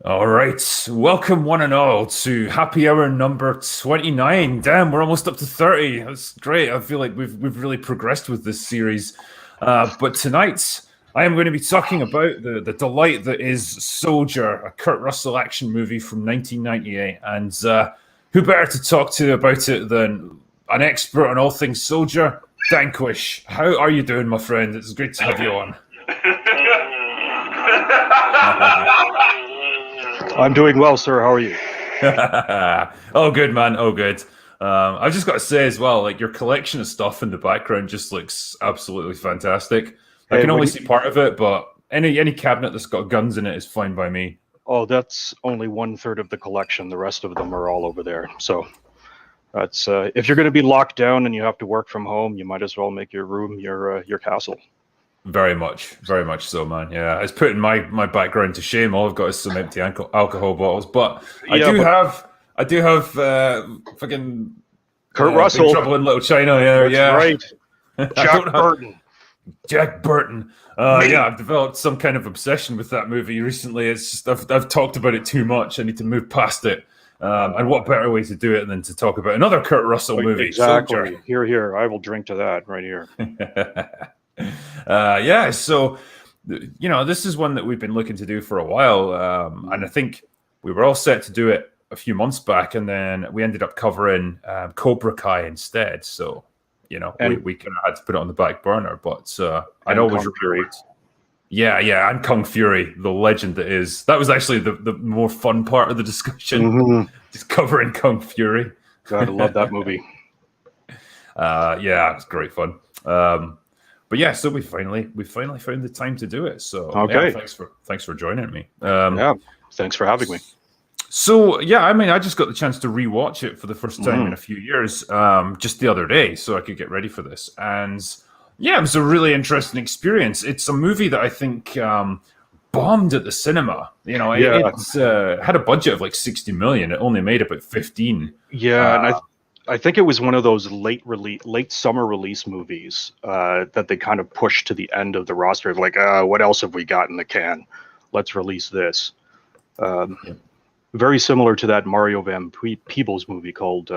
All right, welcome one and all to happy hour number 29. Damn, we're almost up to 30. That's great. I feel like we've really progressed with this series. But tonight, I am going to be talking about the delight that is Soldier, a Kurt Russell action movie from 1998. And who better to talk to about it than an expert on all things Soldier, Danquish. How are you doing, my friend? It's great to have you on. I'm doing well, sir. How are you? Oh, good, man. Oh, good. I've just got to say as well, like your collection of stuff in the background just looks absolutely fantastic. I can only see part of it, but any cabinet that's got guns in it is fine by me. Oh, that's only 1/3 of the collection. The rest of them are all over there. So that's if you're going to be locked down and you have to work from home, you might as well make your room your castle. Very much so, man. Yeah, it's putting my background to shame. All I've got is some empty alcohol bottles, but I do have fucking Kurt Russell. Big Trouble in Little China. That's yeah, right. Jack Burton. Jack Burton. Yeah, I've developed some kind of obsession with that movie recently. It's just I've talked about it too much. I need to move past it. And what better way to do it than to talk about another Kurt Russell movie? Exactly. Soldier. Here. I will drink to that right here. Yeah, so this is one that we've been looking to do for a while, and I think we were all set to do it a few months back, and then we ended up covering Cobra Kai instead. So we kind of had to put it on the back burner, but I'd always remembered. Yeah, and Kung Fury, the legend that is. That was actually the more fun part of the discussion, just covering Kung Fury. God, I love that movie. Yeah, it's great fun. But yeah, so we finally found the time to do it. So okay, yeah, thanks for joining me. Yeah, thanks for having me. So yeah, I mean, I just got the chance to rewatch it for the first time in a few years, just the other day, so I could get ready for this. And yeah, it was a really interesting experience. It's a movie that I think bombed at the cinema. It's had a budget of like 60 million. It only made about 15. Yeah, and I think it was one of those late summer release movies that they kind of pushed to the end of the roster. Like, what else have we got in the can? Let's release this. Very similar to that Mario Van Peebles movie called,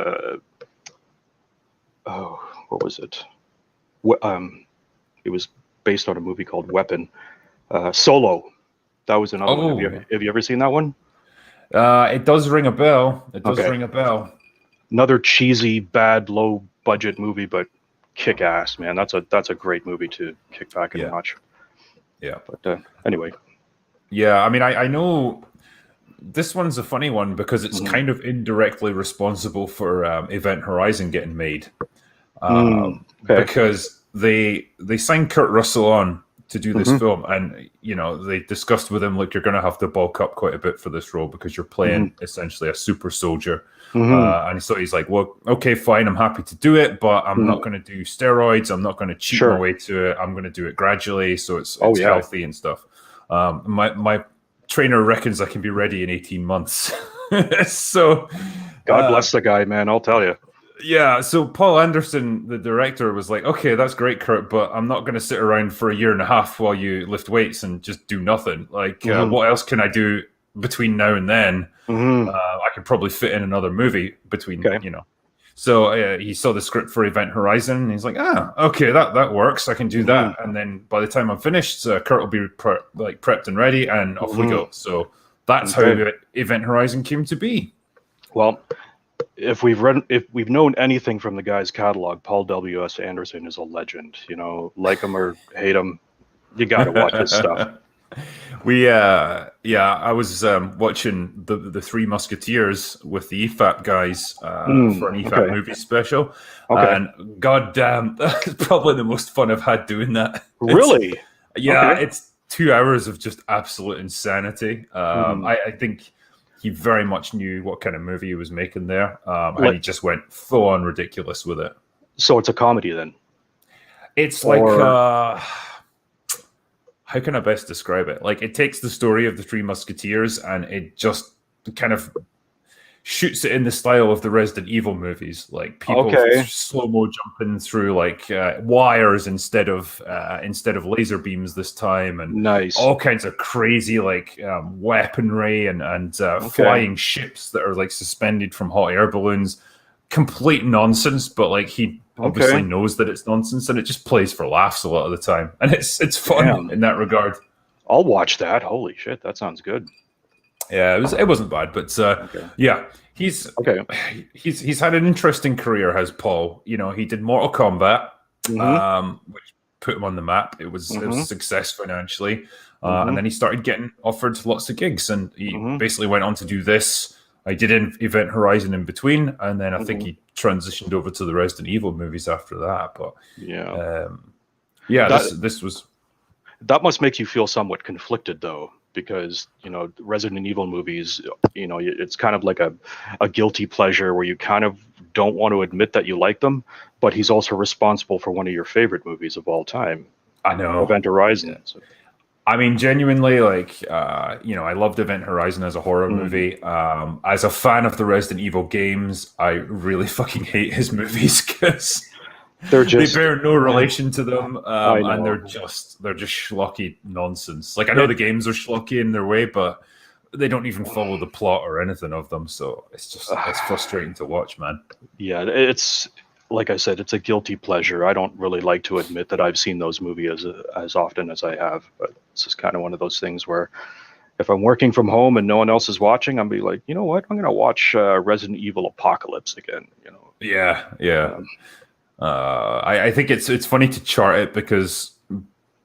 what was it? It was based on a movie called Weapon. Solo. That was another one. Have you ever seen that one? It does ring a bell. Ring a bell. Another cheesy, bad, low budget movie, but kick ass, man. That's a great movie to kick back and watch. Yeah. But anyway. Yeah, I mean, I know this one's a funny one because it's kind of indirectly responsible for Event Horizon getting made. Because they signed Kurt Russell on to do this film, and they discussed with him, like, you're going to have to bulk up quite a bit for this role because you're playing essentially a super soldier. And so he's like, well, okay, fine, I'm happy to do it, but I'm not going to do steroids. I'm not going to cheat my way to it. I'm going to do it gradually, so it's healthy and stuff. My trainer reckons I can be ready in 18 months. So God bless the guy, man. I'll tell you. Yeah, so Paul Anderson, the director, was like, okay, that's great, Kurt, but I'm not going to sit around for a year and a half while you lift weights and just do nothing. Like, what else can I do between now and then? I could probably fit in another movie between, So he saw the script for Event Horizon, and he's like, okay, that works. I can do that. And then by the time I'm finished, Kurt will be prepped and ready, and off we go. So that's how Event Horizon came to be. Well, if we've known anything from the guy's catalog, Paul W.S. Anderson is a legend. Like him or hate him, you got to watch his stuff. I was watching the Three Musketeers with the EFAP guys for an EFAP movie special, and goddamn, that's probably the most fun I've had doing that. Really? It's 2 hours of just absolute insanity. I think he very much knew what kind of movie he was making there, and he just went full on ridiculous with it. So it's a comedy then? It's like, how can I best describe it? Like, it takes the story of the Three Musketeers and it just kind of shoots it in the style of the Resident Evil movies, like people slow-mo jumping through like wires instead of laser beams this time, and all kinds of crazy like weaponry and flying ships that are like suspended from hot air balloons. Complete nonsense, but like he obviously knows that it's nonsense, and it just plays for laughs a lot of the time, and it's fun in that regard. I'll watch that. Holy shit, that sounds good. Yeah, it wasn't bad, but yeah, he's had an interesting career, has Paul. You know, he did Mortal Kombat, which put him on the map. It was a success financially, and then he started getting offered lots of gigs, and he basically went on to do this. I did Event Horizon in between, and then I think he transitioned over to the Resident Evil movies after that. But this was. That must make you feel somewhat conflicted, though, because, you know, Resident Evil movies, you know, it's kind of like a guilty pleasure where you kind of don't want to admit that you like them, but he's also responsible for one of your favorite movies of all time. I know. Event Horizon. Yeah. So. I mean, genuinely, like, you know, I loved Event Horizon as a horror movie. As a fan of the Resident Evil games, I really fucking hate his movies because they bear no relation to them, and they're just schlocky nonsense. Like, I know the games are schlocky in their way, but they don't even follow the plot or anything of them. So it's frustrating to watch, man. Yeah, it's like I said, it's a guilty pleasure. I don't really like to admit that I've seen those movies as often as I have, but it's just kind of one of those things where if I'm working from home and no one else is watching, I'll be like, you know what, I'm gonna watch Resident Evil Apocalypse again. You know. Yeah. I think it's funny to chart it because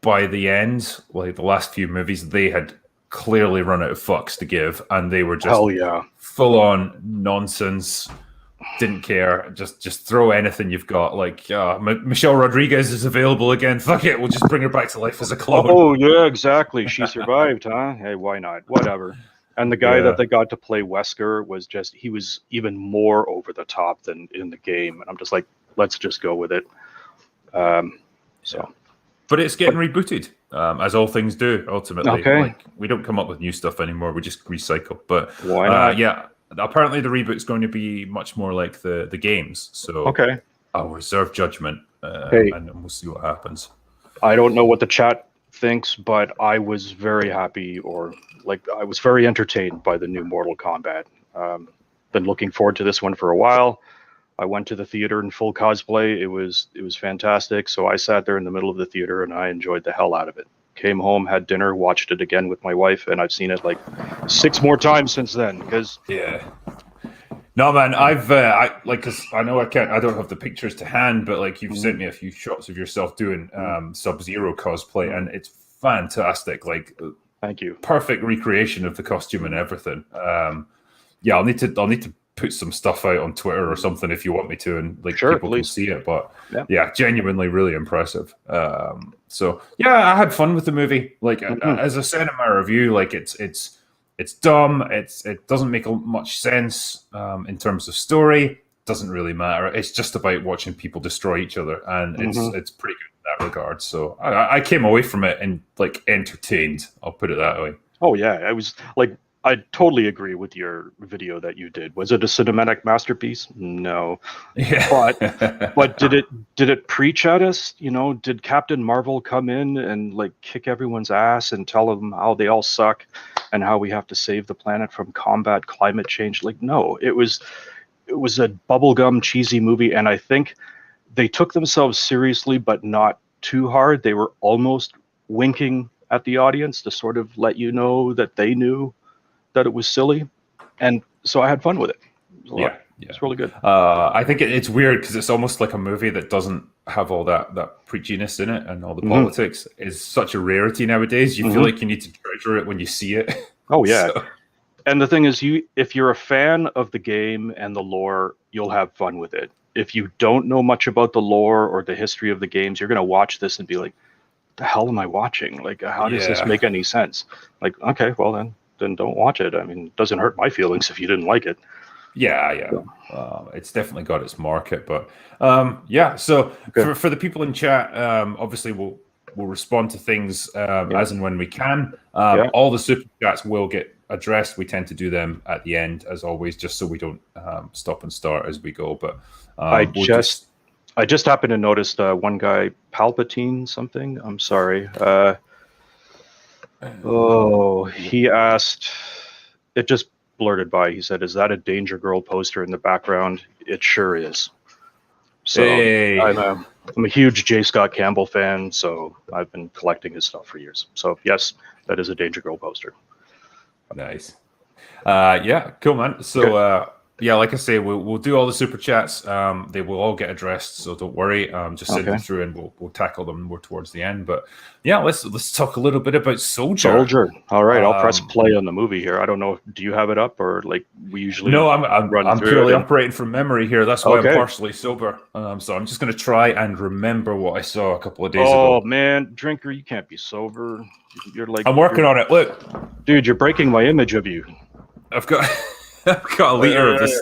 by the end, like the last few movies, they had clearly run out of fucks to give, and they were just full on nonsense. Didn't care. Just throw anything you've got. Like Michelle Rodriguez is available again. Fuck it, we'll just bring her back to life as a clone. Oh yeah, exactly. She survived, huh? Hey, why not? Whatever. And the guy that they got to play Wesker he was even more over the top than in the game. And I'm just like, let's just go with it. But it's getting rebooted, as all things do. Ultimately, like, we don't come up with new stuff anymore. We just recycle. But why not? Yeah. Apparently, the reboot's going to be much more like the games. So I'll reserve judgment, and we'll see what happens. I don't know what the chat thinks, but I was very happy, I was very entertained by the new Mortal Kombat. Been looking forward to this one for a while. I went to the theater in full cosplay. It was fantastic. So I sat there in the middle of the theater and I enjoyed the hell out of it. Came home, had dinner, watched it again with my wife, and I've seen it like 6 more times since then. No, man, because I know I don't have the pictures to hand, but like you've sent me a few shots of yourself doing Sub-Zero cosplay, and it's fantastic. Like, thank you. Perfect recreation of the costume and everything. I'll need to put some stuff out on Twitter or something if you want me to, and like people can see it. But genuinely really impressive. I had fun with the movie. Like as I said in my review, like it's dumb. It doesn't make much sense in terms of story. Doesn't really matter. It's just about watching people destroy each other, and it's pretty good in that regard. So I came away from it and like entertained. I'll put it that way. Oh yeah, I was like, I totally agree with your video that you did. Was it a cinematic masterpiece? No. Yeah. But did it preach at us? You know, did Captain Marvel come in and like kick everyone's ass and tell them how they all suck and how we have to save the planet from combat climate change? Like, no, it was a bubblegum cheesy movie, and I think they took themselves seriously, but not too hard. They were almost winking at the audience to sort of let you know that they knew that it was silly, and so I had fun with it. It's really good. I think it's weird because it's almost like a movie that doesn't have all that preachiness in it and all the politics. Is such a rarity nowadays. You feel like you need to treasure it when you see it. Oh yeah. And the thing is, if you're a fan of the game and the lore, you'll have fun with it. If you don't know much about the lore or the history of the games, you're going to watch this and be like, the hell am I watching? Like, how does this make any sense? Like, okay, well then don't watch it. I mean, it doesn't hurt my feelings if you didn't like it. It's definitely got its market, but so for the people in chat, obviously we'll respond to things as and when we can. All the super chats will get addressed, we tend to do them at the end, as always, just so we don't stop and start as we go. But I we'll just happened to notice one guy, Palpatine something. I'm sorry. He asked. It just blurted by. He said, "Is that a Danger Girl poster in the background?" It sure is. So Hey. I'm a huge J. Scott Campbell fan, so I've been collecting his stuff for years. So yes, that is a Danger Girl poster. Nice. Yeah, cool, man. So yeah, like I say, we'll do all the super chats. They will all get addressed, so don't worry. Just send them through, and we'll tackle them more towards the end. But yeah, let's talk a little bit about Soldier. All right, I'll press play on the movie here. I don't know. Do you have it up, or like we usually? No, I'm purely operating from memory here. That's why I'm partially sober. So I'm just going to try and remember what I saw a couple of days ago. Oh man, drinker, you can't be sober. You're like I'm working on it. Look, dude, you're breaking my image of you. I've got a liter of this.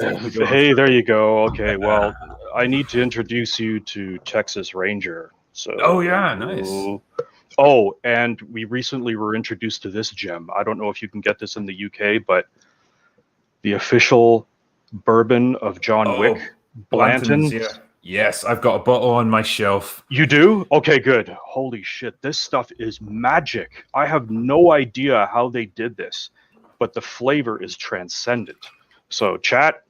Hey, there you go. Okay, well, I need to introduce you to Texas Ranger. So. Oh yeah, nice. Oh, and we recently were introduced to this gem. I don't know if you can get this in the UK, but the official bourbon of John Wick, Blanton's. Yeah. Yes, I've got a bottle on my shelf. You do? Okay, good. Holy shit, this stuff is magic. I have no idea how they did this, but the flavor is transcendent. So, chat,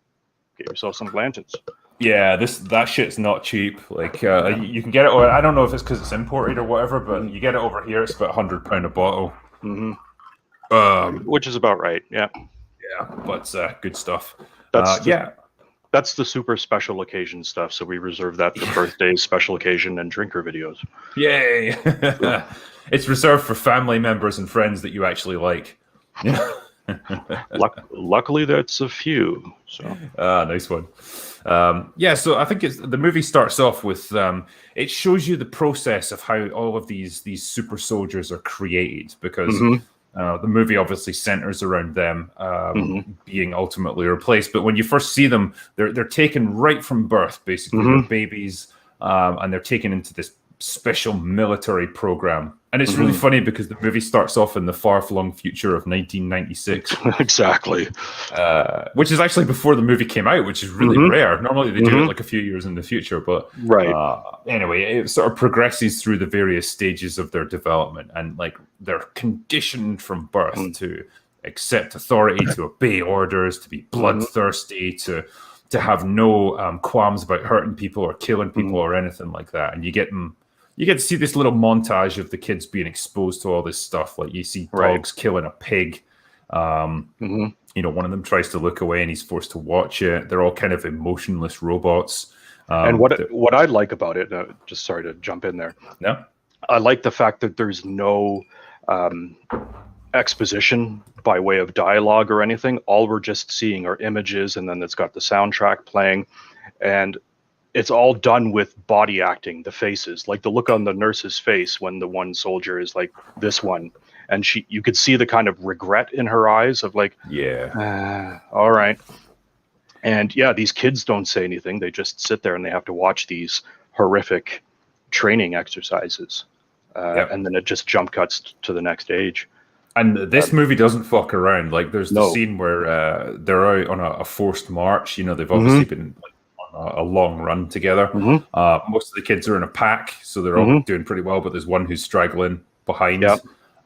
get yourself some Blanton's. Yeah, that shit's not cheap. Like, you can get it. I don't know if it's because it's imported or whatever, but you get it over here. It's about £100 a bottle. Which is about right. Yeah. Yeah, but good stuff. That's the super special occasion stuff. So we reserve that for birthdays, special occasion, and drinker videos. Yay! It's reserved for family members and friends that you actually like. Luckily, that's a few. So nice one. Yeah, so I think the movie starts off with it shows you the process of how all of these super soldiers are created, because the movie obviously centers around them being ultimately replaced. But when you first see them, they're taken right from birth, basically. They're babies, and they're taken into this special military program. And it's really funny because the movie starts off in the far-flung future of 1996. Exactly. Which is actually before the movie came out, which is really rare. Normally they do it like a few years in the future. But anyway, it sort of progresses through the various stages of their development. And like they're conditioned from birth to accept authority, to obey orders, to be bloodthirsty, to have no qualms about hurting people or killing people or anything like that. And you get to see this little montage of the kids being exposed to all this stuff. Like you see dogs killing a pig. One of them tries to look away and he's forced to watch it. They're all kind of emotionless robots. And what I like about it, just sorry to jump in there. No, I like the fact that there's no exposition by way of dialogue or anything. All we're just seeing are images, and then it's got the soundtrack playing, and it's all done with body acting, the faces, like the look on the nurse's face when the one soldier is like this one, and you could see the kind of regret in her eyes of like, all right. And yeah, these kids don't say anything. They just sit there and they have to watch these horrific training exercises. And then it just jump cuts to the next age. And this movie doesn't fuck around. Like there's the scene where they're out on a forced march. They've obviously been on a long run together. Most of the kids are in a pack, so they're all doing pretty well, but there's one who's straggling behind.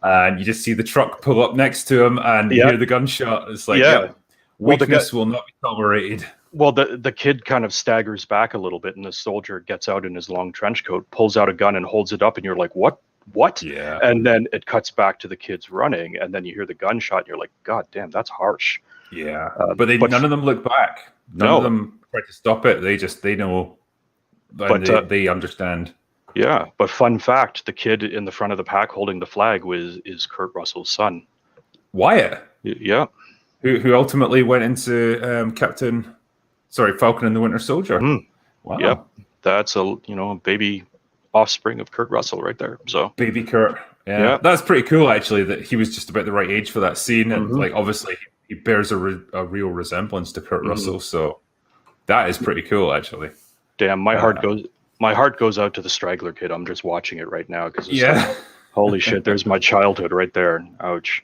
And you just see the truck pull up next to him and you hear the gunshot. It's like, weakness will not be tolerated. Well, the kid kind of staggers back a little bit, and the soldier gets out in his long trench coat, pulls out a gun and holds it up, and you're like, what? Yeah. And then it cuts back to the kids running, and then you hear the gunshot, and you're like, God damn, that's harsh. Yeah. But none of them look back. None of them try to stop it. They know, and they understand. Yeah. But fun fact, the kid in the front of the pack holding the flag is Kurt Russell's son. Wyatt? Yeah. Who ultimately went into Falcon and the Winter Soldier. Wow. Yep. That's a baby offspring of Kurt Russell right there. So baby Kurt. Yeah. That's pretty cool actually, that he was just about the right age for that scene. And like obviously he bears a real resemblance to Kurt Russell. So that is pretty cool actually. Damn, my heart goes out to the straggler kid. I'm just watching it right now because like, holy shit, there's my childhood right there. Ouch.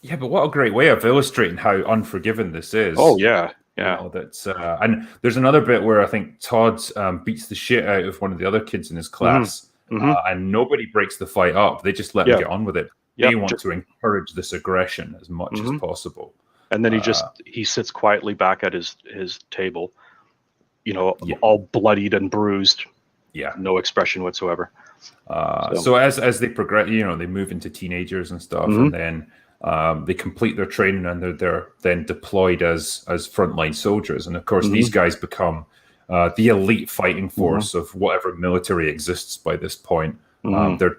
Yeah, but what a great way of illustrating how unforgiving this Oh is. yeah, You yeah. know, that's and there's another bit where I think Todd beats the shit out of one of the other kids in his Hmm. class, Hmm. and nobody breaks the fight up. They just let him Yeah. get on with it. They Yep. want to encourage this aggression as much as Hmm. possible. And then Uh, he sits quietly back at his table, yeah, all bloodied and bruised, yeah. no expression whatsoever. So. So as they progress, you know, they move into teenagers and stuff, Hmm. and then they complete their training, and they're then deployed as frontline soldiers. And of course, these Hmm. guys become the elite fighting Hmm. force of whatever military exists by this point. Hmm. They're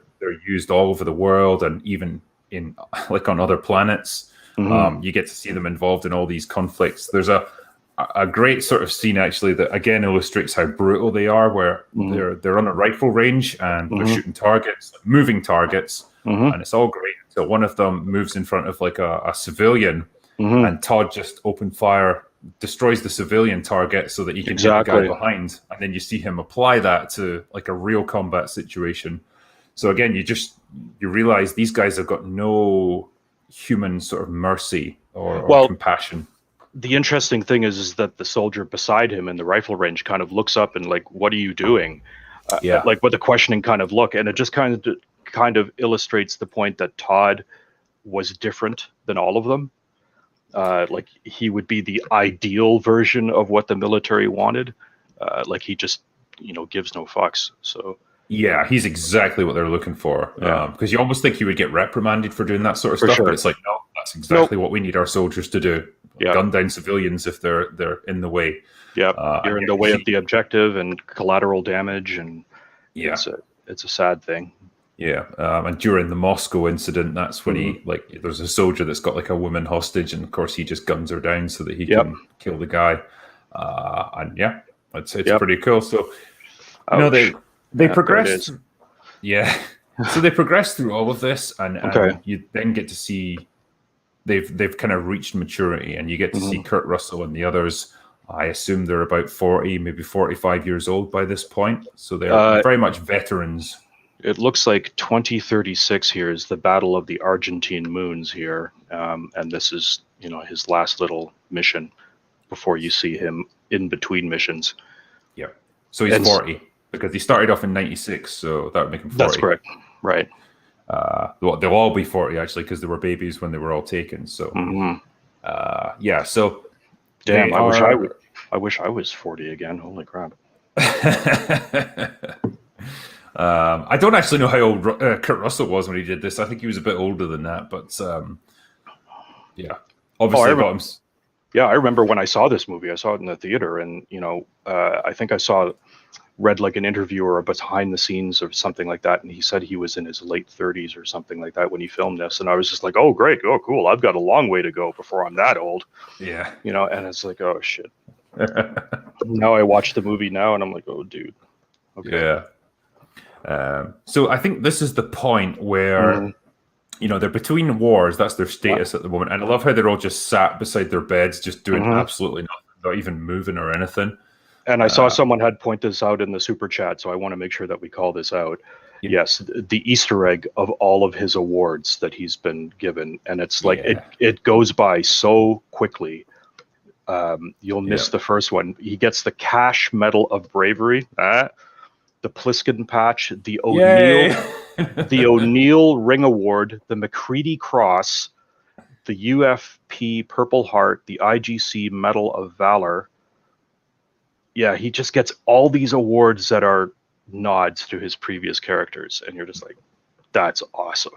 used all over the world, and even in like on other planets. Hmm. You get to see them involved in all these conflicts. There's a great sort of scene actually that again illustrates how brutal they are, where Hmm. they're on a rifle range and they're Hmm. shooting targets, moving targets, Hmm. and it's all great. So one of them moves in front of like a civilian, Hmm. and Todd just open fire, destroys the civilian target so that he can hit the guy Exactly. behind, and then you see him apply that to like a real combat situation. So again, you realize these guys have got no human sort of mercy or Well, compassion. the interesting thing is that the soldier beside him in the rifle range kind of looks up and like, "What are you doing?" Yeah, Like with a questioning kind of look, and it just kind of illustrates the point that Todd was different than all of them. Like he would be the ideal version of what the military wanted. Like he just gives no fucks. So yeah, he's exactly what they're looking for. yeah, Because you almost think he would get reprimanded for doing that sort of for stuff, but sure. it's like, no, that's Nope. exactly what we need our soldiers to do: Yeah. gun down civilians if they're in the way. Yeah. And You're in yeah, the you way of see, the objective and collateral damage, and yeah, it's a sad thing. yeah. And during the Moscow incident, that's when Hmm. he like there's a soldier that's got like a woman hostage, and of course he just guns her down so that he Yep. can kill the guy. And yeah, it's Yep. pretty cool. So you know Ouch. they Yeah. There it progressed. is. Yeah. So they progress through all of this, Okay. and you then get to see they've kind of reached maturity, and you get to see Hmm. Kurt Russell and the others. I assume they're about 40, maybe 45 years old by this point. So they're Uh, very much veterans. it looks like 2036 here is the Battle of the Argentine Moons here, and this is his last little mission before you see him in between missions. Yeah. So he's And 40 because he started off in 96. So that would make him that's 40. correct, right? Well, they'll all be 40 actually because they were babies when they were all taken. So Hmm. yeah. So they Damn, are. I wish I was 40 again. Holy crap! I don't actually know how old Kurt Russell was when he did this. I think he was a bit older than that, but yeah, Oh, obviously got him. yeah, I remember when I saw this movie. I saw it in the theater, and I think I read like an interview or a behind the scenes or something like that, and he said he was in his late 30s or something like that when he filmed this, and I was just like, oh great, oh cool, I've got a long way to go before I'm that old, Yeah. and it's like, oh shit. Now I watch the movie now, and I'm like, oh dude, okay. Yeah. So I think this is the point where Mhm. they're between wars. That's their status at the moment, and I love how they're all just sat beside their beds, just doing Mhm. absolutely nothing, not even moving or anything. And I saw someone had point this out in the super chat, so I want to make sure that we call this out. Yeah. Yes, the Easter egg of all of his awards that he's been given, and it's like Yeah. it goes by so quickly. You'll miss Yeah. the first one. He gets the Cash Medal of Bravery, the Pliskin patch, Yay! the O'Neill Ring Award, the McCready Cross, the UFP Purple Heart, the IGC Medal of Valor. Yeah, he just gets all these awards that are nods to his previous characters, and you're just like, that's awesome.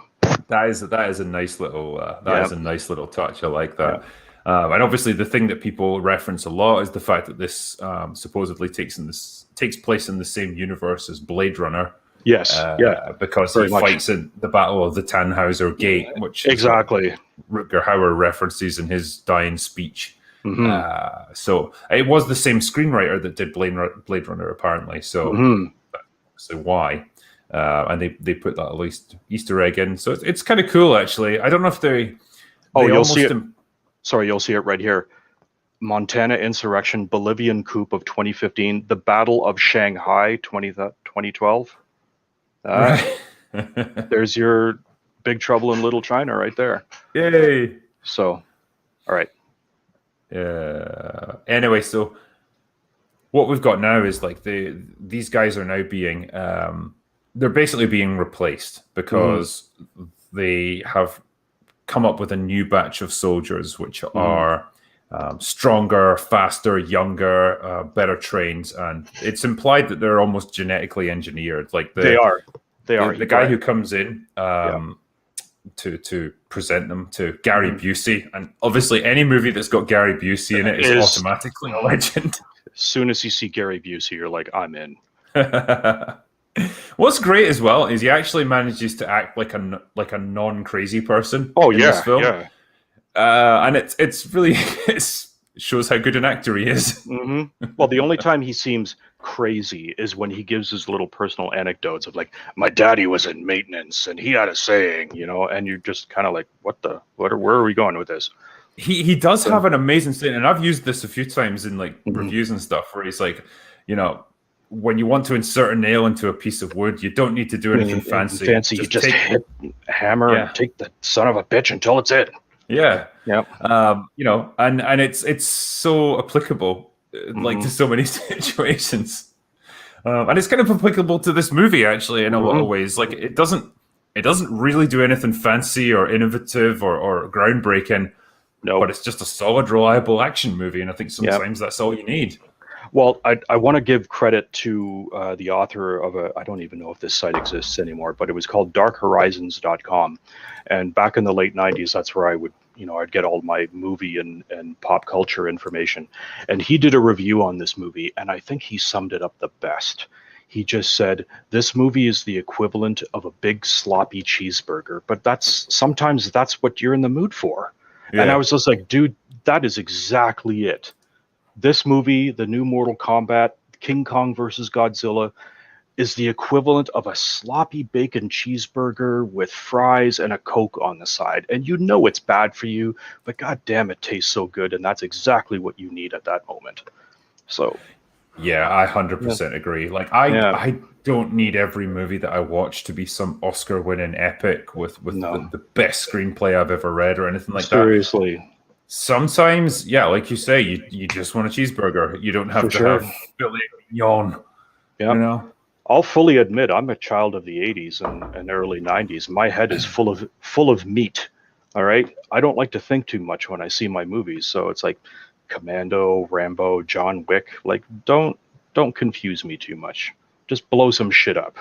That is a nice little Yeah. is a nice little touch. I like Yeah. that. And obviously, the thing that people reference a lot is the fact that this supposedly takes place in the same universe as Blade Runner. Yes. Yeah. Because Very he much. fights in the Battle of the Tannhauser Gate, which Exactly. is what Rutger Hauer references in his dying speech. Hmm. So it was the same screenwriter that did Blade Runner, apparently. So Hmm. why? And they put that at least Easter egg in. So it's kind of cool, actually. I don't know if they Oh, you'll almost see it. Sorry, you'll see it right here. Montana insurrection, Bolivian coup of 2015, the Battle of Shanghai 2012. right. There's your Big Trouble in Little China right there. Yay! So, all right. Anyway, so what we've got now is like these guys are now being they're basically being replaced because they have come up with a new batch of soldiers which are stronger, faster, younger, better trained, and it's implied that they're almost genetically engineered. Like They are. The guy who comes in to present them to Gary Busey, and obviously any movie that's got Gary Busey in it is automatically a legend. As soon as you see Gary Busey, you're like, I'm in. What's great as well is he actually manages to act like a non-crazy person. Oh in yeah, this film. yeah. And it's really it shows how good an actor he is. Well, the only time he seems crazy is when he gives his little personal anecdotes of like, my daddy was in maintenance and he had a saying, you know, and you're just kind of like, where are we going with this? He does have an amazing statement, and I've used this a few times in like reviews and stuff, where he's like, you know, when you want to insert a nail into a piece of wood, you don't need to do anything fancy. You just hit hammer and take the son of a bitch until it's in. Yeah. Yeah. You know, and it's so applicable, like to so many situations. And it's kind of applicable to this movie actually in a lot of ways. Like it doesn't really do anything fancy or innovative or groundbreaking. No, but it's just a solid, reliable action movie, and I think sometimes that's all you need. Well, I want to give credit to the author of I don't even know if this site exists anymore, but it was called darkhorizons.com. And back in the late 90s, that's where I would, you know, I'd get all my movie and pop culture information. And he did a review on this movie, and I think he summed it up the best. He just said, this movie is the equivalent of a big sloppy cheeseburger, but sometimes that's what you're in the mood for. Yeah. And I was just like, dude, that is exactly it. This movie, the new Mortal Kombat, King Kong versus Godzilla, is the equivalent of a sloppy bacon cheeseburger with fries and a Coke on the side. And you know it's bad for you, but god damn, it tastes so good, and that's exactly what you need at that moment. So yeah, I 100% agree. Like I don't need every movie that I watch to be some Oscar-winning epic with the best screenplay I've ever read or anything like that. Seriously. Sometimes, yeah, like you say, you just want a cheeseburger. You don't have to have filet mignon. Yeah. You know? I'll fully admit I'm a child of the 80s and early 90s. My head is full of meat. All right? I don't like to think too much when I see my movies. So it's like Commando, Rambo, John Wick. Like don't confuse me too much. Just blow some shit up.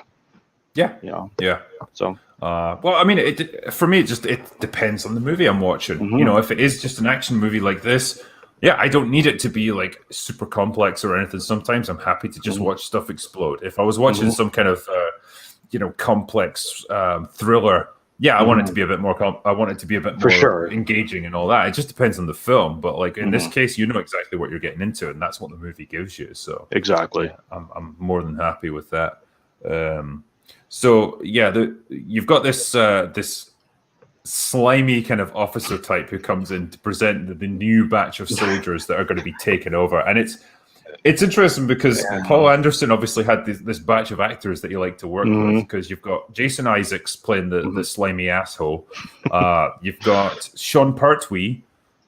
Yeah. You know? Yeah. So well, I mean, for me, it depends on the movie I'm watching. You know, if it is just an action movie like this, yeah, I don't need it to be like super complex or anything. Sometimes I'm happy to just watch stuff explode. If I was watching some kind of, you know, complex thriller, yeah, I want it to be a bit more. I want it to be a bit more engaging and all that. It just depends on the film, but like in this case, you know exactly what you're getting into, and that's what the movie gives you. So exactly, yeah, I'm more than happy with that. So yeah, you've got this this slimy kind of officer type who comes in to present the new batch of soldiers that are going to be taken over, and it's interesting because Paul Anderson obviously had this batch of actors that you like to work with, because you've got Jason Isaacs playing the slimy asshole, you've got Sean Pertwee,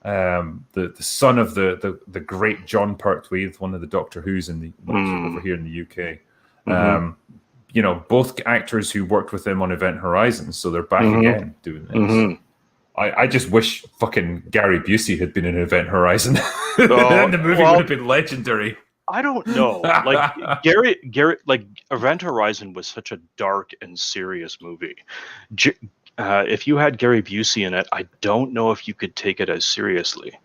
the son of the great John Pertwee, one of the Doctor Who's in the over here in the UK. You know, both actors who worked with him on Event Horizon, so they're back again doing this. I just wish fucking Gary Busey had been in Event Horizon. Then the movie would have been legendary. I don't know. Like Gary, like Event Horizon was such a dark and serious movie. If you had Gary Busey in it, I don't know if you could take it as seriously.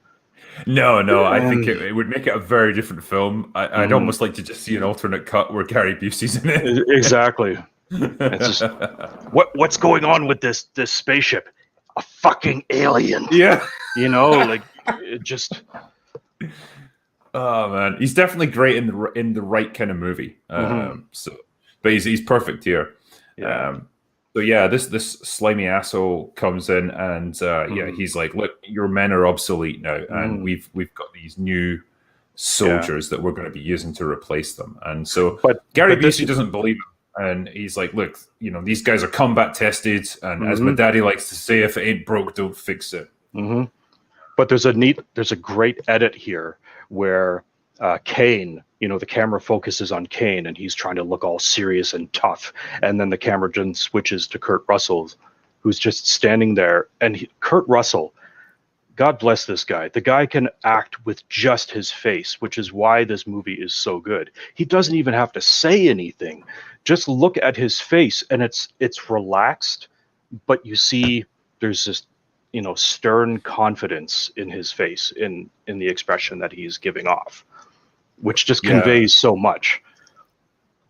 No, I think it would make it a very different film. I'd almost like to just see an alternate cut where Gary Busey's in it. Exactly. It's just, what's going on with this spaceship? A fucking alien. Yeah. You know, like it just. Oh man, he's definitely great in the right kind of movie. But he's perfect here. Yeah. So yeah, this slimy asshole comes in and he's like, look, your men are obsolete now, and we've got these new soldiers that we're going to be using to replace them. And so, but Gary Busey doesn't believe him. and he's like, "Look, these guys are combat tested, and as my Mm-hmm. daddy likes to say, if it ain't broke, don't fix it." Mm-hmm. But there's a great edit here where Kane, the camera focuses on Kane and he's trying to look all serious and tough, and then the camera then switches to Kurt Russell, who's just standing there, and Kurt Russell, God bless this guy. The guy can act with just his face, which is why this movie is so good. He doesn't even have to say anything. Just look at his face, and it's relaxed, but you see there's this, stern confidence in his face, in the expression that he's giving off, which just conveys so much.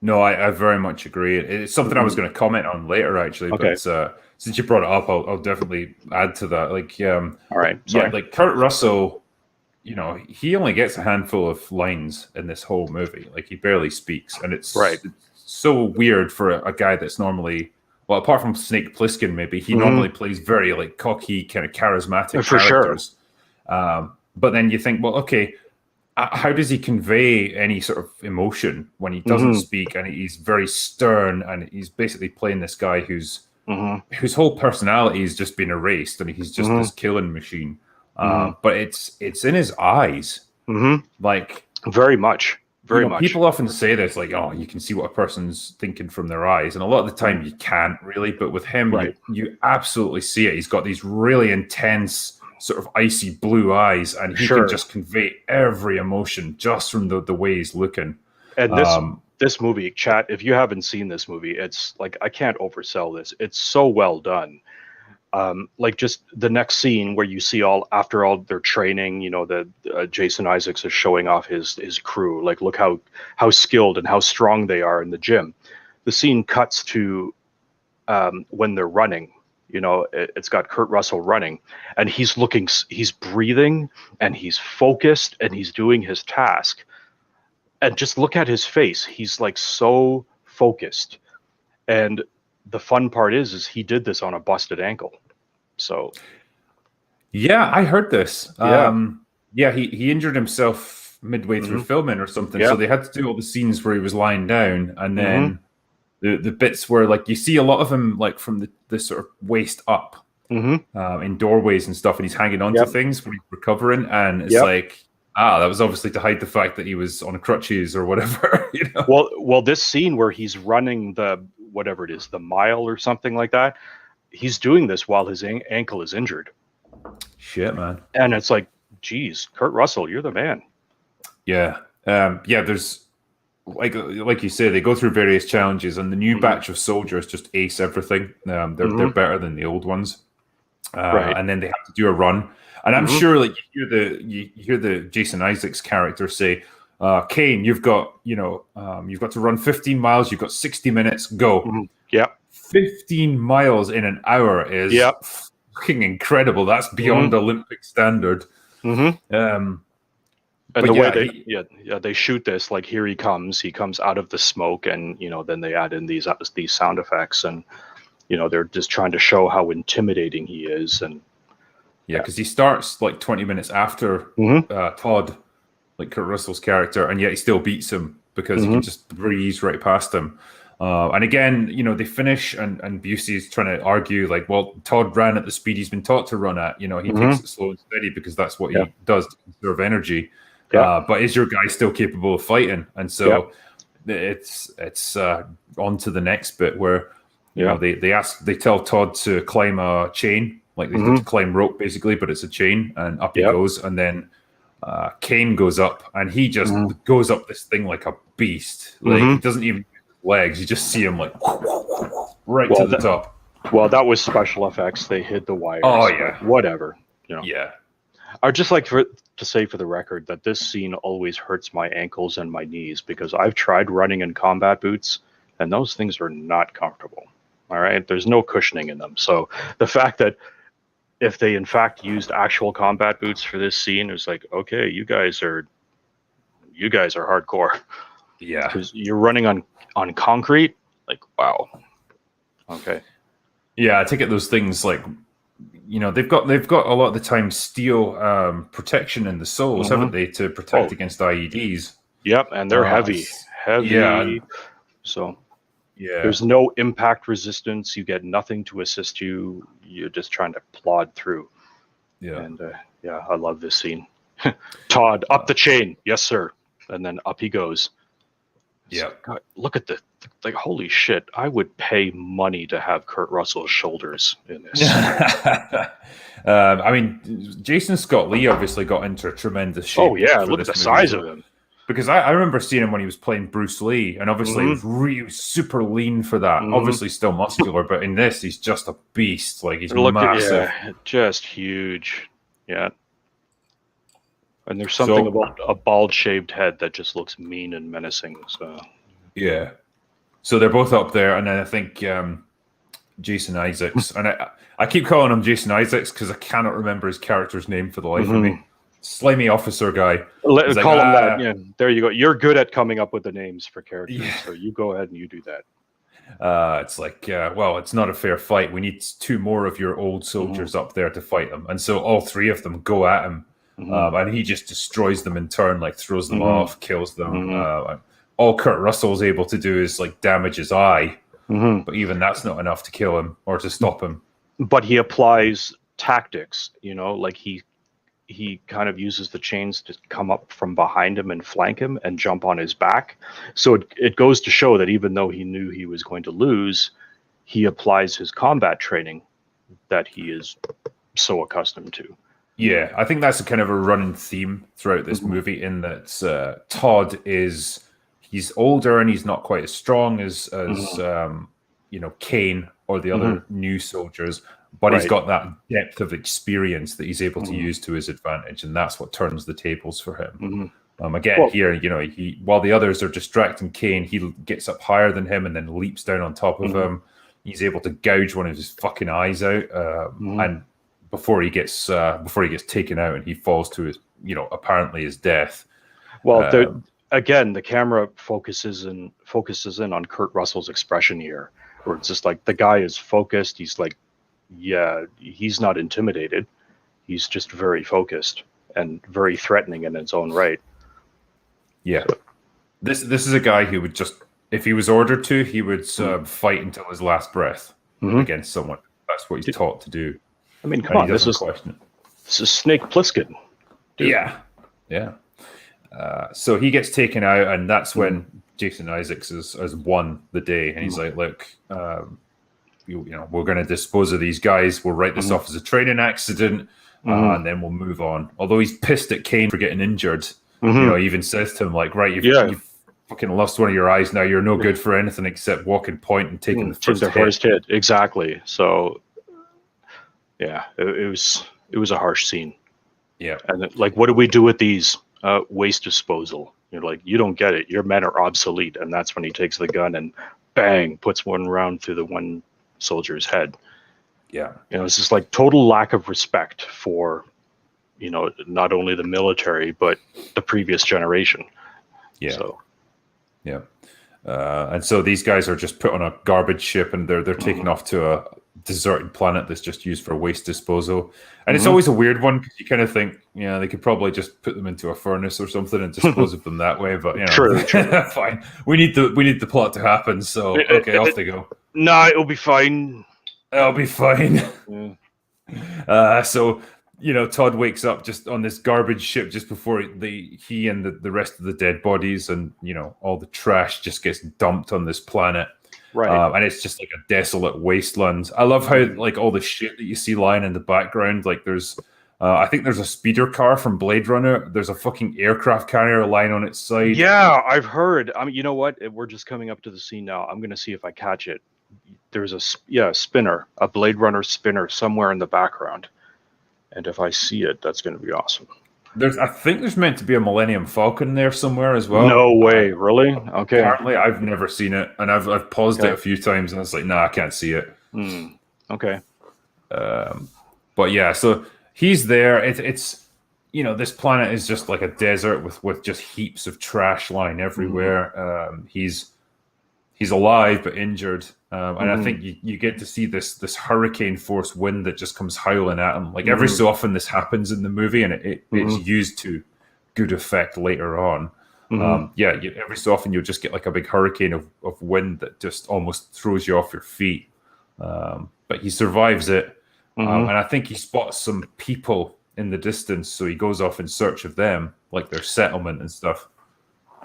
No, I very much agree. It's something I was going to comment on later, actually. Okay. But since you brought it up, I'll definitely add to that. All right. Sorry. Yeah, like Kurt Russell, he only gets a handful of lines in this whole movie. Like, he barely speaks, and it's so weird for a guy that's normally, well, apart from Snake Plissken, maybe he normally plays very like cocky, kind of charismatic characters. Sure. But then you think, well, okay. How does he convey any sort of emotion when he doesn't speak, and he's very stern, and he's basically playing this guy whose whole personality has just been erased, and he's just this killing machine. But it's in his eyes, like very much. People often say this, like, "Oh, you can see what a person's thinking from their eyes," and a lot of the time you can't really. But with him, you absolutely see it. He's got these really intense, sort of icy blue eyes, and he can just convey every emotion just from the way he's looking. And this movie, chat, if you haven't seen this movie, it's like, I can't oversell this. It's so well done. Like, just the next scene where you see after all their training, Jason Isaacs is showing off his crew. Like, look how skilled and how strong they are in the gym. The scene cuts to when they're running. It's got Kurt Russell running, and he's breathing, and he's focused, and he's doing his task. And just look at his face. He's like so focused. And the fun part is he did this on a busted ankle. So. Yeah, I heard this. Yeah. He injured himself midway through filming or something. Yeah. So they had to do all the scenes where he was lying down, and then the bits where, like, you see a lot of him, like, from the sort of waist up in doorways and stuff, and he's hanging on to things when he's recovering, and it's like, that was obviously to hide the fact that he was on crutches or whatever. Well, this scene where he's running the mile or something like that, he's doing this while his ankle is injured. Shit, man. And it's like, geez, Kurt Russell, you're the man. Yeah. There's, like you say, they go through various challenges, and the new batch of soldiers just ace everything. They're better than the old ones. And then they have to do a run. And I'm sure, like, you hear the Jason Isaacs character say, Kane, you've got to run 15 miles. You've got 60 minutes. Go. 15 miles in an hour is fucking incredible. That's beyond Olympic standard. And the way they shoot this, like, here he comes out of the smoke, and then they add in these sound effects, and they're just trying to show how intimidating he is. And because he starts like 20 minutes after Todd, like Kurt Russell's character, and yet he still beats him because he can just breeze right past him. And again, they finish, and Busey is trying to argue, like, well, Todd ran at the speed he's been taught to run at. He takes it slow and steady because that's what he does to conserve energy. But is your guy still capable of fighting? And so it's on to the next bit where they tell Todd to climb a chain, like they have to climb rope basically, but it's a chain, and up he goes, and then Kane goes up, and he just goes up this thing like a beast. Like, he doesn't even use his legs; you just see him like right to the top. Well, that was special effects. They hid the wires. Oh yeah, whatever. Yeah. I'd just like to say for the record that this scene always hurts my ankles and my knees, because I've tried running in combat boots, and those things are not comfortable. All right, there's no cushioning in them. So the fact that if they in fact used actual combat boots for this scene, it was like, okay, you guys are hardcore. Yeah, because you're running on concrete. Like, wow. Okay. Yeah, I take it those things, like, they've got a lot of the time steel protection in the soles, haven't they, to protect against IEDs? Yep, and they're heavy. Yeah. So. Yeah. There's no impact resistance. You get nothing to assist you. You're just trying to plod through. Yeah. And yeah, I love this scene. Todd, up the chain. Yes, sir. And then up he goes. Yeah. God, look at like, holy shit. I would pay money to have Kurt Russell's shoulders in this. I mean, Jason Scott Lee obviously got into tremendous shape. Oh, yeah. Look at the size of him. Because I remember seeing him when he was playing Bruce Lee, and obviously he was super lean for that. Obviously still muscular, but in this, he's just a beast. Like, he's massive. Yeah, just huge. Yeah. And there's something about a bald-shaved head that just looks mean and menacing. So yeah. So they're both up there, and then I think Jason Isaacs, and I keep calling him Jason Isaacs because I cannot remember his character's name for the life of me. Slimy officer guy. Call him that. Yeah, there you go. You're good at coming up with the names for characters, so you go ahead and you do that. It's like, well, it's not a fair fight. We need 2 more of your old soldiers up there to fight them, and so all 3 of them go at him. And he just destroys them in turn, like throws them off, kills them. All Kurt Russell's able to do is like damage his eye, but even that's not enough to kill him or to stop him. But he applies tactics, like he kind of uses the chains to come up from behind him and flank him and jump on his back. So it goes to show that even though he knew he was going to lose, he applies his combat training that he is so accustomed to. Yeah, I think that's a kind of a running theme throughout this movie, in that Todd he's older and he's not quite as strong as Kane or the other new soldiers, but he's got that depth of experience that he's able to use to his advantage, and that's what turns the tables for him. Here, he while the others are distracting Kane, he gets up higher than him and then leaps down on top of him. He's able to gouge one of his fucking eyes out, and before he gets taken out and he falls to his, apparently his death. Well, again, the camera focuses in on Kurt Russell's expression here, where it's just like the guy is focused. He's like, yeah, he's not intimidated. He's just very focused and very threatening in its own right. Yeah, this is a guy who would just, if he was ordered to, he would fight until his last breath against someone. That's what he's taught to do. I mean, come on, this is Snake Plissken. Dude. Yeah. So he gets taken out, and that's when Jason Isaacs has won the day, and he's like, "Look, we're going to dispose of these guys. We'll write this off as a training accident, and then we'll move on." Although he's pissed at Kane for getting injured, he even says to him, "Like, right, you've fucking lost one of your eyes now. You're no good for anything except walking point and taking the first hit." Exactly. So. Yeah, it was a harsh scene. Yeah, and like, what do we do with these? Waste disposal. You're like, you don't get it. Your men are obsolete, and that's when he takes the gun and bang, puts one round through the one soldier's head. Yeah, it's just like total lack of respect for, not only the military but the previous generation. Yeah. So. Yeah, and so these guys are just put on a garbage ship, and they're taken off to a deserted planet that's just used for waste disposal. And it's always a weird one, because you kind of think, they could probably just put them into a furnace or something and dispose of them that way. But true. Fine. We need the plot to happen. So okay, off they go. No, it'll be fine. It'll be fine. Yeah. So Todd wakes up just on this garbage ship just before he and the rest of the dead bodies and all the trash just gets dumped on this planet. Right. And it's just like a desolate wasteland. I love how like all the shit that you see lying in the background. Like there's, I think there's a speeder car from Blade Runner. There's a fucking aircraft carrier lying on its side. Yeah, I've heard. You know what? We're just coming up to the scene now. I'm going to see if I catch it. There's a spinner, a Blade Runner spinner somewhere in the background. And if I see it, that's going to be awesome. I think there's meant to be a Millennium Falcon there somewhere as well. No way, really? Okay. Apparently, I've never seen it, and I've paused it a few times, and it's like, nah, I can't see it. Okay. But yeah, so he's there. It's this planet is just like a desert with just heaps of trash lying everywhere. He's alive but injured, and I think you get to see this hurricane force wind that just comes howling at him. Like every so often this happens in the movie, and it's used to good effect later on. Every so often you'll just get like a big hurricane of wind that just almost throws you off your feet. But he survives it. And I think he spots some people in the distance, so he goes off in search of them, like their settlement and stuff.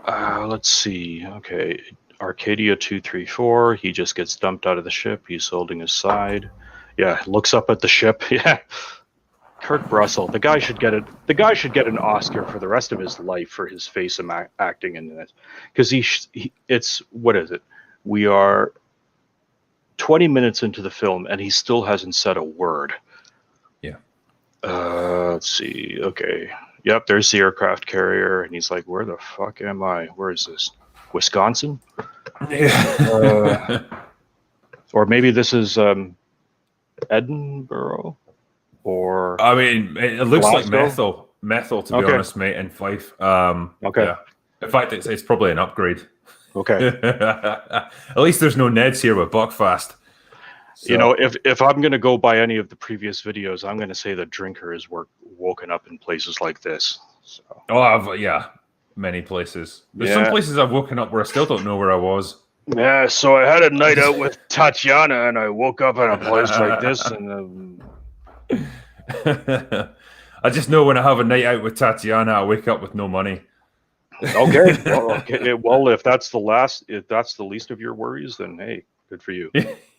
Let's see. Okay, Arcadia 234. He just gets dumped out of the ship. He's holding his side. Yeah, looks up at the ship. Yeah, Kurt Russell. The guy should get it. The guy should get an Oscar for the rest of his life for his face acting in this, because it's what is it? We are 20 minutes into the film and he still hasn't said a word. Yeah. Let's see. Okay. Yep, there's the aircraft carrier, and he's like, "Where the fuck am I? Where is this? Wisconsin? Yeah. Or maybe this is Edinburgh? Or I mean, it looks Glasgow? like methyl, to be honest, mate, in Fife. Okay. Yeah. In fact, it's probably an upgrade. Okay. At least there's no Neds here with Buckfast. So. You know, if I'm going to go by any of the previous videos, I'm going to say the drinker is woken up in places like this. So. Oh, many places. There's some places I've woken up where I still don't know where I was. Yeah, so I had a night out with Tatiana, and I woke up in a place like this, and I just know when I have a night out with Tatiana, I wake up with no money. Okay. Well, if that's the least of your worries, then hey, good for you.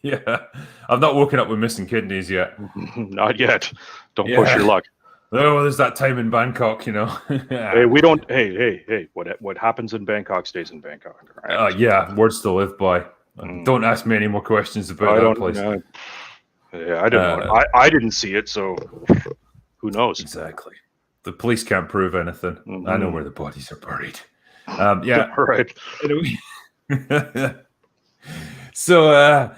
Yeah, I've not woken up with missing kidneys yet. Not yet. Don't push your luck. Oh, there's that time in Bangkok, you know. Hey, we don't. Hey! What happens in Bangkok stays in Bangkok. Right? Yeah, words to live by. Don't ask me any more questions about that place. I don't know. I didn't see it, so who knows? Exactly. The police can't prove anything. I know where the bodies are buried. Yeah. Right. So,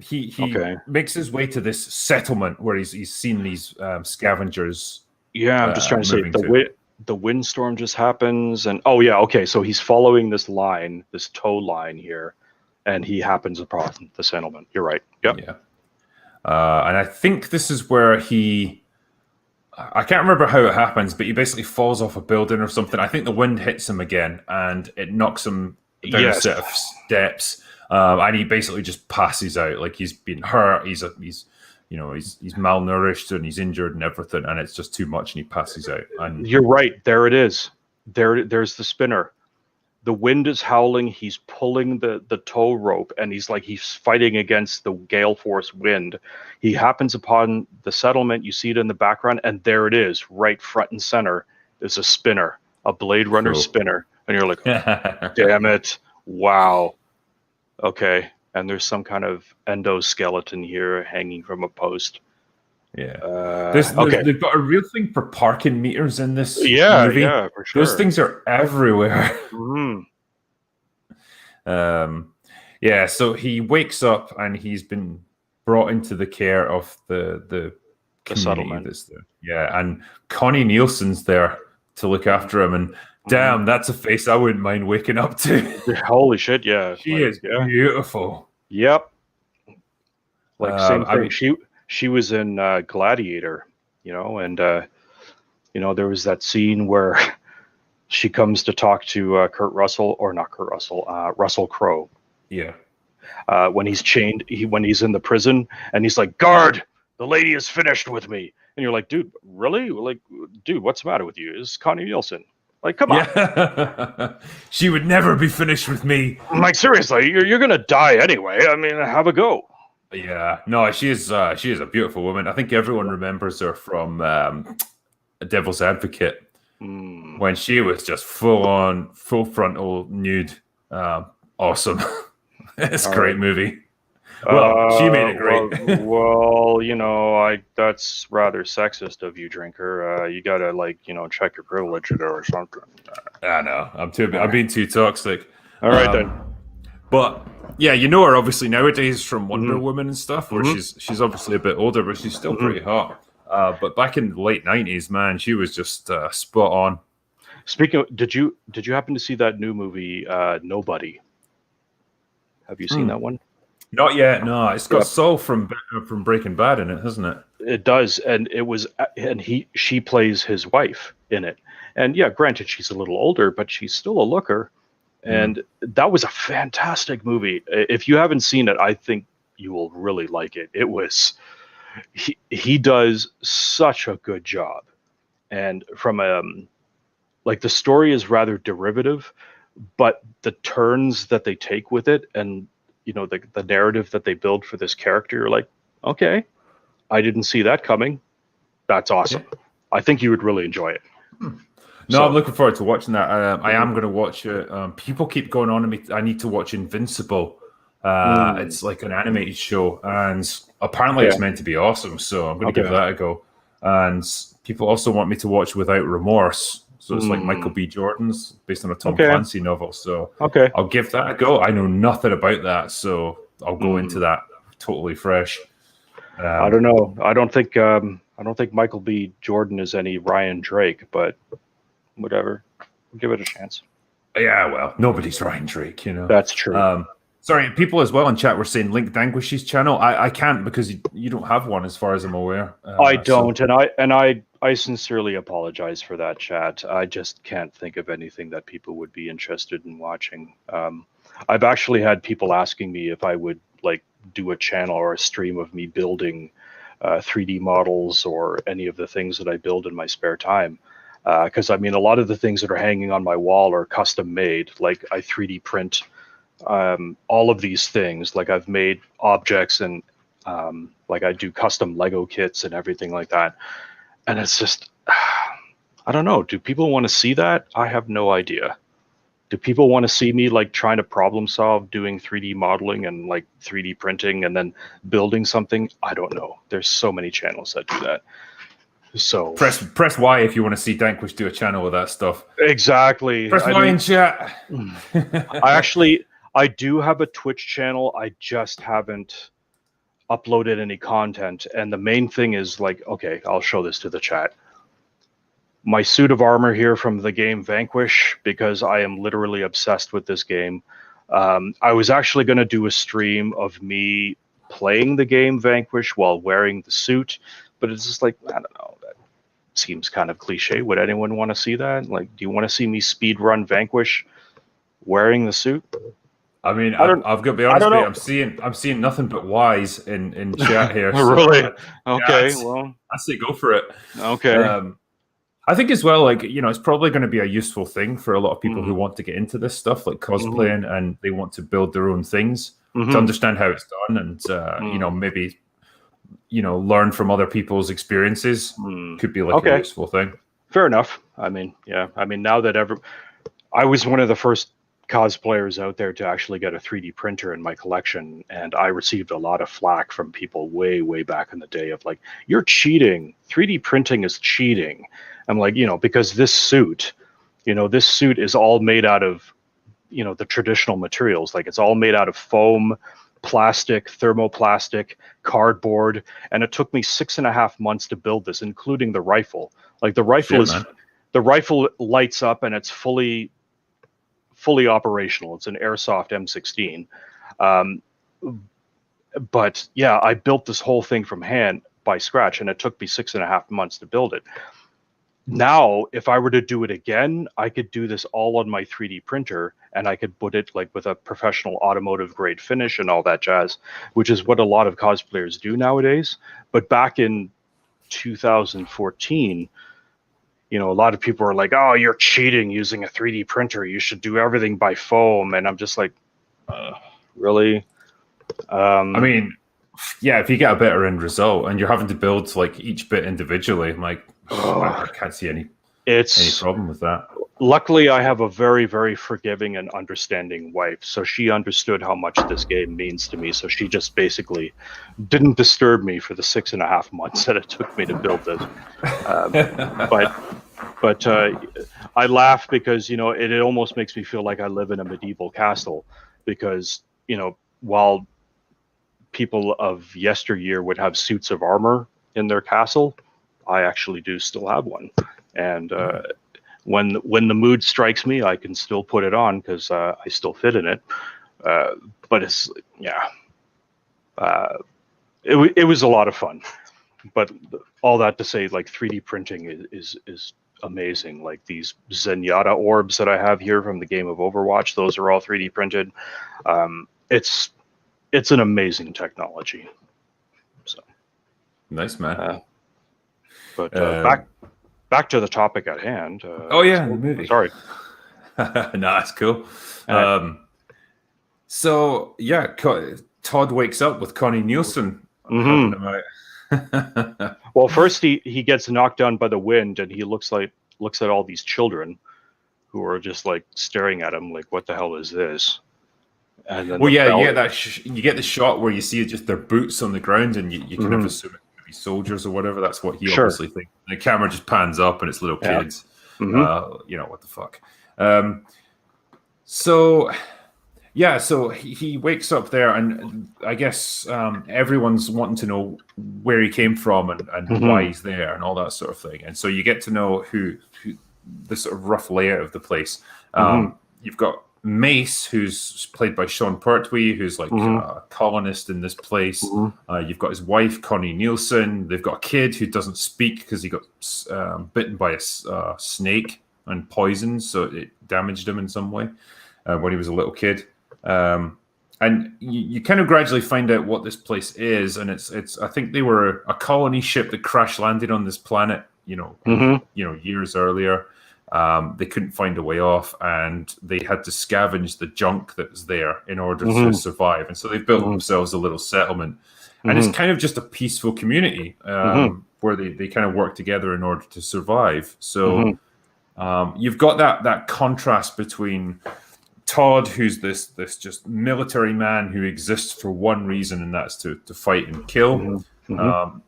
he makes his way to this settlement where he's seen these scavengers. Yeah, I'm just trying to say the windstorm just happens, and so he's following this tow line here, and he happens upon the settlement. You're right. Yep. Yeah. And I think this is where I can't remember how it happens, but he basically falls off a building or something. I think the wind hits him again, and it knocks him down a set of steps. And he basically just passes out, like he's been hurt. He's malnourished and he's injured and everything, and it's just too much, and he passes out. And you're right. There it is. There's the spinner. The wind is howling. He's pulling the tow rope, and he's fighting against the gale force wind. He happens upon the settlement. You see it in the background, and there it is, right front and center. There's a spinner, a Blade Runner spinner, and you're like, damn it, wow. Okay, and there's some kind of endoskeleton here hanging from a post. Yeah, they've got a real thing for parking meters in this movie. Yeah, for sure. Those things are everywhere. So he wakes up and he's been brought into the care of the settlement. That's there. Yeah, and Connie Nielsen's there to look after him, and damn, that's a face I wouldn't mind waking up to. Holy shit, yeah. She is beautiful. Yep. Same thing. She was in Gladiator, and there was that scene where she comes to talk to Russell Crowe. Yeah. When he's chained, when he's in the prison, and he's like, "Guard, the lady is finished with me." And you're like, "Dude, really? Like, dude, what's the matter with you? It's Connie Nielsen. Like, come on." Yeah. She would never be finished with me. I'm like, seriously, you're gonna die anyway. I mean, have a go. Yeah, no, she is a beautiful woman. I think everyone remembers her from Devil's Advocate when she was just full frontal nude. Awesome. It's a great movie. Well, she made it great. That's rather sexist of you, drinker. You gotta check your privilege or something. I know. I'm being too toxic. All right then. But yeah, her obviously nowadays from Wonder Woman and stuff, where she's obviously a bit older, but she's still pretty hot. But back in the late 90s, man, she was just spot on. Speaking of, did you happen to see that new movie, Nobody? Have you seen that one? Not yet. No, it's got Saul from Breaking Bad in it, hasn't it? It does, and she plays his wife in it, And yeah, granted, she's a little older, but she's still a looker. And that was a fantastic movie. If you haven't seen it, I think you will really like it. It was he does such a good job, and from like the story is rather derivative, but the turns that they take with it, and the narrative that they build for this character, you're like, okay, I didn't see that coming. That's awesome. Yeah. I think you would really enjoy it. No, I'm looking forward to watching that. I am going to watch it. People keep going on to me. I need to watch Invincible. It's like an animated show, and apparently it's meant to be awesome. So I'm going to give that a go. And people also want me to watch Without Remorse. So it's like Michael B. Jordan's, based on a Tom Clancy novel. So I'll give that a go. I know nothing about that, so I'll go into that totally fresh. I don't know. I don't think Michael B. Jordan is any Ryan Drake, but whatever. Give it a chance. Yeah, well, nobody's Ryan Drake, That's true. Sorry, people as well in chat were saying link Danquish's channel. I can't, because you don't have one, as far as I'm aware. I don't, and I sincerely apologize for that, chat. I just can't think of anything that people would be interested in watching. I've actually had people asking me if I would do a channel or a stream of me building 3D models or any of the things that I build in my spare time. Because a lot of the things that are hanging on my wall are custom made. Like I 3D print all of these things. Like I've made objects, and I do custom Lego kits and everything like that. And it's just, I don't know. Do people want to see that? I have no idea. Do people want to see me trying to problem solve, doing 3D modeling and 3D printing and then building something? I don't know. There's so many channels that do that. So press Y if you want to see Danquish do a channel with that stuff. Exactly. Press Y in chat. I do have a Twitch channel. I just haven't uploaded any content. And the main thing is okay, I'll show this to the chat. My suit of armor here from the game Vanquish, because I am literally obsessed with this game. I was actually going to do a stream of me playing the game Vanquish while wearing the suit, but it's just I don't know, that seems kind of cliche. Would anyone want to see that? Do you want to see me speed run Vanquish wearing the suit? I've got to be honest with you, I'm seeing nothing but Y's in chat here. Really? Okay, well, I say go for it. Okay. I think as well, it's probably going to be a useful thing for a lot of people who want to get into this stuff, like cosplaying, and they want to build their own things to understand how it's done, and maybe learn from other people's experiences. Could be a useful thing. Fair enough. Now that I was one of the first cosplayers out there to actually get a 3D printer in my collection, and I received a lot of flack from people way back in the day of you're cheating. 3D printing is cheating. I'm because this suit is all made out of the traditional materials. It's all made out of foam, plastic, thermoplastic, cardboard, and it took me 6.5 months to build this, including the rifle. The rifle lights up and it's fully operational. It's an airsoft M16. But yeah, I built this whole thing from hand by scratch, and it took me 6.5 months to build it. Now, if I were to do it again, I could do this all on my 3D printer, and I could put it with a professional automotive grade finish and all that jazz, which is what a lot of cosplayers do nowadays. But back in 2014, a lot of people are like, oh, you're cheating using a 3D printer. You should do everything by foam. And I'm just really? Yeah, if you get a better end result and you're having to build each bit individually, I can't see any problem with that. Luckily, I have a very, very forgiving and understanding wife. So she understood how much this game means to me. So she just basically didn't disturb me for the 6.5 months that it took me to build this. But I laugh because, it almost makes me feel like I live in a medieval castle, because, while people of yesteryear would have suits of armor in their castle, I actually do still have one. And when the mood strikes me, I can still put it on because I still fit in it. But it's, it was a lot of fun. But all that to say, 3D printing is amazing. Like these Zenyatta orbs that I have here from the game of Overwatch, those are all 3D printed. It's an amazing technology. So Nice, man. But back to the topic at hand. The movie. Sorry. No, that's cool. So yeah, Todd wakes up with Connie Nielsen helping him out. Well, first he gets knocked down by the wind, and he looks at all these children who are just like staring at him, like, what the hell is this? And then you get the shot where you see just their boots on the ground, and you kind of assume it could be soldiers or whatever. That's what he obviously thinks. The camera just pans up, and it's little kids. What the fuck. So he wakes up there, and I guess everyone's wanting to know where he came from and why he's there and all that sort of thing. And so you get to know who the sort of rough layout of the place. You've got Mace, who's played by Sean Pertwee, who's like a colonist in this place. You've got his wife, Connie Nielsen. They've got a kid who doesn't speak because he got bitten by a snake and poisoned, so it damaged him in some way when he was a little kid. And you kind of gradually find out what this place is, and it's I think they were a colony ship that crash landed on this planet, years earlier. They couldn't find a way off, and they had to scavenge the junk that was there in order to survive. And so they've built themselves a little settlement, and it's kind of just a peaceful community where they kind of work together in order to survive. So you've got that contrast between Todd, who's this just military man who exists for one reason, and that's to fight and kill,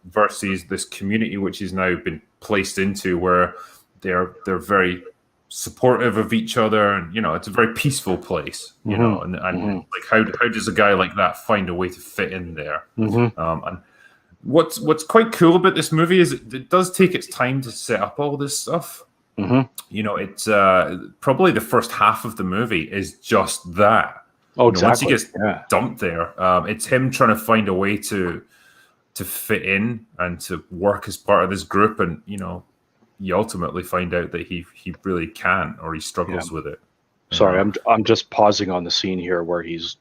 versus this community which he's now been placed into, where they're very supportive of each other, and it's a very peaceful place, and like how does a guy like that find a way to fit in there? And what's quite cool about this movie is it does take its time to set up all this stuff. It's probably the first half of the movie is just that. Exactly. Once he gets dumped there, it's him trying to find a way to fit in and to work as part of this group, and you ultimately find out that he really can't, or he struggles with it. Sorry, I'm just pausing on the scene here where he's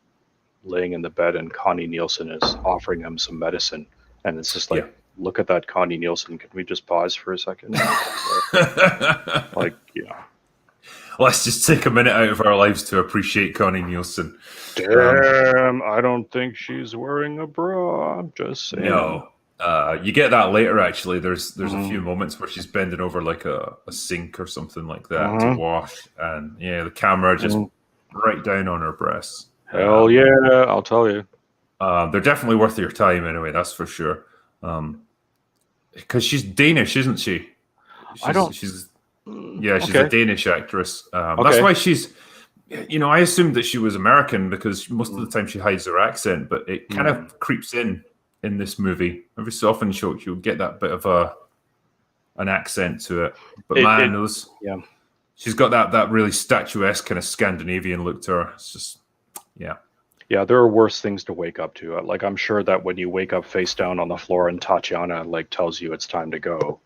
laying in the bed and Connie Nielsen is offering him some medicine, and it's just like, look at that Connie Nielsen. Can we just pause for a second? Let's just take a minute out of our lives to appreciate Connie Nielsen. Damn, I don't think she's wearing a bra. I'm just saying. No. You get that later, actually. There's a few moments where she's bending over like a sink or something like that to wash. And the camera just right down on her breasts. Hell yeah, I'll tell you. They're definitely worth your time anyway, that's for sure. Because she's Danish, isn't she? She's a Danish actress. That's why she's, I assumed that she was American, because most of the time she hides her accent, but it kind of creeps in this movie. Every so often she'll get that bit of an accent to it. But she's got that really statuesque kind of Scandinavian look to her. It's just, Yeah, there are worse things to wake up to. Like, I'm sure that when you wake up face down on the floor and Tatiana tells you it's time to go,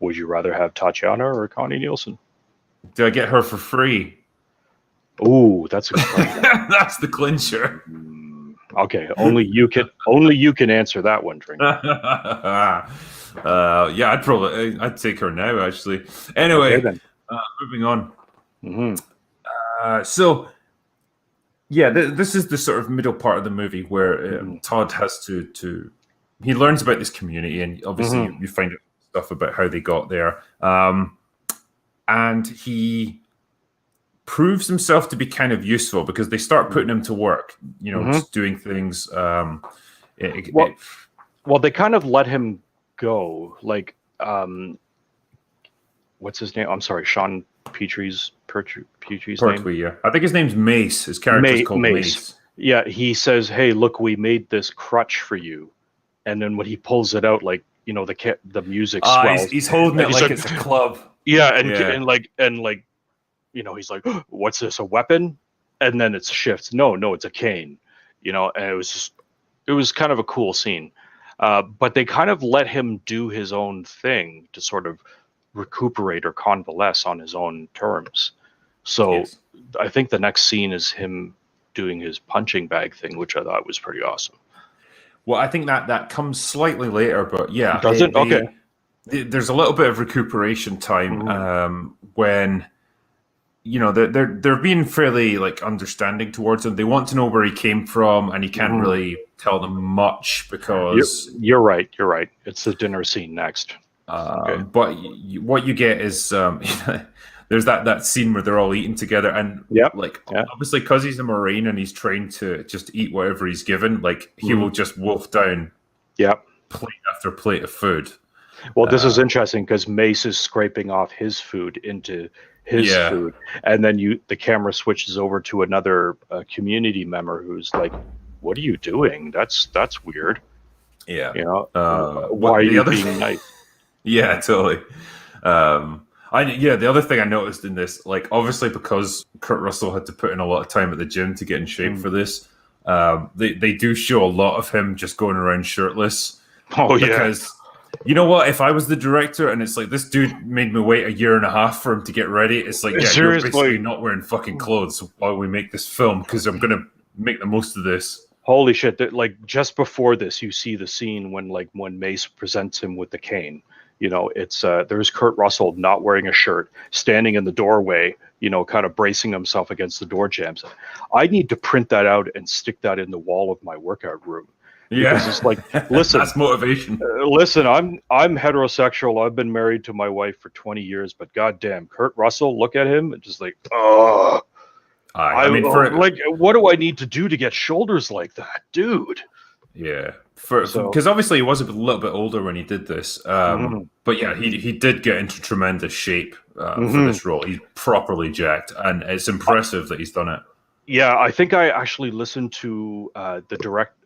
would you rather have Tatiana or Connie Nielsen? Do I get her for free? Ooh, that's a good that's the clincher. Okay, only you can answer that one, Drink. I'd take her now, actually. Anyway, moving on. This is the sort of middle part of the movie where Todd has to he learns about this community, and obviously you find out stuff about how they got there, and he proves himself to be kind of useful because they start putting him to work, just doing things. Well, they kind of let him go. Like, what's his name? I'm sorry, Sean Petrie's Pertwee, name? Yeah. I think his name's Mace. His character's called Mace. Yeah, he says, "Hey, look, we made this crutch for you," and then when he pulls it out, like, the music swells. He's holding it like it's a club. Yeah, and he's like, "What's this? A weapon?" And then it shifts. No, it's a cane. And it was kind of a cool scene. But they kind of let him do his own thing to sort of recuperate or convalesce on his own terms. So Yes. I think the next scene is him doing his punching bag thing, which I thought was pretty awesome. Well, I think that comes slightly later, but yeah, Does it? Okay. there's a little bit of recuperation time when they're being fairly like understanding towards him. They want to know where he came from, and he can't really tell them much because You're right. You're right. It's the dinner scene next. Okay. But what you get is there's that scene where they're all eating together, and obviously because he's a Marine and he's trained to just eat whatever he's given, like he will just wolf down plate after plate of food. Well, this is interesting because Mace is scraping off his food into his food, and then the camera switches over to another community member who's like, "What are you doing? That's weird." Yeah, why are you being nice? Yeah, totally. The other thing I noticed in this, like obviously because Kurt Russell had to put in a lot of time at the gym to get in shape for this, they do show a lot of him just going around shirtless. Oh because you know what? If I was the director and it's like this dude made me wait a year and a half for him to get ready, it's like you're basically not wearing fucking clothes while we make this film because I'm gonna make the most of this. Holy shit! Like just before this, you see the scene when Mace presents him with the cane. It's there's Kurt Russell not wearing a shirt, standing in the doorway, kind of bracing himself against the door jambs. I need to print that out and stick that in the wall of my workout room. Yeah, it's like, listen, that's motivation. Listen, I'm heterosexual. I've been married to my wife for 20 years, but goddamn, Kurt Russell, look at him and just like, oh. I mean, what do I need to do to get shoulders like that, dude? Yeah, because obviously he was a little bit older when he did this, but yeah, he did get into tremendous shape for this role. He's properly jacked, and it's impressive that he's done it. Yeah, I think I actually listened to the direct,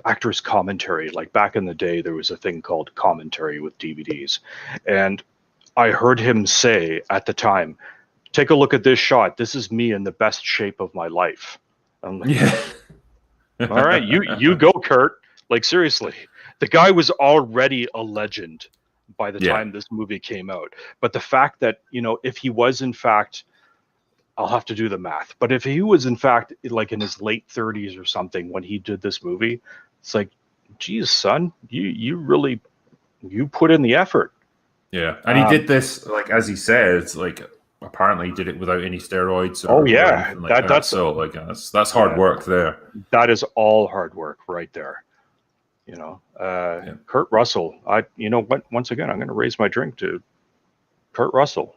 actor's commentary. Like back in the day, there was a thing called commentary with DVDs, and I heard him say at the time, "Take a look at this shot. This is me in the best shape of my life." I'm like, yeah. All right, you go, Kurt. Like seriously, the guy was already a legend by the time this movie came out. But the fact that if he was in fact, I'll have to do the math, but if he was in fact like in his late 30s or something when he did this movie, it's like, geez, son, you really put in the effort. Yeah, and he did this like as he said, like. Apparently, he did it without any steroids. That's hard work there. That is all hard work right there. Kurt Russell. Once again, I'm going to raise my drink to Kurt Russell.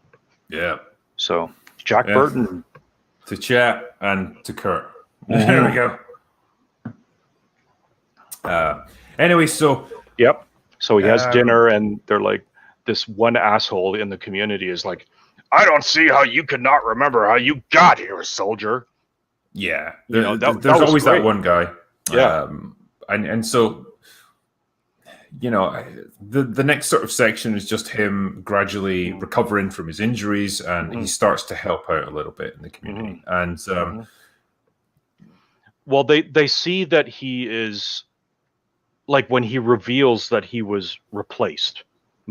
Yeah. So Jack Burton to Chat and to Kurt. There we go. Anyway, so So he has dinner, and they're like, this one asshole in the community is like, "I don't see how you could not remember how you got here, soldier." Yeah, there's always that one guy. Yeah, and so the next sort of section is just him gradually recovering from his injuries, and he starts to help out a little bit in the community. And well, they see that he is like when he reveals that he was replaced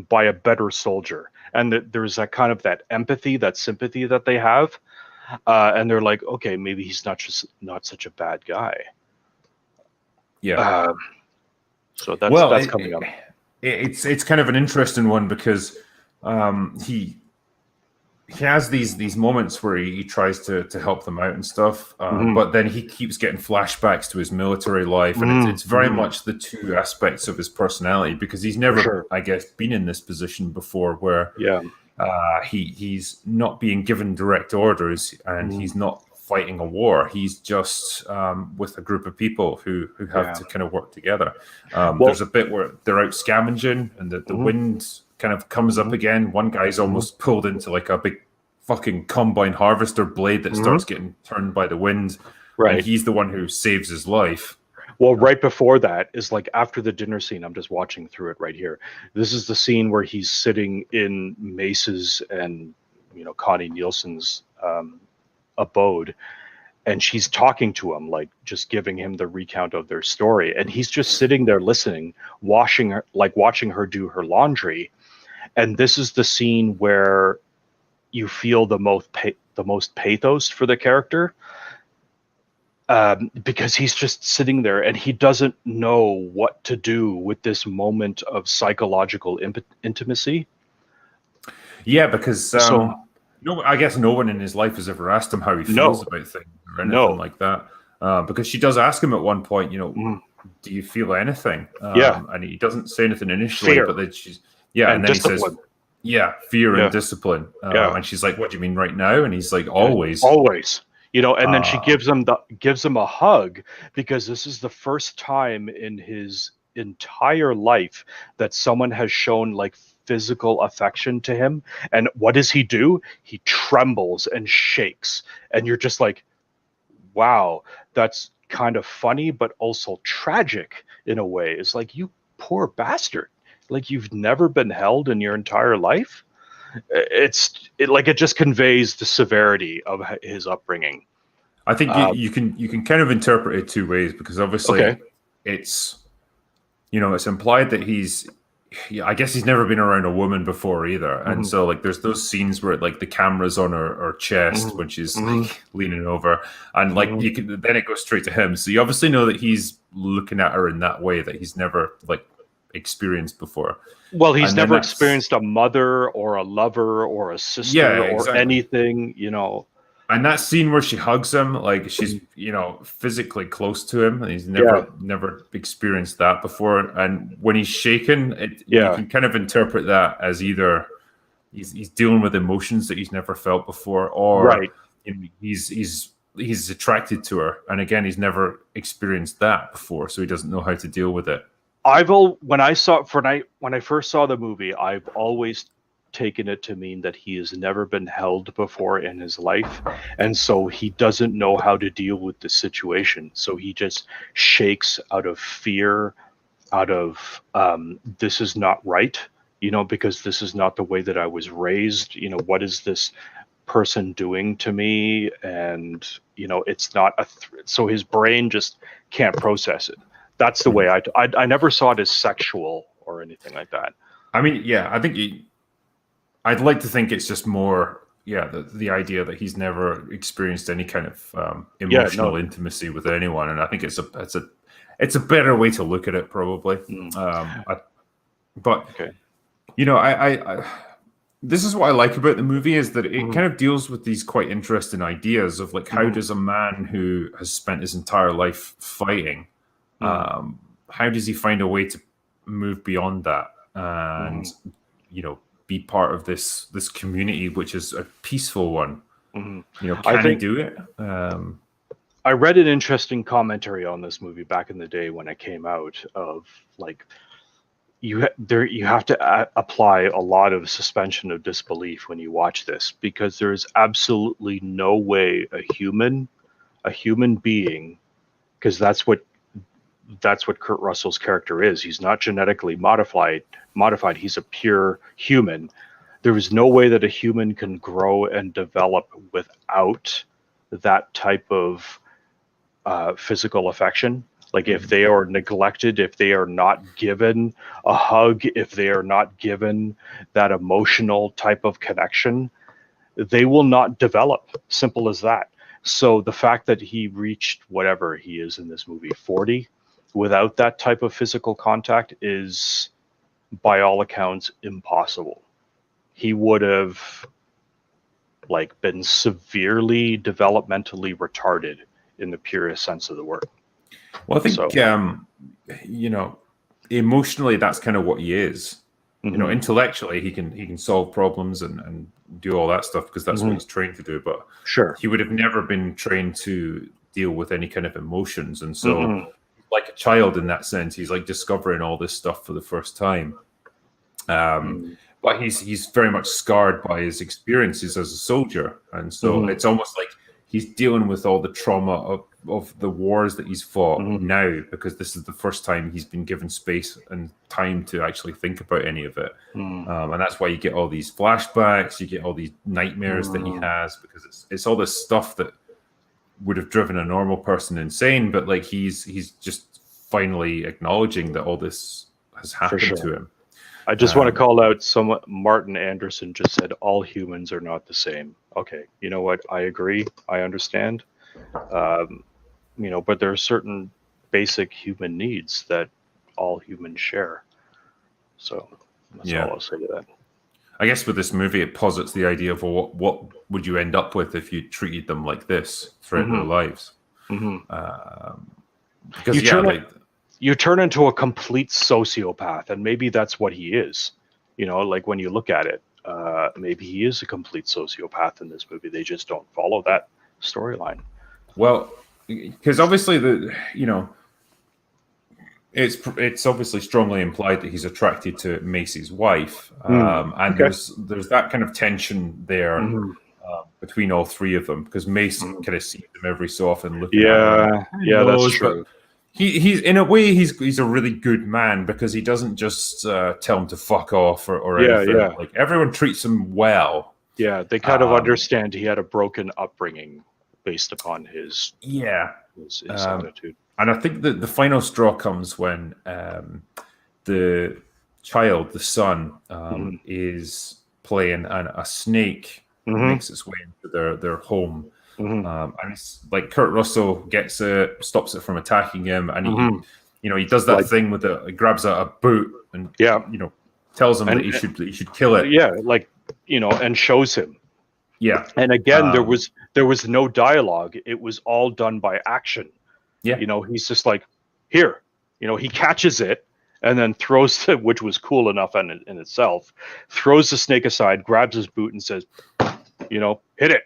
by a better soldier. And there's that kind of that empathy, that sympathy that they have, and they're like, okay, maybe he's not such a bad guy. Yeah. So that's coming up. It's kind of an interesting one because he has these moments where he tries to help them out and stuff, but then he keeps getting flashbacks to his military life, and it's very much the two aspects of his personality because he's never, I guess, been in this position before where he's not being given direct orders and he's not fighting a war. He's just with a group of people who have to kind of work together. There's a bit where they're out scavenging and the wind kind of comes up again. One guy's almost pulled into like a big fucking combine harvester blade that starts getting turned by the wind. Right. And he's the one who saves his life. Well, right before that is like after the dinner scene. I'm just watching through it right here. This is the scene where he's sitting in Mace's and Connie Nielsen's abode, and she's talking to him, like just giving him the recount of their story, and he's just sitting there listening, watching her do her laundry. And this is the scene where you feel the most pathos for the character, because he's just sitting there and he doesn't know what to do with this moment of psychological intimacy. Yeah, because So no, I guess no one in his life has ever asked him how he feels no, about things or anything no, like that. Because she does ask him at one point, mm, do you feel anything? yeah, And he doesn't say anything initially, fear but then and and then he says, discipline. yeah, fear and Yeah, discipline. yeah, And she's like, what do you mean right now? And he's like, yeah, always. always. And then she Uh, gives him a hug, because this is the first time in his entire life that someone has shown like physical affection to him. And what does he do? He trembles and shakes, and you're just like, wow, that's kind of funny, but also tragic in a way. It's like, you poor bastard. Like, you've never been held in your entire life. It just conveys the severity of his upbringing. I think Um, you can kind of interpret it two ways, because okay. obviously it's it's implied that I guess he's never been around a woman before either, and Hmm. so like there's those scenes where like the camera's on her chest Hmm. when she's Hmm. like leaning over, and like Hmm. you can then it goes straight to him, so you obviously know that he's looking at her in that way that he's never like experienced before, Well, he's and then never that's experienced a mother or a lover or a yeah, sister or exactly. anything. And that scene where she hugs him, like she's, Mhm. physically close to him, and he's Yeah, never experienced that before. And when he's shaken, you yeah, can kind of interpret that as either he's dealing with emotions that he's never felt before, or right. he's attracted to her, and again, he's never experienced that before, so he doesn't know how to deal with it. When I first saw the movie, I've always taken it to mean that he has never been held before in his life, and so he doesn't know how to deal with the situation. So he just shakes out of fear, out of this is not right, because this is not the way that I was raised. What is this person doing to me? And it's not so his brain just can't process it. That's the way I never saw it as sexual or anything like that. I mean, yeah, I think I'd like to think it's just more, yeah, the idea that he's never experienced any kind of Yeah, no. emotional intimacy with anyone, and I think it's a better way to look at it, probably. Mm, But okay. I this is what I like about the movie, is that it Mhm, kind of deals with these quite interesting ideas of like, how mhm, does a man who has spent his entire life fighting, mhm, how does he find a way to move beyond that and mhm, be part of this community, which is a peaceful one? mhm. I Can he think do it? I read an interesting commentary on this movie back in the day when it came out, of like, you have to apply a lot of suspension of disbelief when you watch this, because there is absolutely no way a human being, because that's what Kurt Russell's character is. He's not genetically modified. He's a pure human. There is no way that a human can grow and develop without that type of physical affection. Like, if they are neglected, if they are not given a hug, if they are not given that emotional type of connection, they will not develop. Simple as that. So the fact that he reached whatever he is in this movie, 40, without that type of physical contact is, by all accounts, impossible. He would have like been severely developmentally retarded in the purest sense of the word. Well, I So, think you know, emotionally, that's kind of what he is. mhm, Intellectually, he can solve problems and do all that stuff because that's what mhm, he's trained to do. But sure. he would have never been trained to deal with any kind of emotions, and so, Mhm, like a child in that sense, he's like discovering all this stuff for the first time. Um, mhm, but he's very much scarred by his experiences as a soldier, and so mhm, it's almost like he's dealing with all the trauma of the wars that he's fought mhm, now, because this is the first time he's been given space and time to actually think about any of it. mhm, And that's why you get all these flashbacks, you get all these nightmares that he mhm, has, because it's all this stuff that would have driven a normal person insane, but like he's just finally acknowledging that all this has for happened sure. to him. I just want to call out some. Martin Anderson just said all humans are not the same. Okay, you know what? I agree. I understand. But there are certain basic human needs that all humans share. So that's all I'll say to that. I guess with this movie, it posits the idea of what would you end up with if you treated them like this throughout their lives. Because you turn into a complete sociopath, and maybe that's what he is. Like when you look at it, maybe he is a complete sociopath in this movie. They just don't follow that storyline. Well, because obviously it's obviously strongly implied that he's attracted to Macy's wife, and there's that kind of tension there between all three of them, because Macy kind of sees them every so often looking at them. That's true. He's in a way he's a really good man, because he doesn't just tell him to fuck off or anything. Like, everyone treats him well. Yeah, they kind of understand he had a broken upbringing based upon his attitude. And I think that the final straw comes when the child, the son, is playing, and a snake makes its way into their home. And it's like Kurt Russell gets it, stops it from attacking him, and he does that thing with he grabs a boot and tells him that he should kill it. Yeah, and shows him. Yeah. And again, there was no dialogue. It was all done by action. Yeah. He's just like, here. He catches it and then throws it, which was cool enough in itself, throws the snake aside, grabs his boot and says, hit it.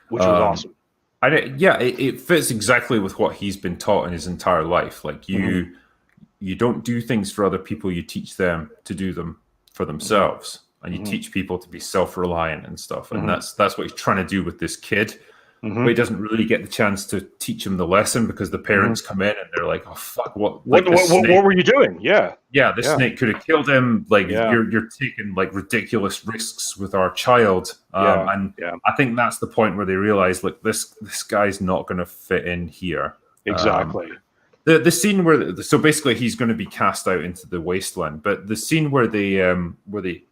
Which was awesome. It fits exactly with what he's been taught in his entire life. Like, you don't do things for other people, you teach them to do them for themselves. And you teach people to be self-reliant and stuff. And that's what he's trying to do with this kid. But he doesn't really get the chance to teach him the lesson, because the parents come in and they're like, "Oh fuck, what were you doing?" This snake could have killed him. Like, you're taking like ridiculous risks with our child. I think that's the point where they realize, like, this guy's not going to fit in here. Exactly. The scene where basically he's going to be cast out into the wasteland, but the scene where they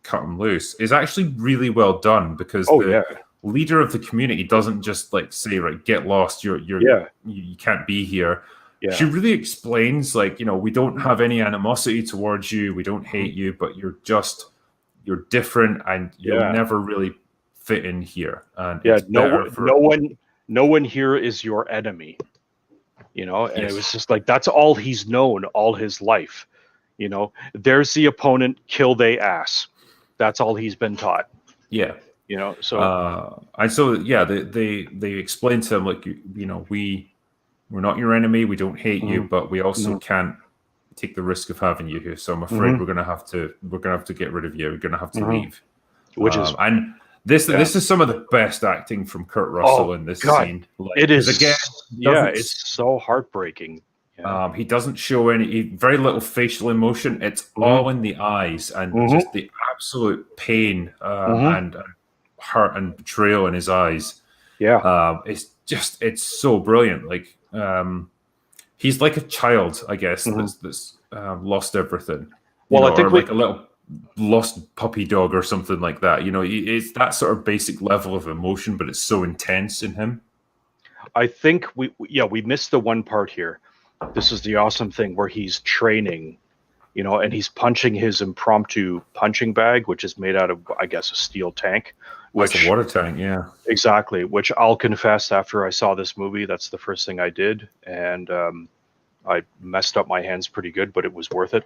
cut him loose is actually really well done, because leader of the community doesn't just like say, right, get lost, you can't be here. She really explains, like, we don't have any animosity towards you, we don't hate you, but you're different, and you'll never really fit in here. And no one here is your enemy. And it was just like, that's all he's known all his life. There's the opponent, kill they ass. That's all he's been taught. Yeah. They explain to him, like, we're not your enemy, we don't hate you, but we also can't take the risk of having you here. So I'm afraid we're gonna have to get rid of you. We're gonna have to leave. Which is this is some of the best acting from Kurt Russell in this scene. Like, it is again. It's so heartbreaking. He doesn't show very little facial emotion. It's all in the eyes, and just the absolute pain and hurt and betrayal in his eyes. It's so brilliant. Like, he's like a child, I guess, that's lost everything. I think like a little lost puppy dog or something like that. It's that sort of basic level of emotion, but it's so intense in him. I think we missed the one part here. This is the awesome thing where he's training, and he's punching his impromptu punching bag, which is made out of, I guess, a steel tank. It's a water tank, yeah. Exactly, which I'll confess, after I saw this movie, that's the first thing I did. And I messed up my hands pretty good, but it was worth it.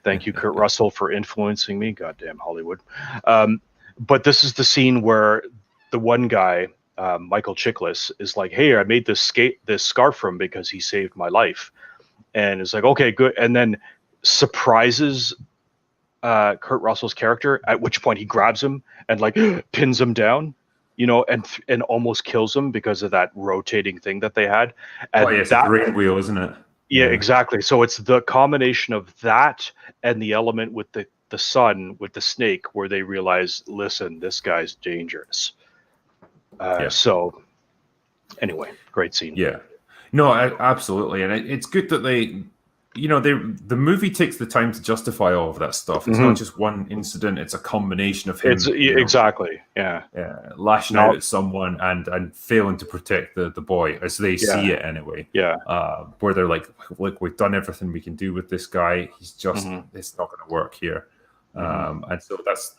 Thank you, Kurt Russell, for influencing me. Goddamn Hollywood. But this is the scene where the one guy, Michael Chiklis, is like, "Hey, I made this scarf from him because he saved my life," and it's like, "Okay, good," and then surprises Kurt Russell's character, at which point he grabs him and like pins him down, and almost kills him because of that rotating thing that they had. And it's a great wheel, isn't it? Yeah, exactly. So it's the combination of that and the element with the son with the snake, where they realize, listen, this guy's dangerous. So anyway, great scene. Yeah, no, absolutely. And it's good that the movie takes the time to justify all of that stuff. It's not just one incident; it's a combination of him. Exactly, lashing out at someone and failing to protect the boy as they see it anyway. Where they're like, "Look, we've done everything we can do with this guy. He's just it's not going to work here." And so that's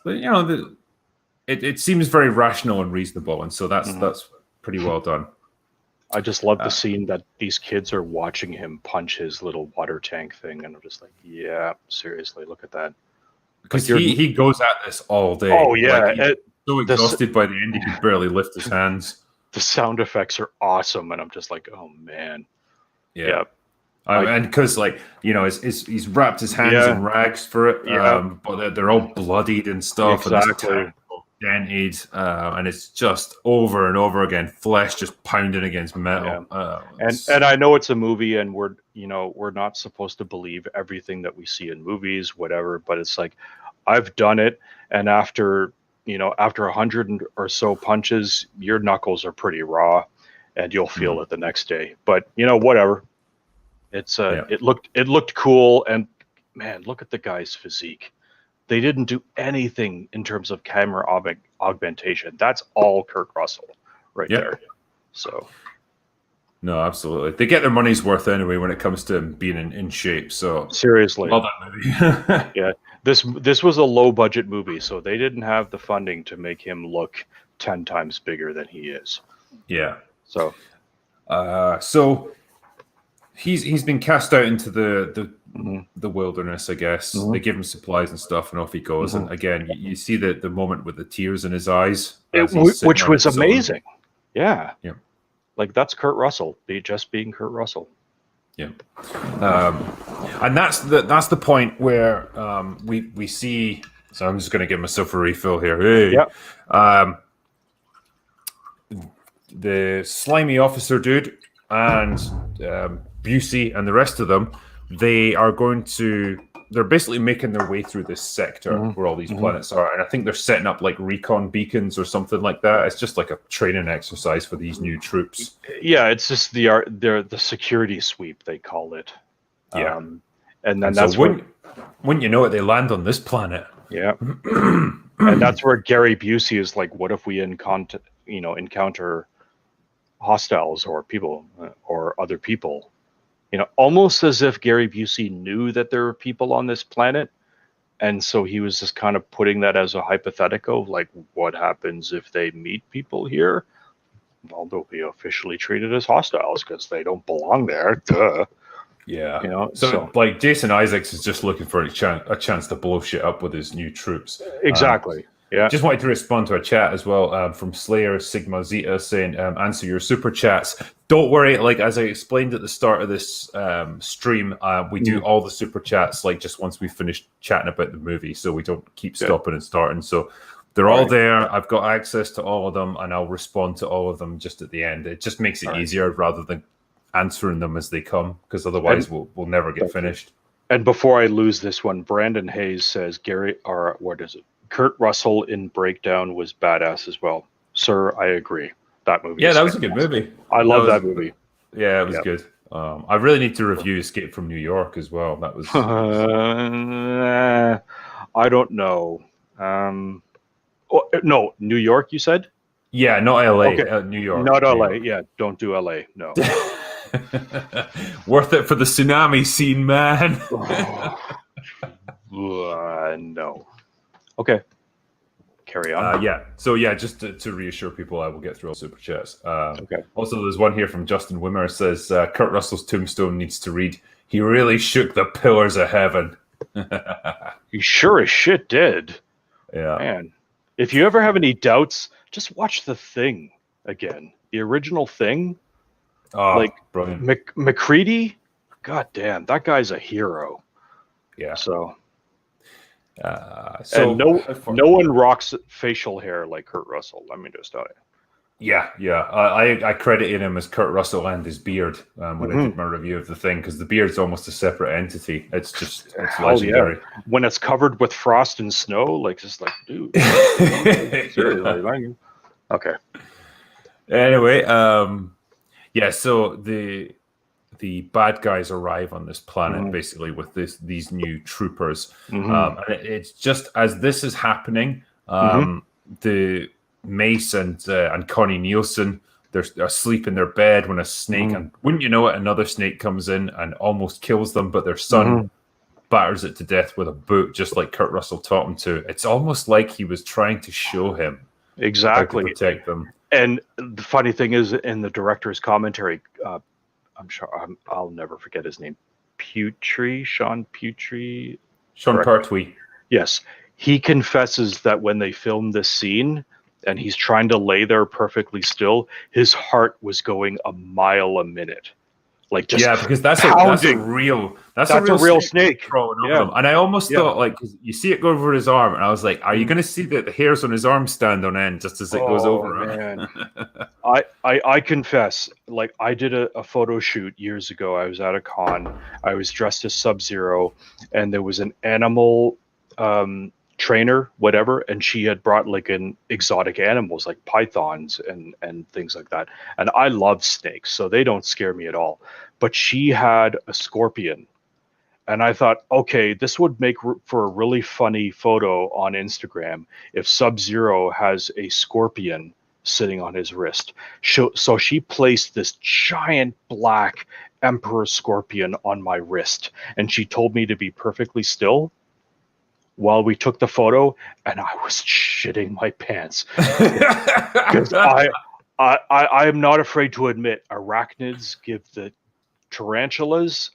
it seems very rational and reasonable, and so that's pretty well done. I just love the scene that these kids are watching him punch his little water tank thing, and I'm just like, yeah, seriously, look at that. Because he goes at this all day. Oh yeah, he's so exhausted by the end he can barely lift his hands. The sound effects are awesome, and I'm just like, oh man, yeah. And because he's wrapped his hands in rags for it, but they're all bloodied and stuff. Exactly. And dented, and it's just over and over again, flesh just pounding against metal. And I know it's a movie, and we're not supposed to believe everything that we see in movies, whatever. But it's like, I've done it, and after 100 or so punches, your knuckles are pretty raw, and you'll feel it the next day. But whatever. It's it looked cool, and man, look at the guy's physique. They didn't do anything in terms of camera augmentation. That's all Kurt Russell there. So, no, absolutely. They get their money's worth anyway when it comes to being in shape. So seriously, well done, movie. This was a low budget movie, so they didn't have the funding to make him look 10 times bigger than he is. Yeah. So, he's been cast out into the wilderness, I guess. They give him supplies and stuff, and off he goes. And again, you see the moment with the tears in his eyes, which was amazing. Yeah, like that's Kurt Russell, just being Kurt Russell. Yeah, and that's the point where we see. So I'm just going to give myself a refill here. Hey, the slimy officer dude and Busey and the rest of them, they're basically making their way through this sector where all these planets are, and I think they're setting up like recon beacons or something like that. It's just like a training exercise for these new troops. Yeah, it's just the security sweep, they call it. Yeah, and then that's wouldn't you know it, they land on this planet. Yeah, and that's where Gary Busey is like, what if we encounter hostiles or people or other people? Almost as if Gary Busey knew that there were people on this planet, and so he was just kind of putting that as a hypothetical, like, what happens if they meet people here? Well, they'll be officially treated as hostiles because they don't belong there. Duh. Yeah. So like Jason Isaacs is just looking for a chance to blow shit up with his new troops. Exactly. Yeah. Just wanted to respond to a chat as well from Slayer Sigma Zeta saying, answer your super chats. Don't worry, like as I explained at the start of this stream, we do all the super chats like just once we finish chatting about the movie, so we don't keep stopping and starting. So they're all there. I've got access to all of them, and I'll respond to all of them just at the end. It just makes it easier rather than answering them as they come, because otherwise we'll never get finished. And before I lose this one, Brandon Hayes says Kurt Russell in Breakdown was badass as well. Sir, I agree. That movie. Yeah, that was a good movie. I love that movie. Yeah, it was good. I really need to review Escape from New York as well. That was. I don't know. No, New York, you said? Yeah, not LA. Okay. New York. Not LA. Yeah, don't do LA. No. Worth it for the tsunami scene, man. No. Okay. Carry on. So just to reassure people, I will get through all super chats. Okay. Also, there's one here from Justin Wimmer. Says Kurt Russell's tombstone needs to read, "He really shook the pillars of heaven." He sure as shit did. Yeah. Man, if you ever have any doubts, just watch The Thing again. The original Thing. Oh, like brilliant. McCready. God damn, that guy's a hero. Yeah. So no one rocks facial hair like Kurt Russell. Let me just tell you. Yeah. I credited him as Kurt Russell and his beard when I did my review of The Thing, because the beard's almost a separate entity. It's legendary. Yeah. When it's covered with frost and snow, dude. Seriously, okay. Anyway, so the the bad guys arrive on this planet basically with these new troopers, and it's just as this is happening, the Mace and Connie Nielsen, they're asleep in their bed when a snake, and wouldn't you know it, another snake comes in and almost kills them, but their son batters it to death with a boot, just like Kurt Russell taught him to. It's almost like he was trying to show him exactly how to protect them. And the funny thing is, in the director's commentary, I'm sure I'll never forget his name, Sean Pertwee. Yes, he confesses that when they filmed this scene and he's trying to lay there perfectly still, his heart was going a mile a minute. Like, just because that's a real snake crawling over them. And I almost thought, like, 'cause you see it go over his arm, and I was like, are you going to see the hairs on his arm stand on end just as it goes over him? I confess, like, I did a photo shoot years ago. I was at a con. I was dressed as Sub-Zero, and there was an animal trainer, whatever, and she had brought like an exotic animals like pythons and things like that. And I love snakes, so they don't scare me at all. But she had a scorpion, and I thought, okay, this would make for a really funny photo on Instagram if Sub-Zero has a scorpion sitting on his wrist. So she placed this giant black emperor scorpion on my wrist, and she told me to be perfectly still while we took the photo, and I was shitting my pants. Because I am not afraid to admit, arachnids give the tarantulas,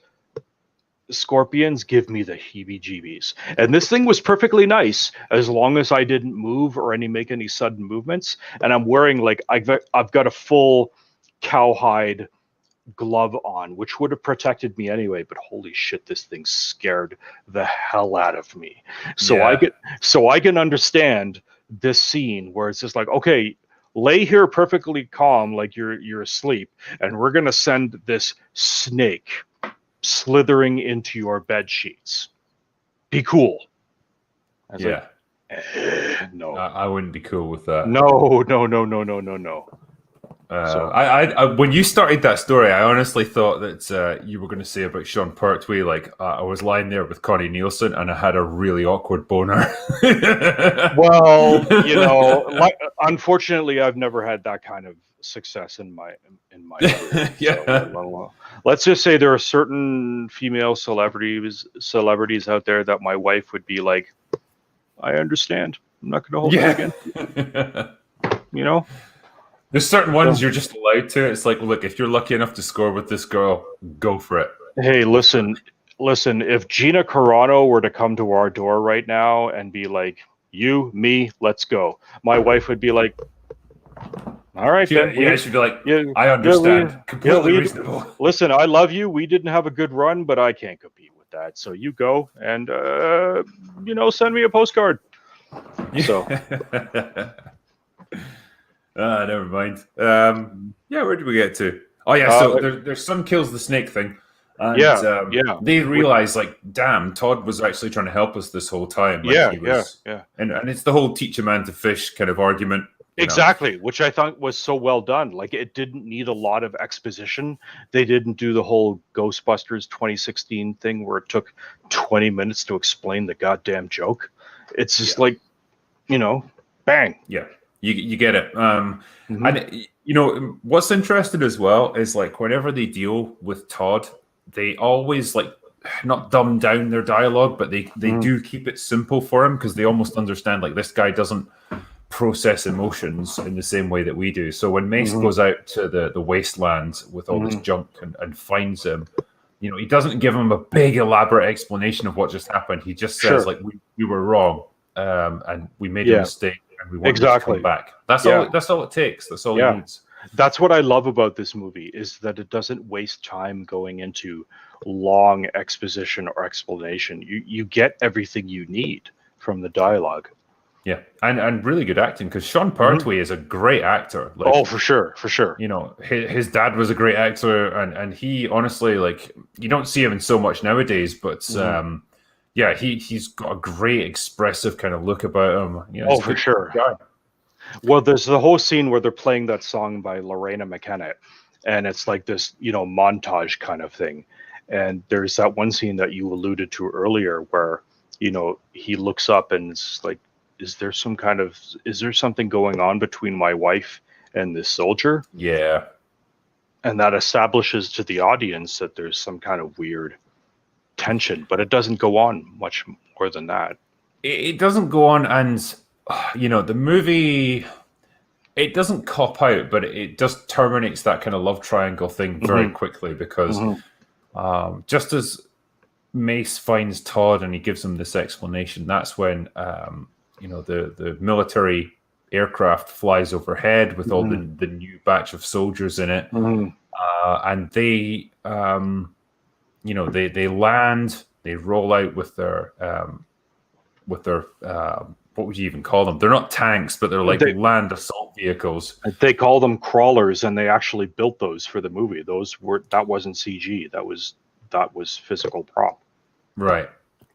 scorpions give me the heebie-jeebies. And this thing was perfectly nice as long as I didn't move or make any sudden movements. And I'm wearing, like, I've got a full cowhide glove on, which would have protected me anyway, but holy shit, this thing scared the hell out of me. So I can understand this scene where it's just like, okay, lay here perfectly calm like you're asleep, and we're gonna send this snake slithering into your bed sheets. Be cool. No, I wouldn't be cool with that. No. When you started that story, I honestly thought that you were going to say about Sean Pertwee, like, I was lying there with Connie Nielsen and I had a really awkward boner. Well, unfortunately, I've never had that kind of success in my career. So, let's just say there are certain female celebrities out there that my wife would be like, I understand. I'm not going to hold it again. There's certain ones you're just allowed to. It's like, look, if you're lucky enough to score with this girl, go for it. Hey, listen. If Gina Carano were to come to our door right now and be like, you, me, let's go, my wife would be like, all right, then. She'd be like, I understand. Completely reasonable. Listen, I love you. We didn't have a good run, but I can't compete with that. So you go and, send me a postcard. So. Never mind. Where did we get to? Oh, yeah, so their son kills the snake thing. And they realize, like, damn, Todd was actually trying to help us this whole time. Like, And it's the whole teach a man to fish kind of argument. Exactly, which I thought was so well done. Like, it didn't need a lot of exposition. They didn't do the whole Ghostbusters 2016 thing where it took 20 minutes to explain the goddamn joke. It's just like, bang. Yeah. You get it. And, what's interesting as well is, like, whenever they deal with Todd, they always, like, not dumb down their dialogue, but they do keep it simple for him because they almost understand, like, this guy doesn't process emotions in the same way that we do. So when Mace goes out to the wasteland with all this junk and finds him, he doesn't give him a big elaborate explanation of what just happened. He just says, like, we were wrong and we made a mistake. And we want to come back. That's all it takes. That's all it needs. That's what I love about this movie, is that it doesn't waste time going into long exposition or explanation. You get everything you need from the dialogue. Yeah, and really good acting, because Sean Pertwee is a great actor. Like, for sure. His dad was a great actor, and he honestly, like, you don't see him in so much nowadays, but he's got a great expressive kind of look about him. For sure. Well, there's the whole scene where they're playing that song by Lorena McKenna, and it's like this, montage kind of thing. And there's that one scene that you alluded to earlier where, he looks up and it's like, is there something going on between my wife and this soldier? Yeah. And that establishes to the audience that there's some kind of weird tension, but it doesn't go on much more than that. It doesn't go on, and the movie, it doesn't cop out, but it just terminates that kind of love triangle thing very quickly, because just as Mace finds Todd and he gives him this explanation, that's when the military aircraft flies overhead with all the new batch of soldiers in it, and they they land, they roll out with their what would you even call them? They're not tanks, but they're like land assault vehicles. They call them crawlers, and they actually built those for the movie. That wasn't CG. That was physical prop. Right.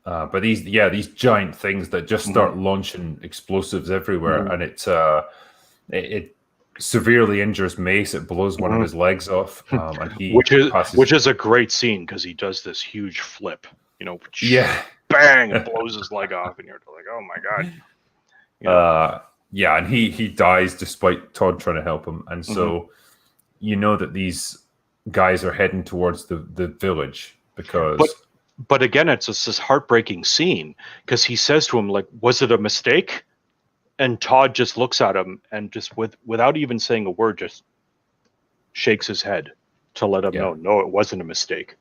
But these giant things that just start launching explosives everywhere, and it severely injures Mace. It blows one of his legs off, and he which is a great scene because he does this huge flip. Bang! It blows his leg off, and you're like, oh my god. And he dies despite Todd trying to help him, and so that these guys are heading towards the village because. But again, it's just this heartbreaking scene because he says to him, like, was it a mistake? And Todd just looks at him and just without even saying a word, just shakes his head to let him know, no, it wasn't a mistake.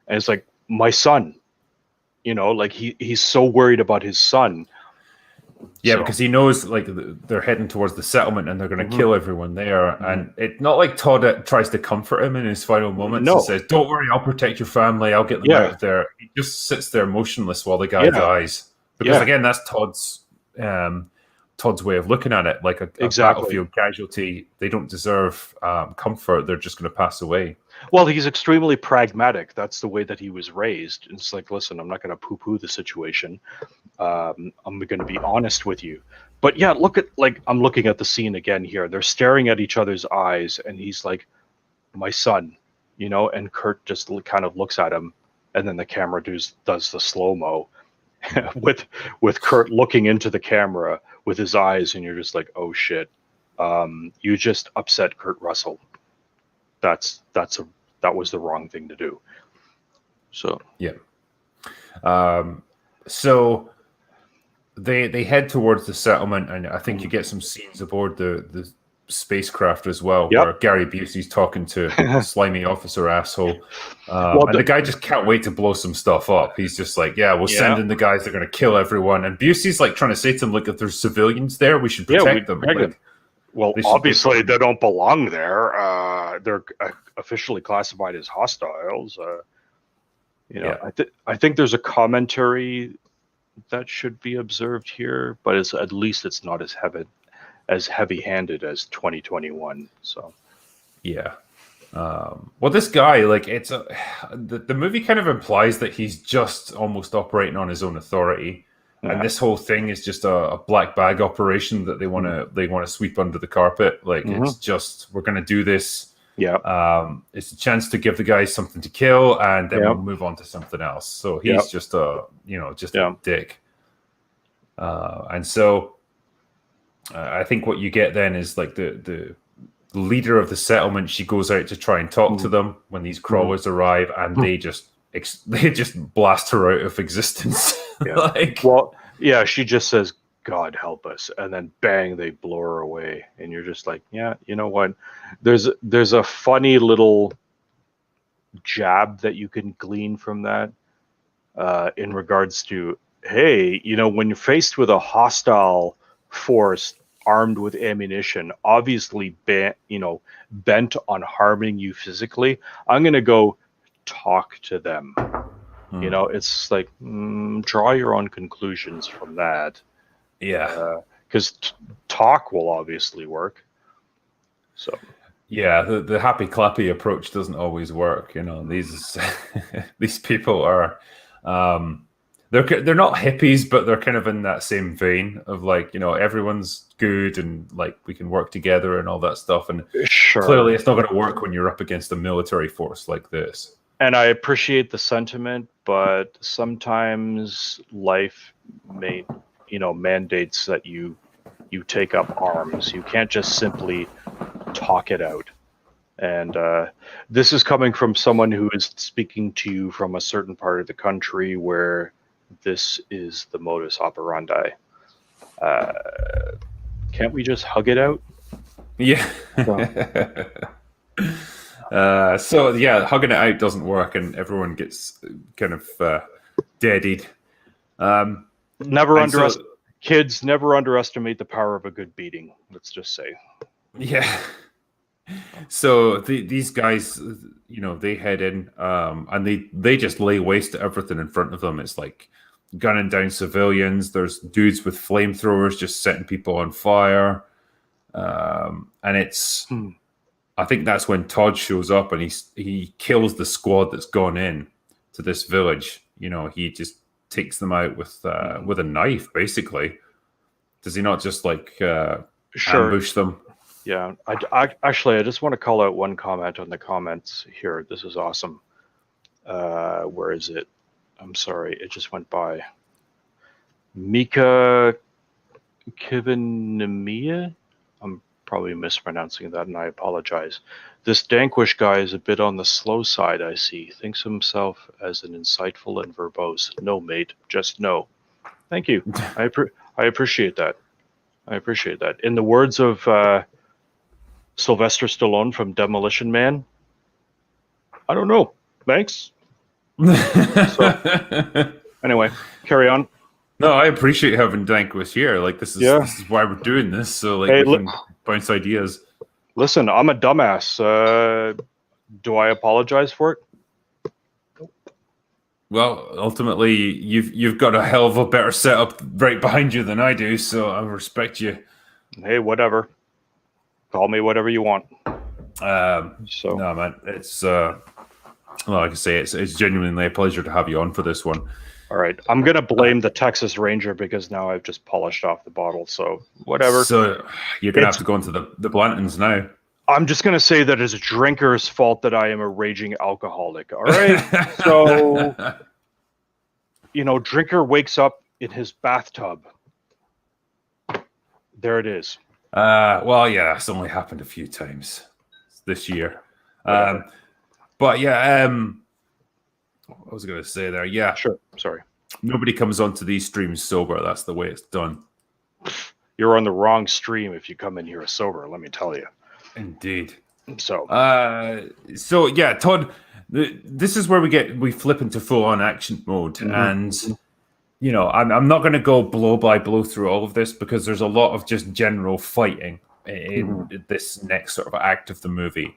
And it's like, my son, like he's so worried about his son. Yeah, because he knows like they're heading towards the settlement and they're going to kill everyone there. And it's not like Todd tries to comfort him in his final moments and says, "Don't worry, I'll protect your family. I'll get them out of there." He just sits there motionless while the guy dies. Because again, that's Todd's way of looking at it, like a battlefield casualty. They don't deserve comfort. They're just going to pass away. Well, he's extremely pragmatic. That's the way that he was raised. It's like, listen, I'm not going to poo-poo the situation. I'm going to be honest with you. But yeah, I'm looking at the scene again here. They're staring at each other's eyes, and he's like, my son, and Kurt just kind of looks at him, and then the camera does the slow-mo with Kurt looking into the camera with his eyes, and you're just like, oh shit, you just upset Kurt Russell. That was the wrong thing to do. So yeah. So they head towards the settlement, and I think you get some scenes aboard the spacecraft as well, where Gary Busey's talking to slimy officer asshole, and the guy just can't wait to blow some stuff up. He's just like, we'll send in the guys that are going to kill everyone, and Busey's like trying to say to him, like, if there's civilians there, we should protect them. Well, obviously they don't belong there. They're officially classified as hostiles. I think there's a commentary that should be observed here, but at least it's not as heavy-handed as 2021. So, yeah. Well, this guy, like, it's the movie kind of implies that he's just almost operating on his own authority. And this whole thing is just a black bag operation that they want to sweep under the carpet. Like it's just, we're going to do this. Yeah. It's a chance to give the guys something to kill, and then we'll move on to something else. So he's just a dick. And so I think what you get then is like the leader of the settlement. She goes out to try and talk to them when these crawlers arrive, and they just blast her out of existence. She just says, God help us, and then bang, they blow her away, and you're just like, yeah, you know what, there's a funny little jab that you can glean from that in regards to, hey, when you're faced with a hostile force armed with ammunition, obviously bent on harming you physically, I'm gonna go talk to them. It's like, draw your own conclusions from that. Yeah, because talk will obviously work. So yeah, the happy clappy approach doesn't always work. These these people are they're not hippies, but they're kind of in that same vein of like, everyone's good and like we can work together and all that stuff. And Sure. clearly, it's not going to work when you're up against a military force like this. And I appreciate the sentiment, but sometimes life mandates that you take up arms. You can't just simply talk it out. And this is coming from someone who is speaking to you from a certain part of the country where this is the modus operandi. Can't we just hug it out? Yeah. So yeah, hugging it out doesn't work, and everyone gets kind of deadied. Kids, never underestimate the power of a good beating. Let's just say. Yeah. So these guys, they head in, and they just lay waste to everything in front of them. It's like gunning down civilians. There's dudes with flamethrowers just setting people on fire, and it's. I think that's when Todd shows up and he kills the squad that's gone in to this village. He just takes them out with a knife, basically. Does he not just ambush them? Yeah, I just want to call out one comment on the comments here. This is awesome. Where is it? I'm sorry, it just went by. Mika Kivanamia? I'm probably mispronouncing that, and I apologize. This Danquish guy is a bit on the slow side, I see. Thinks of himself as an insightful and verbose. No, mate, just no. Thank you. I appreciate that. I appreciate that. In the words of Sylvester Stallone from Demolition Man, I don't know. Thanks. So, anyway, carry on. No, I appreciate having Danquish here. Like this is why we're doing this. So like we can bounce ideas. Listen, I'm a dumbass. Do I apologize for it? Well, ultimately, you've got a hell of a better setup right behind you than I do, so I respect you. Hey, whatever. Call me whatever you want. No, man, it's like I say, it's genuinely a pleasure to have you on for this one. All right, I'm gonna blame the Texas Ranger because now I've just polished off the bottle. So whatever. So you're gonna have to go into the Blantons now. I'm just gonna say that it's a drinker's fault that I am a raging alcoholic. All right, so drinker wakes up in his bathtub. There it is. Well, yeah, it's only happened a few times this year. But yeah, what was I going to say there? Yeah, sure. Sorry. Nobody comes onto these streams sober. That's the way it's done. You're on the wrong stream if you come in here sober. Let me tell you. Indeed. So yeah, Todd. This is where we flip into full on action mode, and I'm not going to go blow by blow through all of this because there's a lot of just general fighting in this next sort of act of the movie.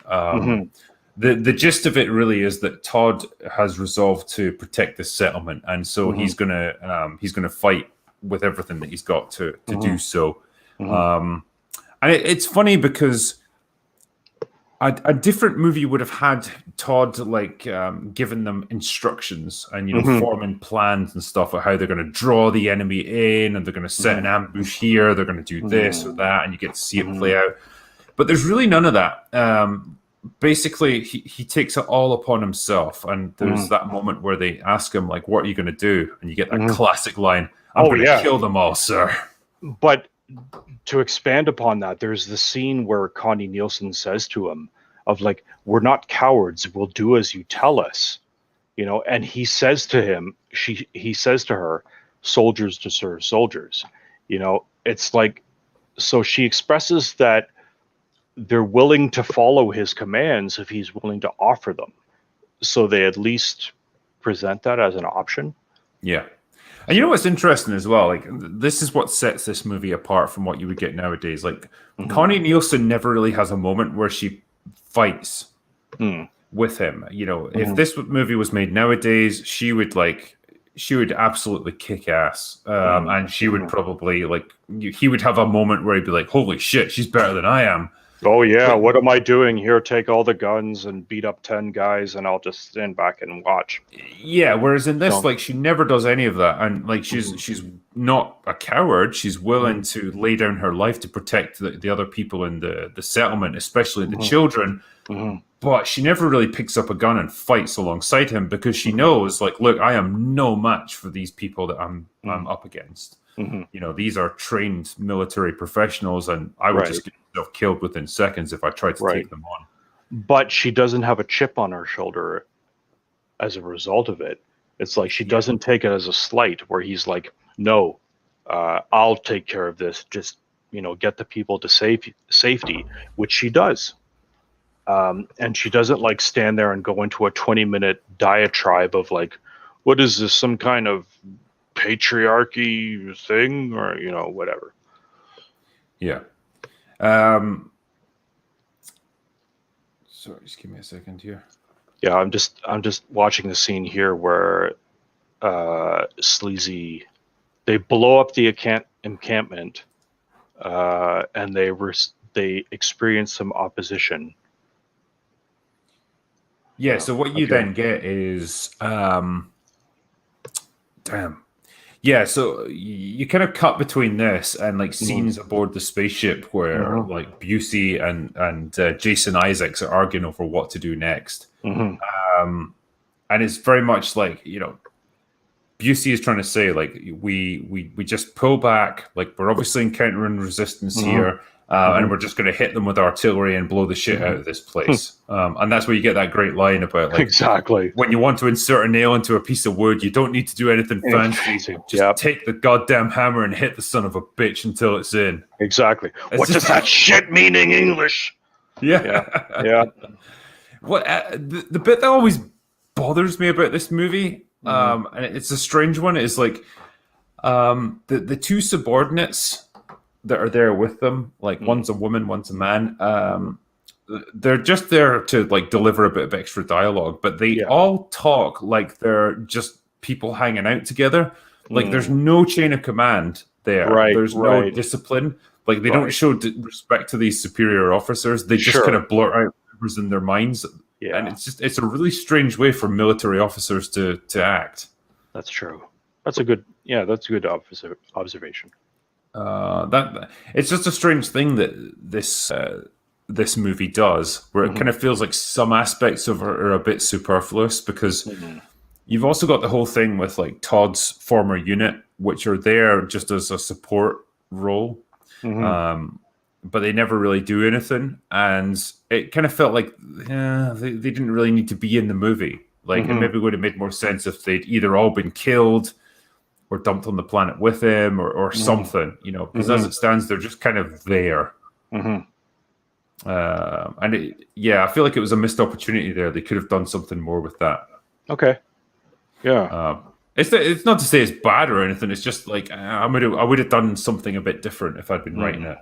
The gist of it really is that Todd has resolved to protect this settlement, and so he's gonna fight with everything that he's got to do so. And it's funny because a different movie would have had Todd given them instructions and forming plans and stuff of how they're going to draw the enemy in, and they're going to set an ambush here, they're going to do this or that, and you get to see it play out. But there's really none of that. Basically, he takes it all upon himself, and there's that moment where they ask him, like, what are you going to do? And you get that classic line, I'm going to kill them all, sir. But to expand upon that, there's the scene where Connie Nielsen says to him of like, we're not cowards, we'll do as you tell us, and he says to him, he says to her, soldiers to serve soldiers. It's like, so she expresses that they're willing to follow his commands if he's willing to offer them. So they at least present that as an option. Yeah. And you know what's interesting as well? Like, this is what sets this movie apart from what you would get nowadays. Like, Connie Nielsen never really has a moment where she fights with him. If this movie was made nowadays, she would absolutely kick ass. And she would probably he would have a moment where he'd be like, holy shit, she's better than I am. Oh yeah, But what am I doing here? Take all the guns and beat up 10 guys, and I'll just stand back and watch. yeah, whereas in this, So, like, she never does any of that, and like mhm, she's not a coward. She's willing mhm, to lay down her life to protect the other people in the settlement, especially the mhm, children. mhm, But she never really picks up a gun and fights alongside him because she mhm, knows, like, look, I am no match for these people that I'm mhm, up against. mhm. You know, these are trained military professionals, and I would Right, just get myself killed within seconds if I tried to right. take them on. But she doesn't have a chip on her shoulder as a result of it. It's like she Yeah, doesn't take it as a slight where he's like, no, I'll take care of this. Just, get the people to safety, which she does. And she doesn't like stand there and go into a 20-minute diatribe of like, what is this, some kind of patriarchy thing, or, whatever. yeah. Um, sorry, just give me a second here. Yeah, I'm just watching the scene here where Sleazy, they blow up the encampment, and they experience some opposition. Yeah, so what you Okay. then get is damn. Yeah, so you kind of cut between this and like Hmm. scenes aboard the spaceship where Hmm. like Busey and Jason Isaacs are arguing over what to do next. Hmm. And it's very much like, you know, Busey is trying to say like we just pull back, like we're obviously encountering resistance Hmm. here, Hmm. and we're just going to hit them with artillery and blow the shit out Hmm. of this place. And that's where you get that great line about like Exactly. when you want to insert a nail into a piece of wood, you don't need to do anything fancy. Just Yep. take the goddamn hammer and hit the son of a bitch until it's in. Exactly. It's What does just that shit mean in English? Yeah. yeah. Yeah. What the bit that always bothers me about this movie, Hmm. and it's a strange one, is like the two subordinates that are there with them, like Hmm. one's a woman, one's a man. They're just there to like deliver a bit of extra dialogue, but they Yeah. all talk like they're just people hanging out together. Like there's Mm. no chain of command there. Right. There's no Right. discipline. Like they don't Right. show respect to these superior officers. They just kind Sure. of blurt out whatever's in their minds, and Yeah. it's a really strange way for military officers to act. That's true. That's a good. Yeah. That's a good observation. That it's just a strange thing that this movie does, where it Hmm. kind of feels like some aspects of it are a bit superfluous because Hmm. you've also got the whole thing with like Todd's former unit, which are there just as a support role, Hmm. but they never really do anything, and it kind of felt like they didn't really need to be in the movie. Like it Hmm. maybe would have made more sense if they'd either all been killed or dumped on the planet with him or Hmm. something, you know, because as Hmm. it stands, they're just kind of there. Hmm. Yeah, I feel like it was a missed opportunity there. They could have done something more with that. Okay. Yeah. It's not to say it's bad or anything. It's just like I would have done something a bit different if I'd been writing Mm. it.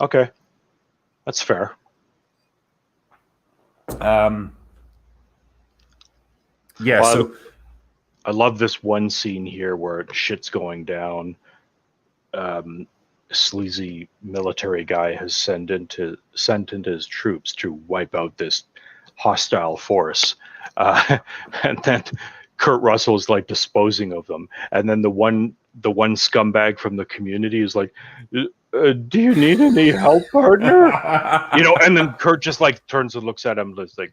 Okay. That's fair. Yeah, Well, so I love this one scene here where shit's going down. Sleazy military guy has sent into his troops to wipe out this hostile force, uh, and then Kurt Russell is like disposing of them, and then the one scumbag from the community is like, "Do you need any help, partner?" And then Kurt just like turns and looks at him, just like,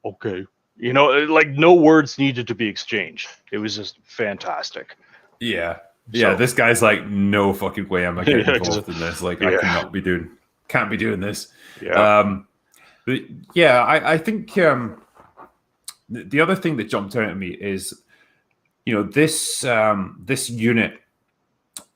okay, like no words needed to be exchanged. It was just fantastic. yeah, So this guy's like, no fucking way am I getting yeah, involved in this. Like, I yeah, can't be doing this. yeah. Um, but yeah, I think the other thing that jumped out at me is, you know, this unit,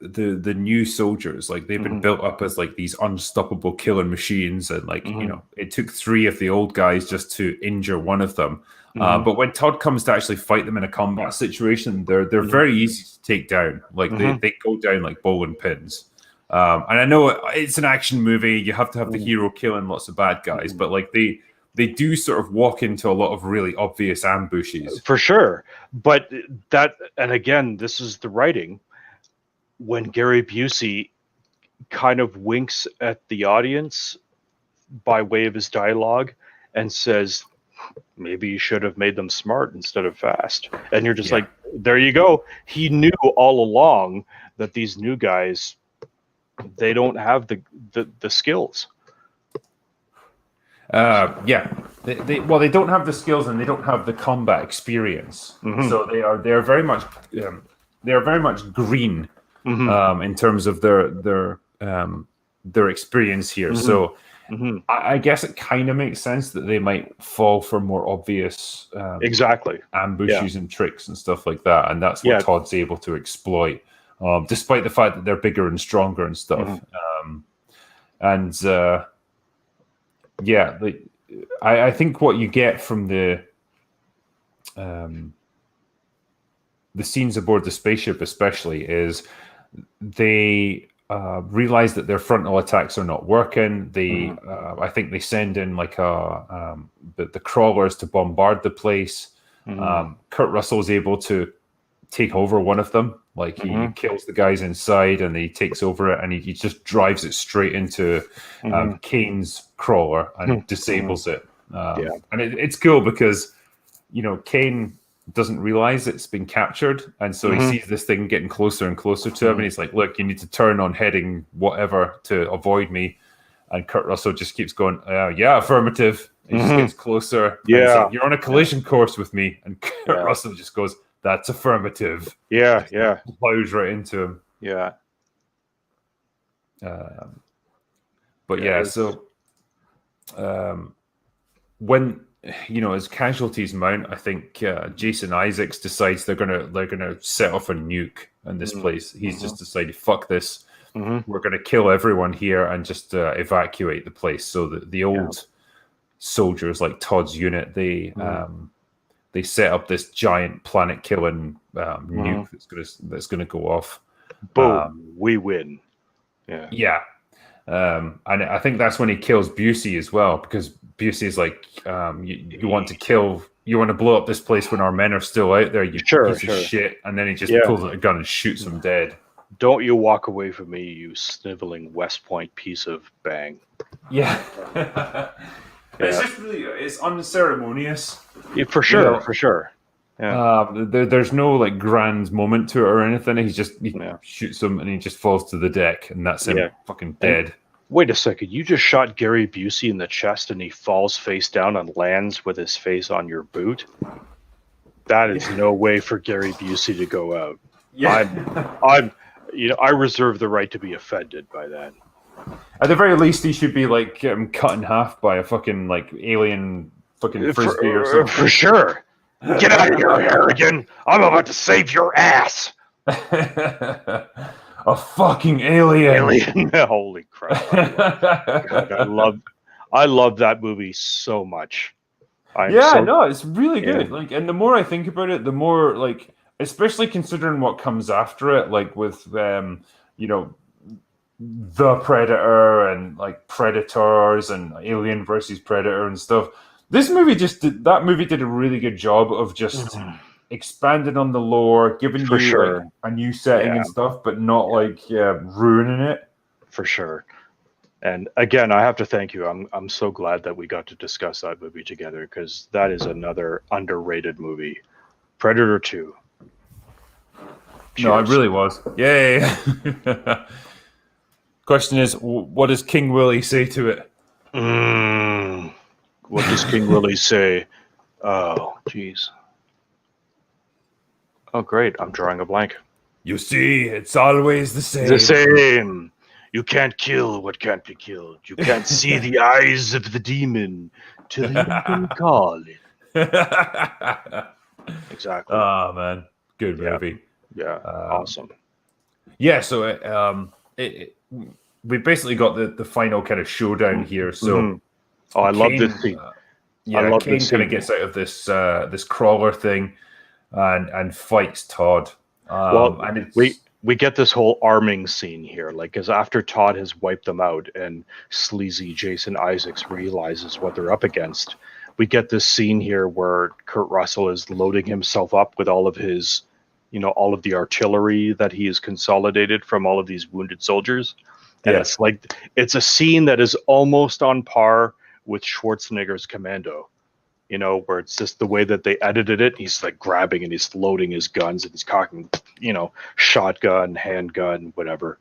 the new soldiers, like they've been Hmm. built up as like these unstoppable killing machines, and like you Hmm. know, it took 3 of the old guys just to injure one of them. Hmm. But when Todd comes to actually fight them in a combat situation, they're Hmm. very easy to take down. Like Hmm. they go down like bowling pins. And I know it's an action movie; you have to have the hero killing lots of bad guys, but like they do sort of walk into a lot of really obvious ambushes. For sure. But and again, this is the writing. When Gary Busey kind of winks at the audience by way of his dialogue and says, maybe you should have made them smart instead of fast. And you're just like, there you go. He knew all along that these new guys, they don't have the skills. They don't have the skills and they don't have the combat experience. So they are very much green in terms of their experience here. So I guess it kind of makes sense that they might fall for more obvious ambushes and tricks and stuff like that, and that's what Todd's able to exploit, despite the fact that they're bigger and stronger and stuff. I think what you get from the scenes aboard the spaceship, especially, is they realize that their frontal attacks are not working. They, I think, they send in like the crawlers to bombard the place. Kurt Russell is able to take over one of them. Like he kills the guys inside and he takes over it, and he just drives it straight into Kane's crawler and disables it. And it's cool because, you know, Kane doesn't realize it's been captured, and so he sees this thing getting closer and closer to him, and he's like, look, you need to turn on heading whatever to avoid me. And Kurt Russell just keeps going, yeah, affirmative. He just gets closer. Like, you're on a collision course with me. And Kurt Russell just goes, that's affirmative. Plows right into him. When, you know, as casualties mount, I think Jason Isaacs decides they're gonna set off a nuke in this place. He's just decided, fuck this. We're gonna kill everyone here and just evacuate the place. So the old soldiers, like Todd's unit, they set up this giant planet-killing nuke that's gonna go off. Boom, we win. And I think that's when he kills Busey as well, because Busey is like, you want to blow up this place when our men are still out there, you piece of shit. And then he just pulls out a gun and shoots him dead. Don't you walk away from me, you sniveling West Point piece of bang. It's just really, it's unceremonious. For sure. There's no like grand moment to it or anything. He shoots him and he just falls to the deck, and that's him fucking dead. Wait a second, you just shot Gary Busey in the chest and he falls face down and lands with his face on your boot? That is no way for Gary Busey to go out. I reserve the right to be offended by that. At the very least, he should be like cut in half by a fucking like alien fucking frisbee or something. For sure. Get out of here, Harrigan! I'm about to save your ass. A fucking alien! Holy crap! I love that movie so much. It's really good. Like, and the more I think about it, the more like, especially considering what comes after it, like with you know, the Predator and like Predators and Alien versus Predator and stuff. This movie did a really good job of just expanding on the lore, giving you like, a new setting and stuff, but not like ruining it. For sure. And again, I have to thank you. I'm so glad that we got to discuss that movie together, because that is another underrated movie. Predator 2. Cheers. No, it really was. Yay! Question is, what does King Willie say to it? What does King Willie say? Oh, jeez. Oh, great. I'm drawing a blank. You see, it's always the same. The same. You can't kill what can't be killed. You can't see the eyes of the demon till you can call it. Exactly. Oh, man. Good movie. Yeah. Awesome. Yeah, so we basically got the final kind of showdown here. So I love this scene. Kane kind of gets out of this crawler thing and fights Todd. And we get this whole arming scene here, like, because after Todd has wiped them out and sleazy Jason Isaacs realizes what they're up against, we get this scene here where Kurt Russell is loading himself up with all of his, all of the artillery that he has consolidated from all of these wounded soldiers. And it's like, it's a scene that is almost on par with Schwarzenegger's Commando, you know, where it's just the way that they edited it. He's like grabbing and he's loading his guns and he's cocking, you know, shotgun, handgun, whatever.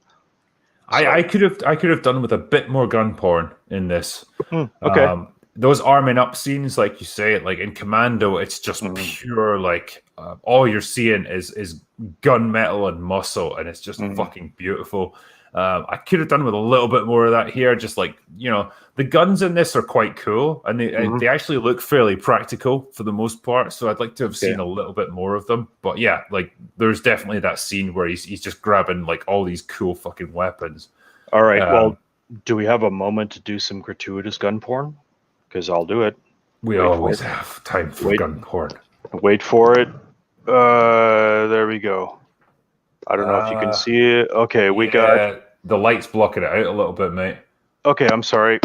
I could have done with a bit more gun porn in this. Okay. Those arming up scenes, like you say, like in Commando, it's just pure like all you're seeing is gunmetal and muscle, and it's just fucking beautiful. I could have done with a little bit more of that here. Just like, you know, the guns in this are quite cool, and they actually look fairly practical for the most part. So I'd like to have seen a little bit more of them. But yeah, like there's definitely that scene where he's just grabbing like all these cool fucking weapons. All right. Well, do we have a moment to do some gratuitous gun porn? Because I'll do it. We always have time for gun porn. Wait for it. There we go. I don't know if you can see it. Okay, we got... The light's blocking it out a little bit, mate. Okay, I'm sorry.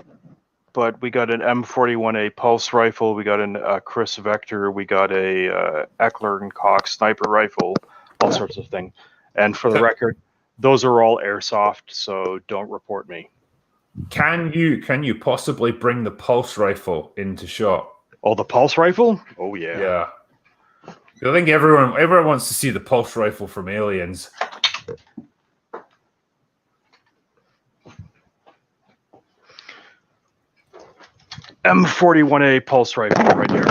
But we got an M41A pulse rifle. We got an Chris Vector. We got a Eckler and Koch sniper rifle. All sorts of things. And for the record, those are all airsoft, so don't report me. Can you possibly bring the pulse rifle into shot? Oh, the pulse rifle? Oh, yeah. Yeah. I think everyone wants to see the pulse rifle from Aliens. M41A pulse rifle right here.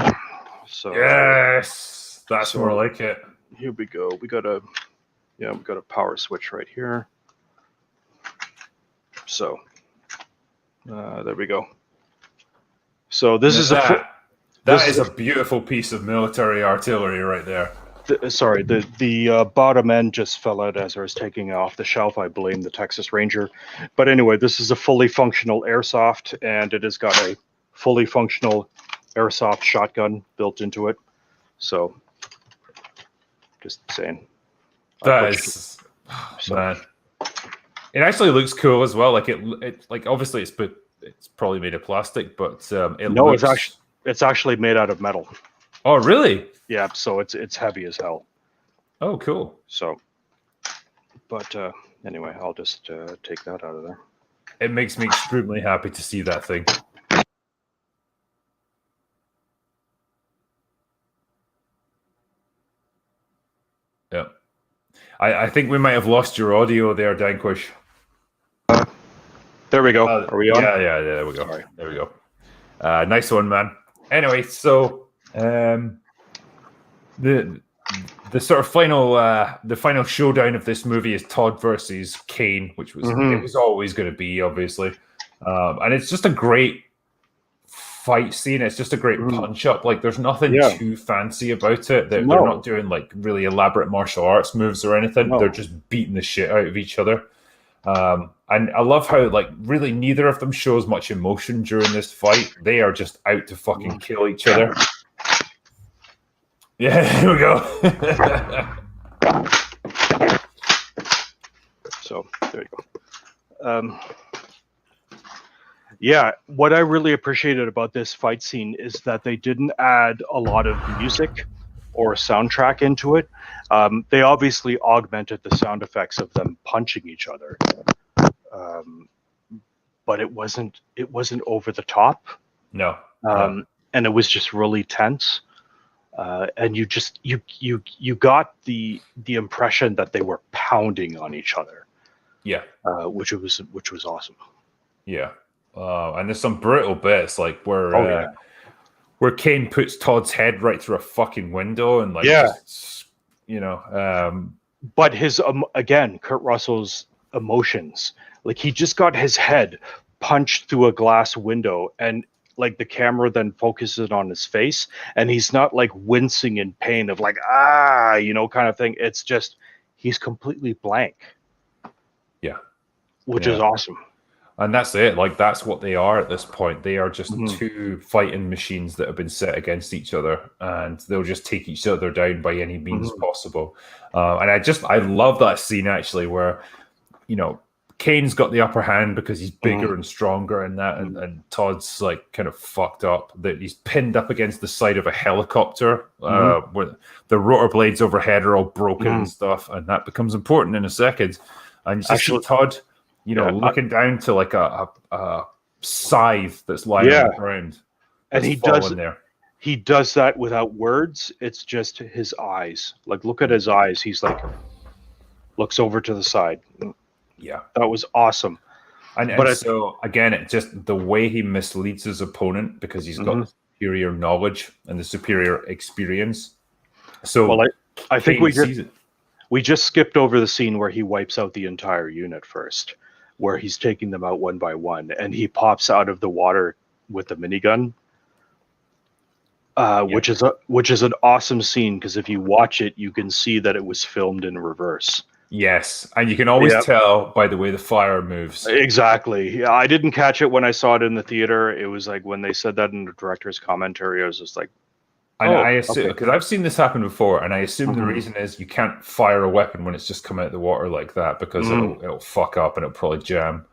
So yes, that's more like it. Here we go. We got a power switch right here. So there we go. So this is a beautiful piece of military artillery right there. The bottom end just fell out as I was taking it off the shelf. I blame the Texas Ranger. But anyway, this is a fully functional airsoft, and it has got a fully functional airsoft shotgun built into it. So, just saying. Man. It actually looks cool as well. Like it like obviously it's probably made of plastic, but it's actually made out of metal. Oh, really? Yeah, so it's heavy as hell. Oh, cool. So, but anyway, I'll just take that out of there. It makes me extremely happy to see that thing. Yeah. I think we might have lost your audio there, Danquish. There we go. Are we on? Yeah, there we go. Sorry. There we go. Nice one, man. Anyway, so the sort of final showdown of this movie is Todd versus Kane, which was it was always going to be, obviously, and it's just a great fight scene. It's just a great punch up. Like there's nothing too fancy about it. They're not doing like really elaborate martial arts moves or anything. No. They're just beating the shit out of each other. And I love how like really neither of them shows much emotion during this fight. They are just out to fucking kill each other. Yeah, here we go. So there you go. Yeah, what I really appreciated about this fight scene is that they didn't add a lot of music or soundtrack into it. They obviously augmented the sound effects of them punching each other, but it wasn't over the top. No. And it was just really tense. And you got the impression that they were pounding on each other. Yeah. Which was awesome. Yeah. And there's some brutal bits where Kane puts Todd's head right through a fucking window and but his again, Kurt Russell's emotions, like he just got his head punched through a glass window and like the camera then focuses on his face and he's not like wincing in pain of like kind of thing. It's just he's completely blank. Yeah. Which is awesome. And that's it. Like that's what they are at this point. They are just two fighting machines that have been set against each other, and they'll just take each other down by any means possible. And I love that scene actually, where Kane's got the upper hand because he's bigger and stronger, and that, and Todd's like kind of fucked up. That he's pinned up against the side of a helicopter, where the rotor blades overhead are all broken and stuff, and that becomes important in a second. And you just see Todd you know, Yeah, looking down to like a scythe that's lying on yeah, the ground and that's fallen there. he does that without words. It's just his eyes. Like, look at his eyes. He's like looks over to the side. Yeah. That was awesome. And But so again, it just the way he misleads his opponent because he's got Mhm. the superior knowledge and the superior experience. well, So I think Kane sees it. we just skipped over the scene where he wipes out the entire unit first, where he's taking them out one by one, and he pops out of the water with the minigun. Which is an awesome scene because if you watch it, you can see that it was filmed in reverse. Yes, and you can always Yep, tell by the way the fire moves. exactly. Yeah, I didn't catch it when I saw it in the theater. It was like when they said that in the director's commentary, I was just like, And "Oh, I assume okay." because I've seen this happen before, and I assume the Mhm. reason is you can't fire a weapon when it's just come out of the water like that because Mhm. it'll fuck up and it'll probably jam.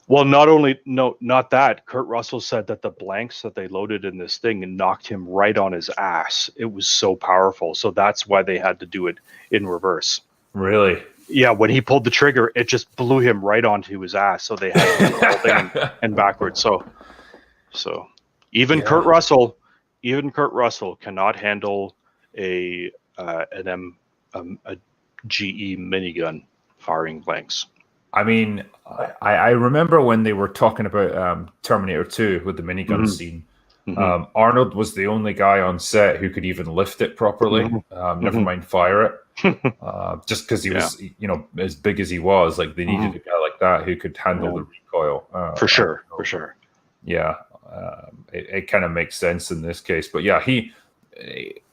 Well, not that. Kurt Russell said that the blanks that they loaded in this thing knocked him right on his ass. It was so powerful. So that's why they had to do it in reverse. Really? Yeah, when he pulled the trigger, it just blew him right onto his ass. So they had to do the whole thing and backwards. So even Yeah. even Kurt Russell cannot handle a a GE minigun firing blanks. I mean, I remember when they were talking about Terminator 2 with the minigun Hmm. scene. Hmm. Arnold was the only guy on set who could even lift it properly. Hmm. Never Hmm. mind fire it. Just because he Yeah. was, as big as he was, like they Hmm. needed a guy like that who could handle Yeah. the recoil. For I don't sure. For know. sure. Yeah, it kind of makes sense in this case. But yeah,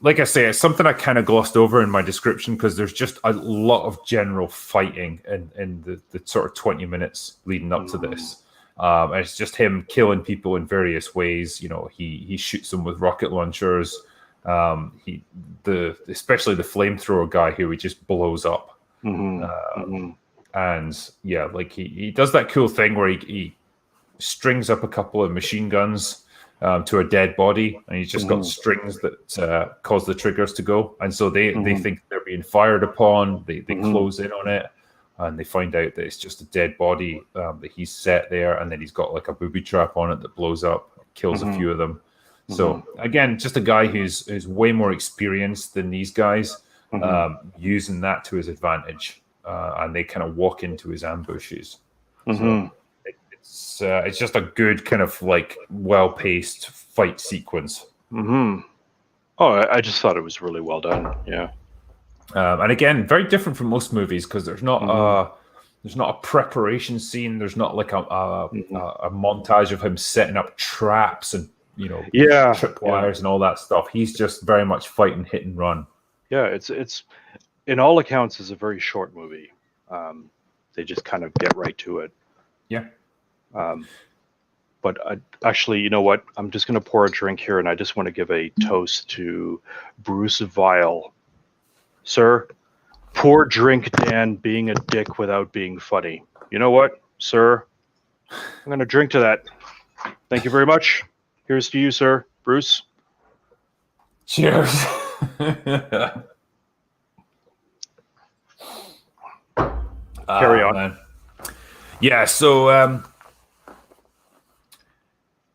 like I say, it's something I kind of glossed over in my description because there's just a lot of general fighting in the sort of 20 minutes leading up to this. And it's just him killing people in various ways. You know, he shoots them with rocket launchers. Especially the flamethrower guy who he just blows up. Hmm. Uh, Hmm. and yeah, like he does that cool thing where he strings up a couple of machine guns to a dead body, and he's just got Hmm. strings that cause the triggers to go. And so they Hmm. think they're being fired upon. They Hmm. close in on it, and they find out that it's just a dead body that he's set there, and then he's got like a booby trap on it that blows up, kills a Hmm. few of them. Hmm. So again, just a guy who's way more experienced than these guys, Hmm. using that to his advantage, and they kind of walk into his ambushes. So Hmm. it's just a good kind of like well-paced fight sequence. Hmm. Oh, I just thought it was really well done. Yeah. And again, very different from most movies because Hmm. there's not a preparation scene. There's not like Hmm. a montage of him setting up traps and Yeah. Yeah. tripwires and all that stuff. He's just very much fighting hit and run. Yeah. It's in all accounts is a very short movie. They just kind of get right to it. Yeah. Um, but actually, you know what? I'm just going to pour a drink here, and I just want to give a toast to Bruce Vile, sir. Poor drink Dan being a dick without being funny. You know what, sir? I'm going to drink to that. Thank you very much. Here's to you, sir. Bruce. Cheers. Carry on. Man. Yeah. So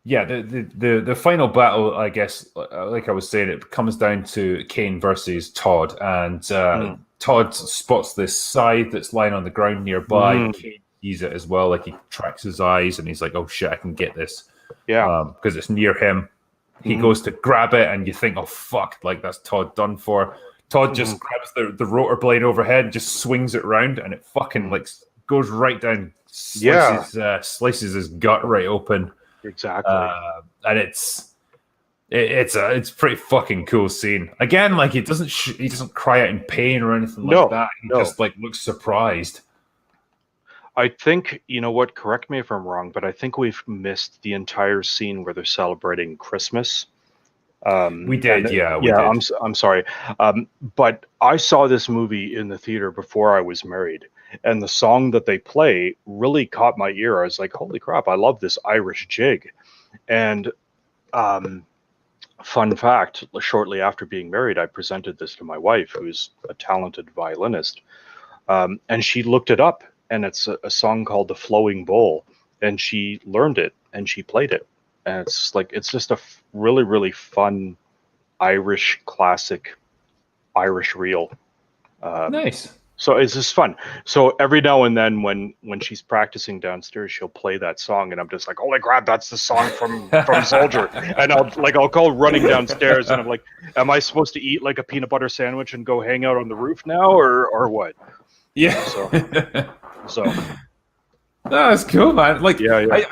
yeah, the final battle, I guess, like I was saying, it comes down to Kane versus Todd, and Todd spots this scythe that's lying on the ground nearby. Mhm. Kane sees it as well, like he tracks his eyes, and he's like, "Oh shit, I can get this," Yeah. because it's near him. He Mhm. goes to grab it, and you think, "Oh fuck, like that's Todd done for." Todd just grabs the rotor blade overhead, and just swings it round, and it fucking like goes right down, Yeah. slices his gut right open. Exactly. And it's a pretty fucking cool scene. Again, like he doesn't cry out in pain or anything like No. that. He No. just like looks surprised. I think, you know what, correct me if I'm wrong, but I think we've missed the entire scene where they're celebrating Christmas. We did, yeah, we yeah, did. I'm sorry. But I saw this movie in the theater before I was married, and the song that they play really caught my ear. I was like, holy crap, I love this Irish jig. And fun fact, shortly after being married, I presented this to my wife, who's a talented violinist, and she looked it up and it's a song called "The Flowing Bowl," and she learned it and she played it, and it's just a really really fun Irish classic, Irish reel. Nice. So it's just fun. So every now and then, when she's practicing downstairs, she'll play that song, and I'm just like, "Holy crap, that's the song from Soldier!" And I'll go running downstairs, and I'm like, "Am I supposed to eat like a peanut butter sandwich and go hang out on the roof now, or what?" Yeah. So That's cool, man. Like, yeah. I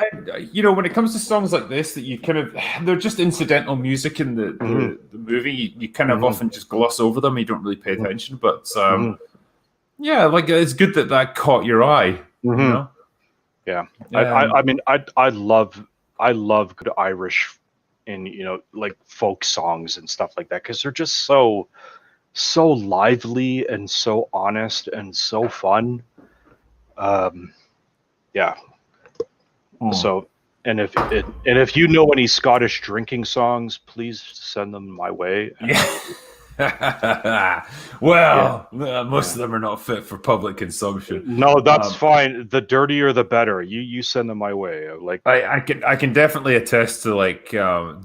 when it comes to songs like this, that you kind of, they're just incidental music in the movie. You kind of often just gloss over them. You don't really pay attention, but yeah, like it's good that caught your eye. You know? Yeah. I mean, I love good Irish and like folk songs and stuff like that, because they're just so lively and so honest and so fun. Yeah. So, and if you know any Scottish drinking songs, please send them my way. Yeah. Well, most of them are not fit for public consumption. No, that's fine. The dirtier, the better. You send them my way. Like, I can definitely attest to, like,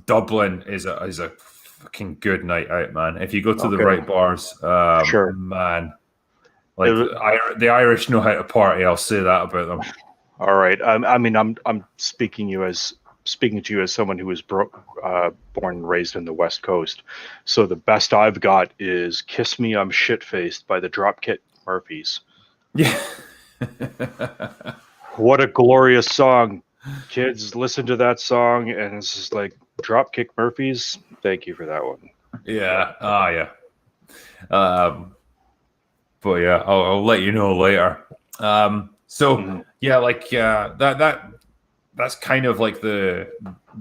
Dublin is a fucking good night out, man. If you go to the right bars, sure, man. Like, the Irish know how to party. I'll say that about them. All right. I mean, I'm speaking to you as someone who was born and raised in the West Coast. So the best I've got is "Kiss Me, I'm Shit-Faced" by the Dropkick Murphys. Yeah. What a glorious song. Kids, listen to that song, and it's just like, Dropkick Murphys, thank you for that one. Yeah. Yeah. But yeah, I'll let you know later. So yeah, like that's kind of like the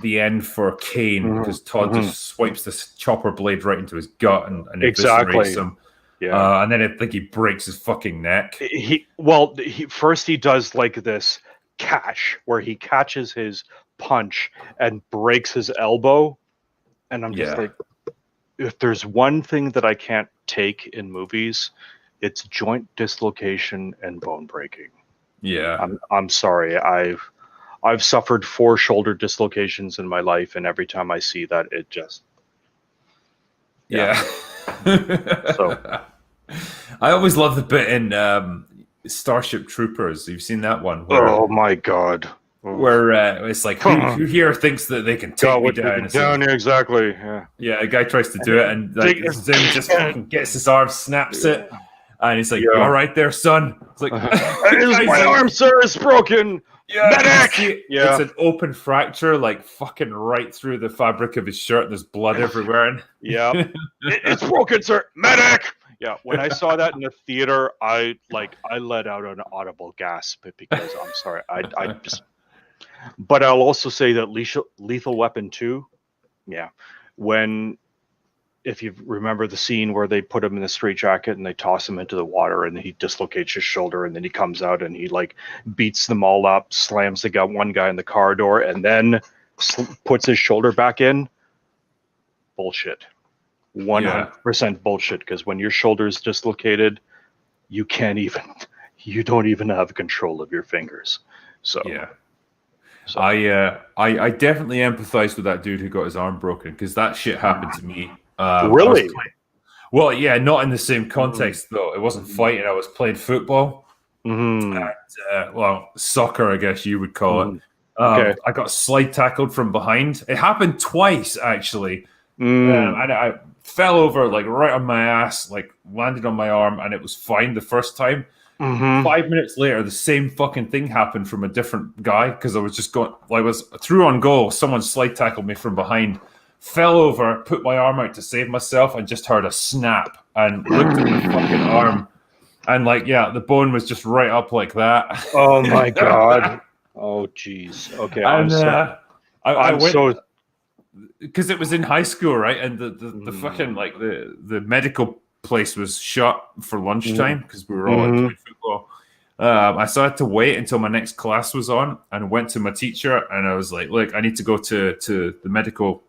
end for Kane, because Todd just swipes this chopper blade right into his gut and eviscerates him. Yeah, and then I think he breaks his fucking neck. He does like this catch where he catches his punch and breaks his elbow, and I'm just like, if there's one thing that I can't take in movies, it's joint dislocation and bone breaking. Yeah, I'm sorry. I've suffered 4 shoulder dislocations in my life, and every time I see that, it just So I always love the bit in Starship Troopers. You've seen that one? Oh my god! Where it's like, who here thinks that they can take me down? Yeah, exactly. Yeah, a guy tries to do it, and like Zim just fucking gets his arm, snaps it. And he's like, "You all right there, son?" It's like, my arm, sir, is broken. Yeah, medic! It's an open fracture, like fucking right through the fabric of his shirt. And there's blood everywhere. And it's broken, sir. Medic! Yeah, when I saw that in the theater, I let out an audible gasp, because I'm sorry, I just. But I'll also say that Lethal Weapon 2, if you remember the scene where they put him in a straitjacket and they toss him into the water and he dislocates his shoulder, and then he comes out and he like beats them all up, slams one guy in the car door, and then puts his shoulder back in. Bullshit. 100% bullshit, because when your shoulder is dislocated, you don't even have control of your fingers. So I definitely empathize with that dude who got his arm broken, because that shit happened to me. Really? Well, yeah, not in the same context though. It wasn't fighting. I was playing football. Soccer, I guess you would call it. I got slide tackled from behind. It happened twice, actually. And I fell over like right on my ass, like landed on my arm, and it was fine the first time. 5 minutes later, the same fucking thing happened from a different guy, because I was through on goal. Someone slide tackled me from behind. Fell over, put my arm out to save myself, and just heard a snap, and looked at my fucking arm, and the bone was just right up like that. Oh my god! Oh jeez. Okay, I went because it was in high school, right? And the fucking the medical place was shut for lunchtime because we were all playing football. I still had to wait until my next class was on, and went to my teacher, and I was like, "Look, I need to go to the medical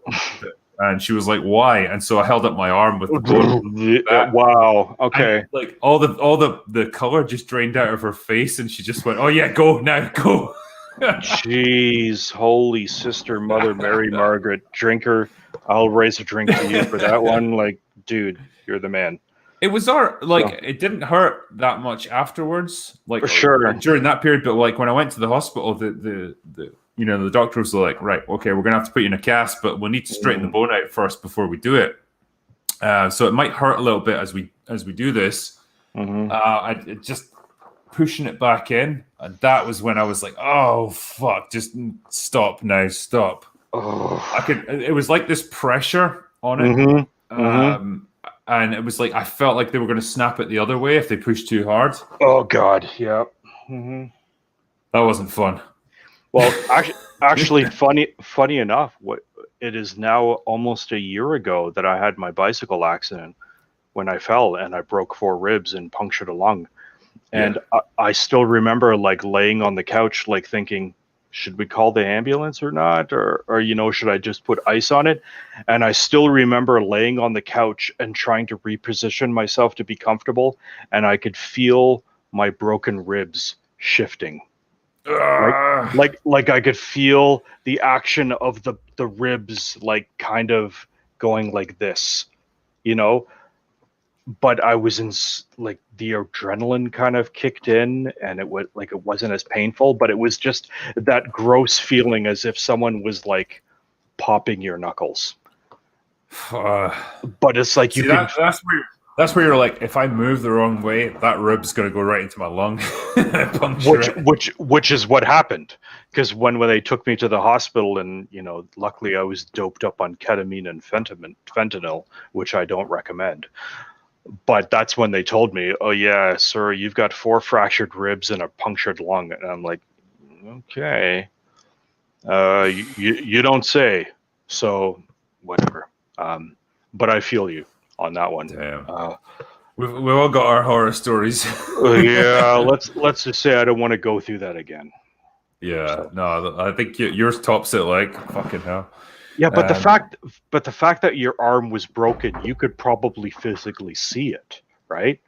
And she was like, "Why?" And so I held up my arm with the bone. Wow. Okay. And, like all the color just drained out of her face, and she just went, "Oh yeah, go now, go." Jeez, holy sister, Mother Mary Margaret, drinker. I'll raise a drink to you for that one. Like, dude, you're the man. It was it didn't hurt that much afterwards, like For sure. during that period. But like when I went to the hospital, the the doctors were like, right, okay, we're gonna have to put you in a cast, but we'll need to straighten the bone out first before we do it. So it might hurt a little bit as we do this. It just pushing it back in, and that was when I was like, oh fuck, just stop now, stop. It was like this pressure on it. And it was like I felt like they were going to snap it the other way if they pushed too hard. Oh God, yeah. That wasn't fun. Well, actually, funny enough, it is now almost a year ago that I had my bicycle accident when I fell and I broke 4 ribs and punctured a lung. And I still remember like laying on the couch, like thinking, should we call the ambulance or not? Or should I just put ice on it? And I still remember laying on the couch and trying to reposition myself to be comfortable. And I could feel my broken ribs shifting. Like I could feel the action of the ribs, like kind of going like this, but I was in like the adrenaline kind of kicked in, and it wasn't as painful, but it was just that gross feeling as if someone was like popping your knuckles. But it's like that's where you're like, if I move the wrong way, that rib's gonna go right into my lung. which is what happened, because when they took me to the hospital, and luckily I was doped up on ketamine and fentanyl, which I don't recommend. But that's when they told me, oh yeah, sir, you've got 4 fractured ribs and a punctured lung. And I'm like, okay, you don't say. So whatever. But I feel you on that one. Damn. We've all got our horror stories. Yeah, let's just say I don't want to go through that again. Yeah, so. No, I think yours tops it like fucking hell. Yeah, but the fact that your arm was broken, you could probably physically see it, right?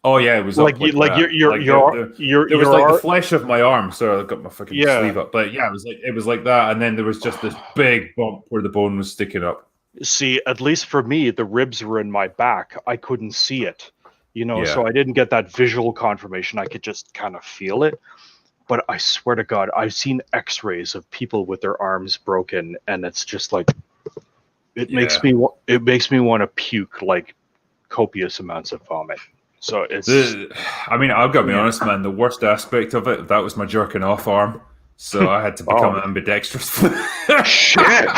Oh yeah, it was like your it was like the flesh of my arm, so I got my fucking sleeve up. But yeah, it was like that, and then there was just this big bump where the bone was sticking up. See, at least for me, the ribs were in my back. I couldn't see it, so I didn't get that visual confirmation. I could just kind of feel it. But I swear to God, I've seen X-rays of people with their arms broken, and it's just like it makes me want to puke like copious amounts of vomit. So it's. I mean, I've got to be honest, man. The worst aspect of it, that was my jerking off arm, so I had to become ambidextrous. Shit.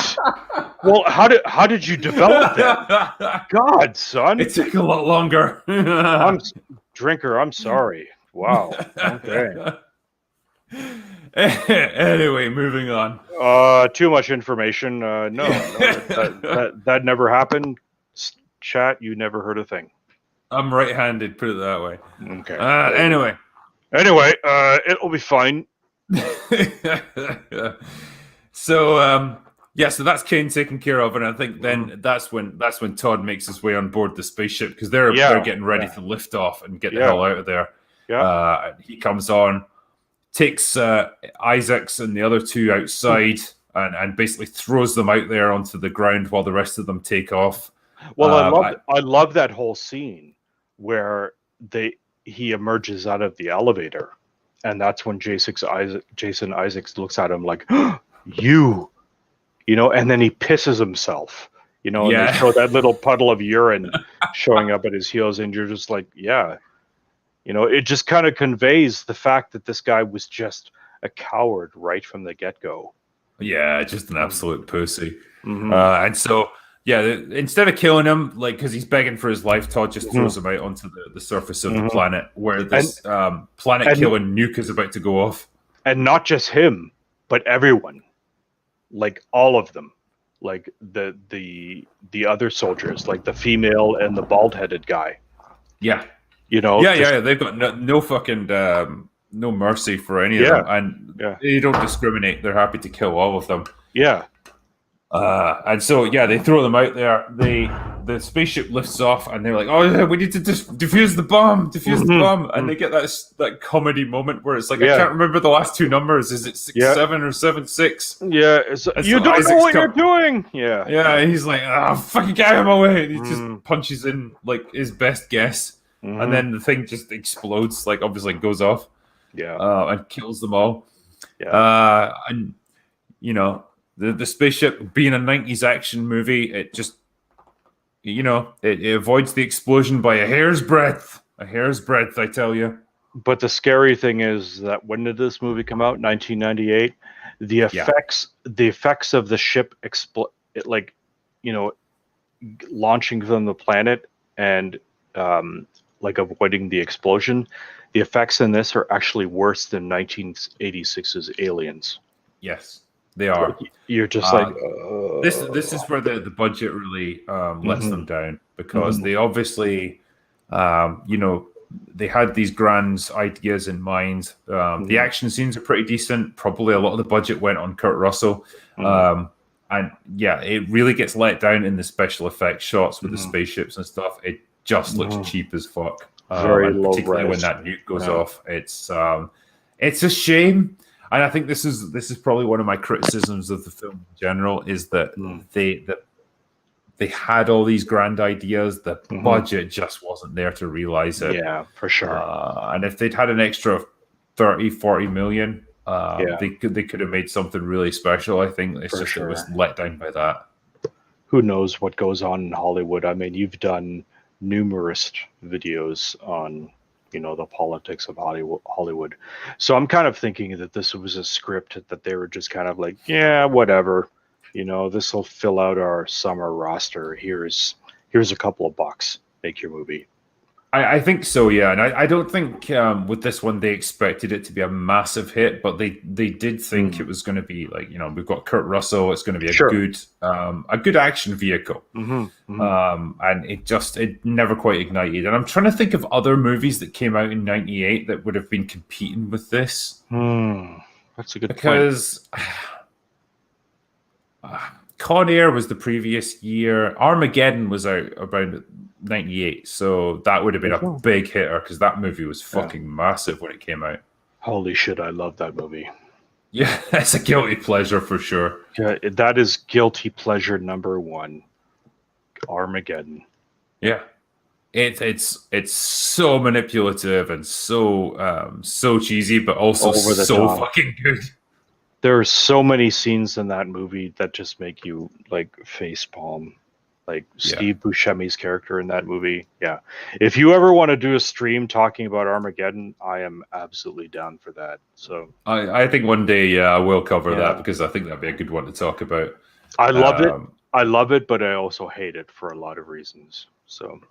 Well, how did you develop that? God, son, it took a lot longer. I'm sorry. Wow. Okay. Anyway, moving on. Too much information. No, that never happened. Chat, you never heard a thing. I'm right-handed, put it that way. Okay. Anyway, it'll be fine. So that's Kane taken care of, and I think then that's when Todd makes his way on board the spaceship, because they're getting ready to lift off and get the hell out of there. Yeah. He comes on, takes Isaacs and the other 2 outside, and basically throws them out there onto the ground while the rest of them take off. Well, I love that whole scene where he emerges out of the elevator, and that's when Jason Isaacs looks at him like, you, and then he pisses himself, and they show that little puddle of urine showing up at his heels, and you're just like, yeah. It just kind of conveys the fact that this guy was just a coward right from the get-go. Yeah, just an absolute pussy. And so, instead of killing him, because he's begging for his life, Todd just throws him out onto the surface of the planet, where this planet-killing nuke is about to go off. And not just him, but everyone. Like, all of them. Like, the other soldiers, like the female and the bald-headed guy. Yeah. They've got no fucking no mercy for any of them, and they don't discriminate. They're happy to kill all of them. Yeah, And so yeah, they throw them out there. The spaceship lifts off, and they're like, "Oh yeah, we need to defuse the bomb, defuse the bomb." And they get that comedy moment where it's like, I can't remember the last two numbers. Is it 6-7 or 7-6? Yeah, you don't know what you're doing. Yeah, yeah. He's like, "Oh, fucking get out of my way!" And he just punches in like his best guess, and then the thing just explodes, like obviously goes off, and kills them all. Yeah, and you know. The spaceship being a 90s action movie, it just, it avoids the explosion by a hair's breadth. A hair's breadth, I tell you. But the scary thing is that when did this movie come out? 1998. The effects of the ship launching from the planet and avoiding the explosion. The effects in this are actually worse than 1986's Aliens. Yes. They are. You're just this is where the budget really lets them down, because they obviously, they had these grand ideas in mind. The action scenes are pretty decent. Probably a lot of the budget went on Kurt Russell. And yeah, it really gets let down in the special effects shots with the spaceships and stuff. It just looks cheap as fuck. Very low particularly res. when that nuke goes off. It's a shame. And I think this is probably one of my criticisms of the film in general, is that they had all these grand ideas. The budget just wasn't there to realize it. Yeah, for sure. And if they'd had an extra 30-40 million, they could have made something really special. I think it was let down by that. Who knows what goes on in Hollywood? I mean, you've done numerous videos on the politics of Hollywood. So I'm kind of thinking that this was a script that they were just kind of like, yeah, whatever. This will fill out our summer roster. Here's a couple of bucks. Make your movie. I think so, yeah. And I don't think with this one they expected it to be a massive hit, but they did think it was going to be like, we've got Kurt Russell. It's going to be a good action vehicle. And it never quite ignited. And I'm trying to think of other movies that came out in 98 that would have been competing with this. That's a good point. Because Con Air was the previous year. Armageddon was out about 98, so that would have been a big hitter, because that movie was fucking massive when it came out. Holy shit, I love that movie. Yeah, it's a guilty pleasure for sure. Yeah, that is guilty pleasure number one. Armageddon. Yeah, it's so manipulative and so cheesy, but also so fucking good. There are so many scenes in that movie that just make you like facepalm. Like Steve Buscemi's character in that movie. Yeah. If you ever want to do a stream talking about Armageddon, I am absolutely down for that. So I think one day I will cover that, because I think that'd be a good one to talk about. I love it. I love it, but I also hate it for a lot of reasons. So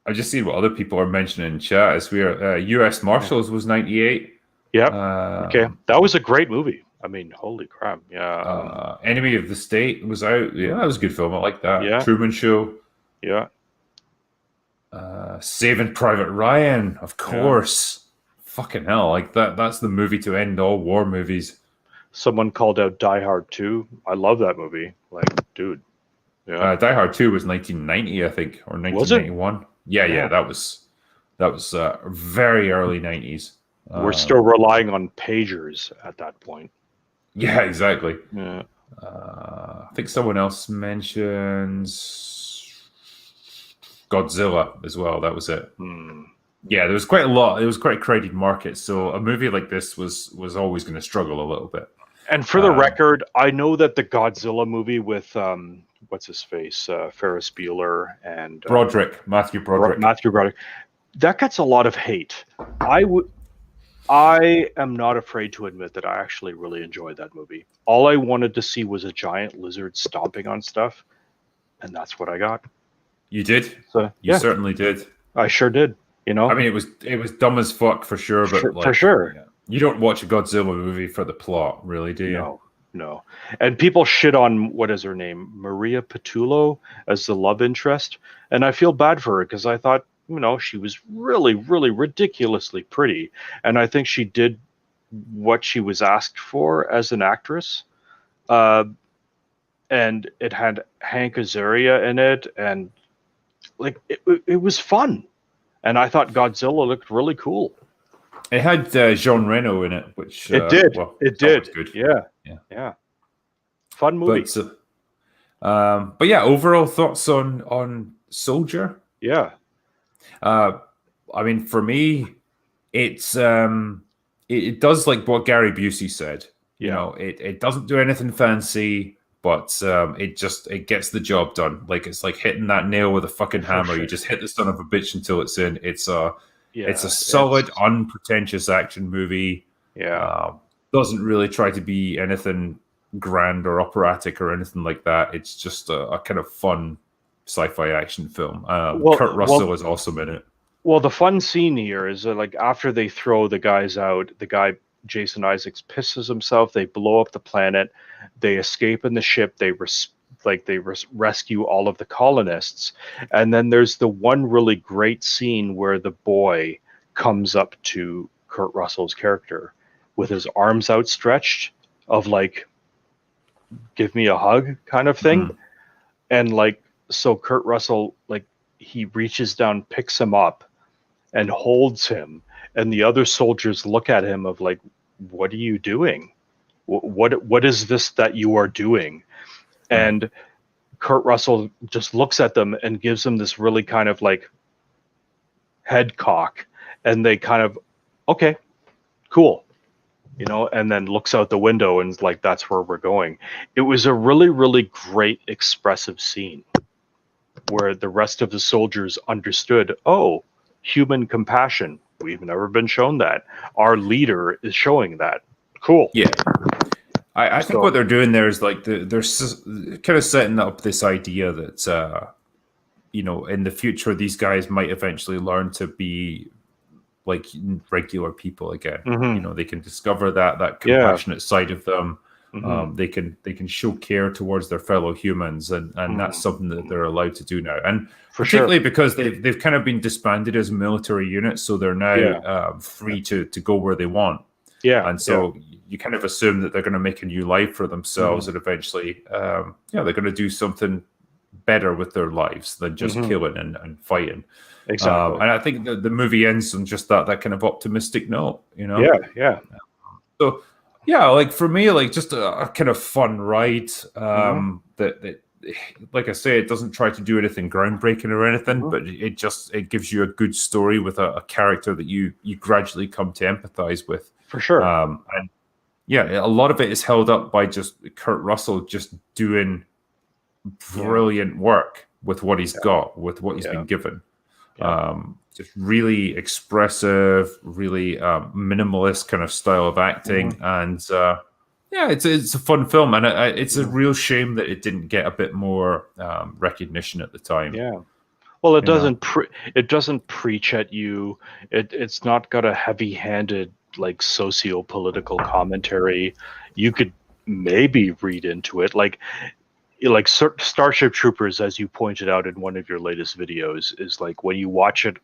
I just see what other people are mentioning in chat. As U.S. Marshals was 98. Yeah. Okay. That was a great movie. I mean, holy crap. Yeah. Enemy of the State was out. Yeah, that was a good film. I like that. Yeah. Truman Show. Yeah. Saving Private Ryan, of course. Yeah. Fucking hell. Like that's the movie to end all war movies. Someone called out Die Hard 2. I love that movie. Like, dude. Yeah. Die Hard 2 was 1990, I think, or 1991. Yeah, that was very early 90s. We're still relying on pagers at that point. Yeah, exactly. Yeah. I think someone else mentions Godzilla as well. That was it. Yeah, there was quite a lot. It was quite a crowded market, so a movie like this was always going to struggle a little bit. And for the record, I know that the Godzilla movie with what's his face, Ferris Bueller and Matthew Broderick, that gets a lot of hate. I am not afraid to admit that I actually really enjoyed that movie. All I wanted to see was a giant lizard stomping on stuff, and that's what I got. You did? So, you certainly did. I sure did. I mean, it was dumb as fuck for sure, but for sure. Yeah. You don't watch a Godzilla movie for the plot, really, do you? No. And people shit on, what is her name, Maria Petullo as the love interest, and I feel bad for her because I thought, she was really, really ridiculously pretty. And I think she did what she was asked for as an actress. and it had Hank Azaria in it, and like it was fun. And I thought Godzilla looked really cool. It had Jean Reno in it, which It did. well, It it's always did. good. Yeah. Yeah. Yeah. Fun movie. But yeah, overall thoughts on Soldier. Yeah. I mean, for me, it's it does like what Gary Busey said. You Yeah. know, it doesn't do anything fancy, but it gets the job done. Like it's like hitting that nail with a fucking For hammer. sure. You just hit the son of a bitch until it's in. It's a Yeah. solid, unpretentious action movie. Yeah. Doesn't really try to be anything grand or operatic or anything like that. It's just a kind of fun sci-fi action film. Kurt Russell is awesome in it. Well, the fun scene here is like after they throw the guys out, the guy Jason Isaacs pisses himself. They blow up the planet. They escape in the ship. They rescue all of the colonists, and then there's the one really great scene where the boy comes up to Kurt Russell's character with his arms outstretched, of like, give me a hug kind of thing. Mhm. And like, so Kurt Russell, like, he reaches down, picks him up, and holds him, and the other soldiers look at him of like, what are you doing? What is this that you are doing? And Kurt Russell just looks at them and gives them this really kind of like head cock, and they kind of, okay, cool, you know, and then looks out the window and like, that's where we're going. It was a really, really great expressive scene where the rest of the soldiers understood, oh, human compassion. We've never been shown that. Our leader is showing that. Cool. Yeah. I think what they're doing there is like they're kind of setting up this idea that, you know, in the future, these guys might eventually learn to be like regular people again. Mm-hmm. You know, they can discover that compassionate side of them. Mm-hmm. They can show care towards their fellow humans, and that's something that they're allowed to do now. And particularly because they've kind of been disbanded as military units, so they're now free to go where they want. Yeah. And so you kind of assume that they're going to make a new life for themselves, and eventually, they're going to do something better with their lives than just killing and fighting. Exactly. And I think the movie ends on just that kind of optimistic note, you know? Yeah. So, yeah, like for me, like just a kind of fun ride. That, like I say, it doesn't try to do anything groundbreaking or anything, but it gives you a good story with a character that you gradually come to empathize with. For sure. And yeah, a lot of it is held up by just Kurt Russell just doing brilliant work with what he's got, with what he's been given. Just really expressive, really minimalist kind of style of acting, and it's a fun film, and it's a real shame that it didn't get a bit more recognition at the time. Yeah. Well, it doesn't preach at you. It's not got a heavy-handed like socio-political commentary. You could maybe read into it like Starship Troopers, as you pointed out in one of your latest videos, is like when you watch it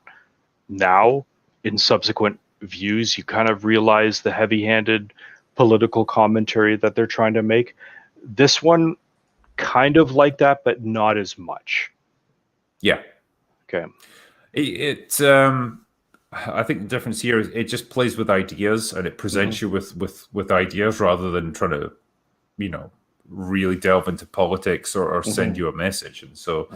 now in subsequent views, you kind of realize the heavy-handed political commentary that they're trying to make. This one kind of like that, but not as much. Yeah. Okay. I think the difference here is it just plays with ideas, and it presents you with ideas rather than trying to, you know, really delve into politics or send you a message. And so,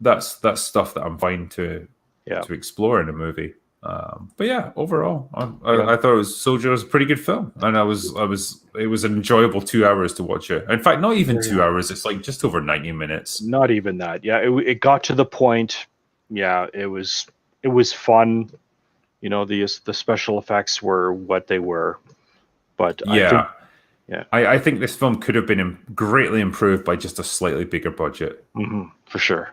that's stuff that I'm fine to explore in a movie. But yeah, overall, I thought Soldier was a pretty good film, and it was an enjoyable 2 hours to watch it. In fact, not even 2 hours; it's like just over 90 minutes. Not even that. Yeah, it got to the point. Yeah, it was fun. You know, the special effects were what they were, but I think this film could have been greatly improved by just a slightly bigger budget. For sure.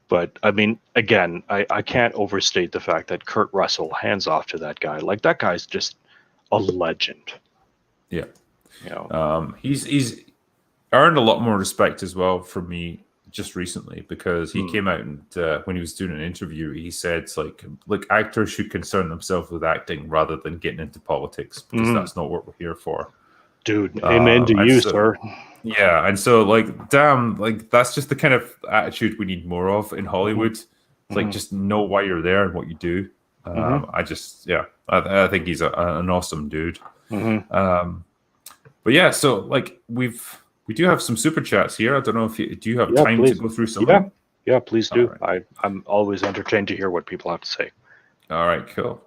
But I mean, again, I can't overstate the fact that Kurt Russell, hands off to that guy. Like, that guy's just a legend. Yeah. You know, he's earned a lot more respect as well from me just recently, because he came out and when he was doing an interview, he said like actors should concern themselves with acting rather than getting into politics, because that's not what we're here for. Dude, amen to you, sir. Yeah, and so like, damn, like that's just the kind of attitude we need more of in Hollywood. It's like just know why you're there and what you do. I think he's an awesome dude. But yeah, so like we do have some super chats here. I don't know if do you have time to go through some of them? Yeah, please do. Right. I'm always entertained to hear what people have to say. All right, cool.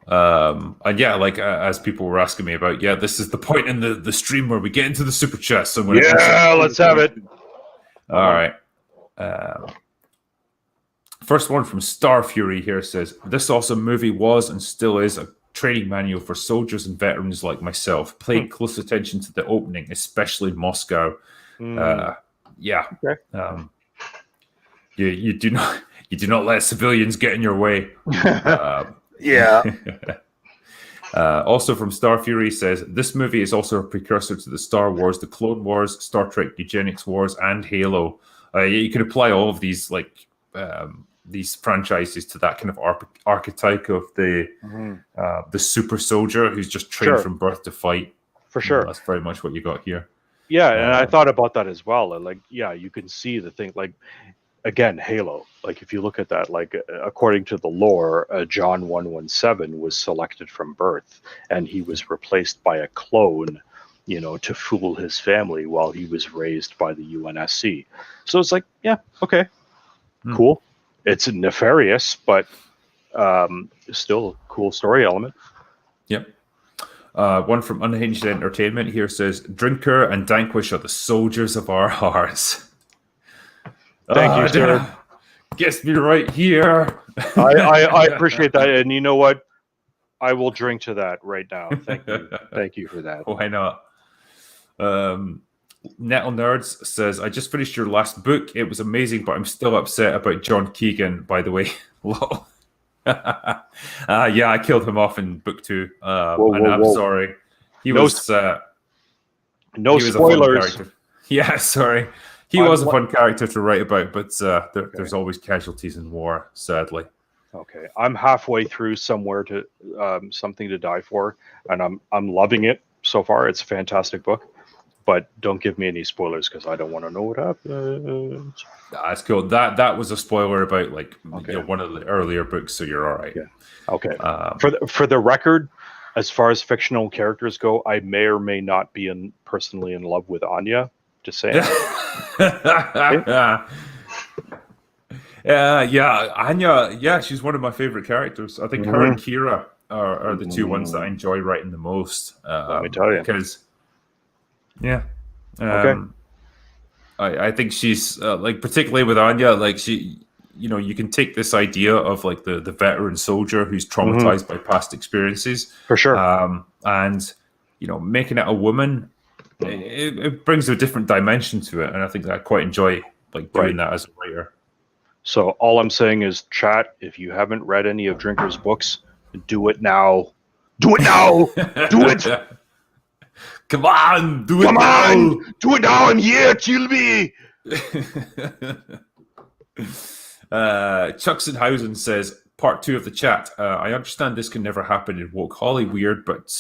And yeah, like as people were asking me about, this is the point in the stream where we get into the super chats. So let's have it. All right. First one from Star Fury here says, this awesome movie was and still is a training manual for soldiers and veterans like myself. Paid close attention to the opening, especially in Moscow. Yeah. Okay. You do not let civilians get in your way. Yeah. Also from Star Fury says, this movie is also a precursor to the Star Wars, the Clone Wars, Star Trek Eugenics Wars, and Halo. You could apply all of these these franchises to that kind of archetype of the super soldier who's just trained from birth to fight. For sure. That's very much what you got here. Yeah, and I thought about that as well. Like, you can see the thing, like, again, Halo. Like, if you look at that, like, according to the lore, John 117 was selected from birth, and he was replaced by a clone, to fool his family while he was raised by the UNSC. So it's like, okay, cool. It's nefarious, but still a cool story element. Yep. One from Unhinged Entertainment here says, Drinker and Danquish are the soldiers of our hearts. Thank you, sir. Gets me right here. I appreciate that. And you know what? I will drink to that right now. Thank you. Thank you for that. Why not? Nettle Nerds says, I just finished your last book. It was amazing, but I'm still upset about John Keegan, by the way. Lol. I killed him off in book 2. I'm sorry. No spoilers. Yeah, sorry. He was a fun character to write about, but there's always casualties in war, sadly. Okay, I'm halfway through Somewhere to Something to Die For, and I'm loving it so far. It's a fantastic book, but don't give me any spoilers because I don't want to know what happens. That's cool. That was a spoiler about one of the earlier books, so you're all right. Yeah. Okay. For the record, as far as fictional characters go, I may or may not be personally in love with Anya. Just saying. Anya. Yeah, she's one of my favorite characters. I think her and Kira are the two ones that I enjoy writing the most. Let me tell you, because I think she's particularly with Anya, like she, you can take this idea of like the veteran soldier who's traumatized by past experiences, for sure, and making it a woman. It brings a different dimension to it, and I think that I quite enjoy doing that as a writer. So all I'm saying is, chat, if you haven't read any of Drinker's books, do it now. Do it now. Do it. Come on, do it Come now. On. Do it now. I'm here. Kill me. Chucksenhausen says, part 2 of the chat. I understand this can never happen in woke Hollywood, but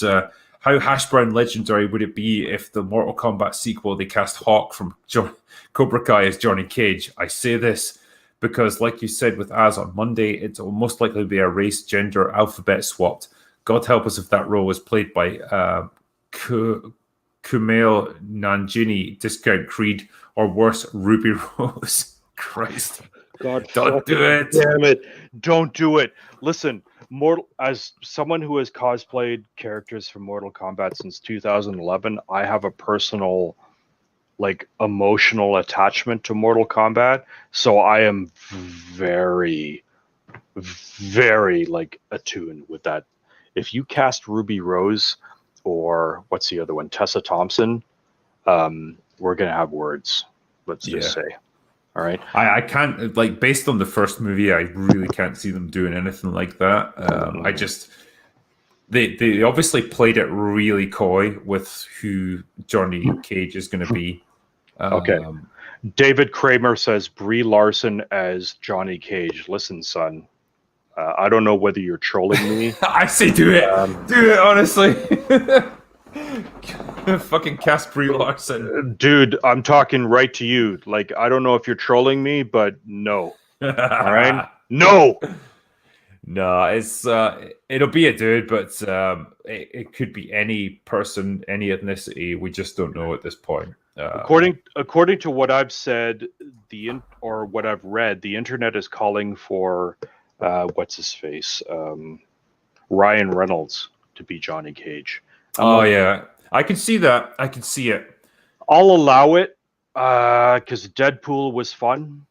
how hash brown legendary would it be if the Mortal Kombat sequel they cast Hawk from Cobra Kai as Johnny Cage? I say this because, like you said with Az on Monday, it will most likely be a race, gender, alphabet swapped. God help us if that role was played by Kumail Nanjiani, Discount Creed, or worse, Ruby Rose. Christ. God, don't do it. Damn it. Don't do it. Listen. As someone who has cosplayed characters from Mortal Kombat since 2011, I have a personal, emotional attachment to Mortal Kombat. So I am very, very, attuned with that. If you cast Ruby Rose or what's the other one, Tessa Thompson, we're going to have words. Let's just say. All right. I can't, based on the first movie, I really can't see them doing anything like that. I just, they obviously played it really coy with who Johnny Cage is going to be. Okay. David Kramer says Brie Larson as Johnny Cage. Listen, son, I don't know whether you're trolling me. I say do it. Do it, honestly. Fucking cast Brie Larson. Dude, I'm talking right to you. Like, I don't know if you're trolling me, but no. All right? No! No, it'll be a dude, but it could be any person, any ethnicity. We just don't know at this point. According to what I've said, or what I've read, the internet is calling for what's his face, Ryan Reynolds to be Johnny Cage. Yeah, I can see that. I can see it. I'll allow it because Deadpool was fun,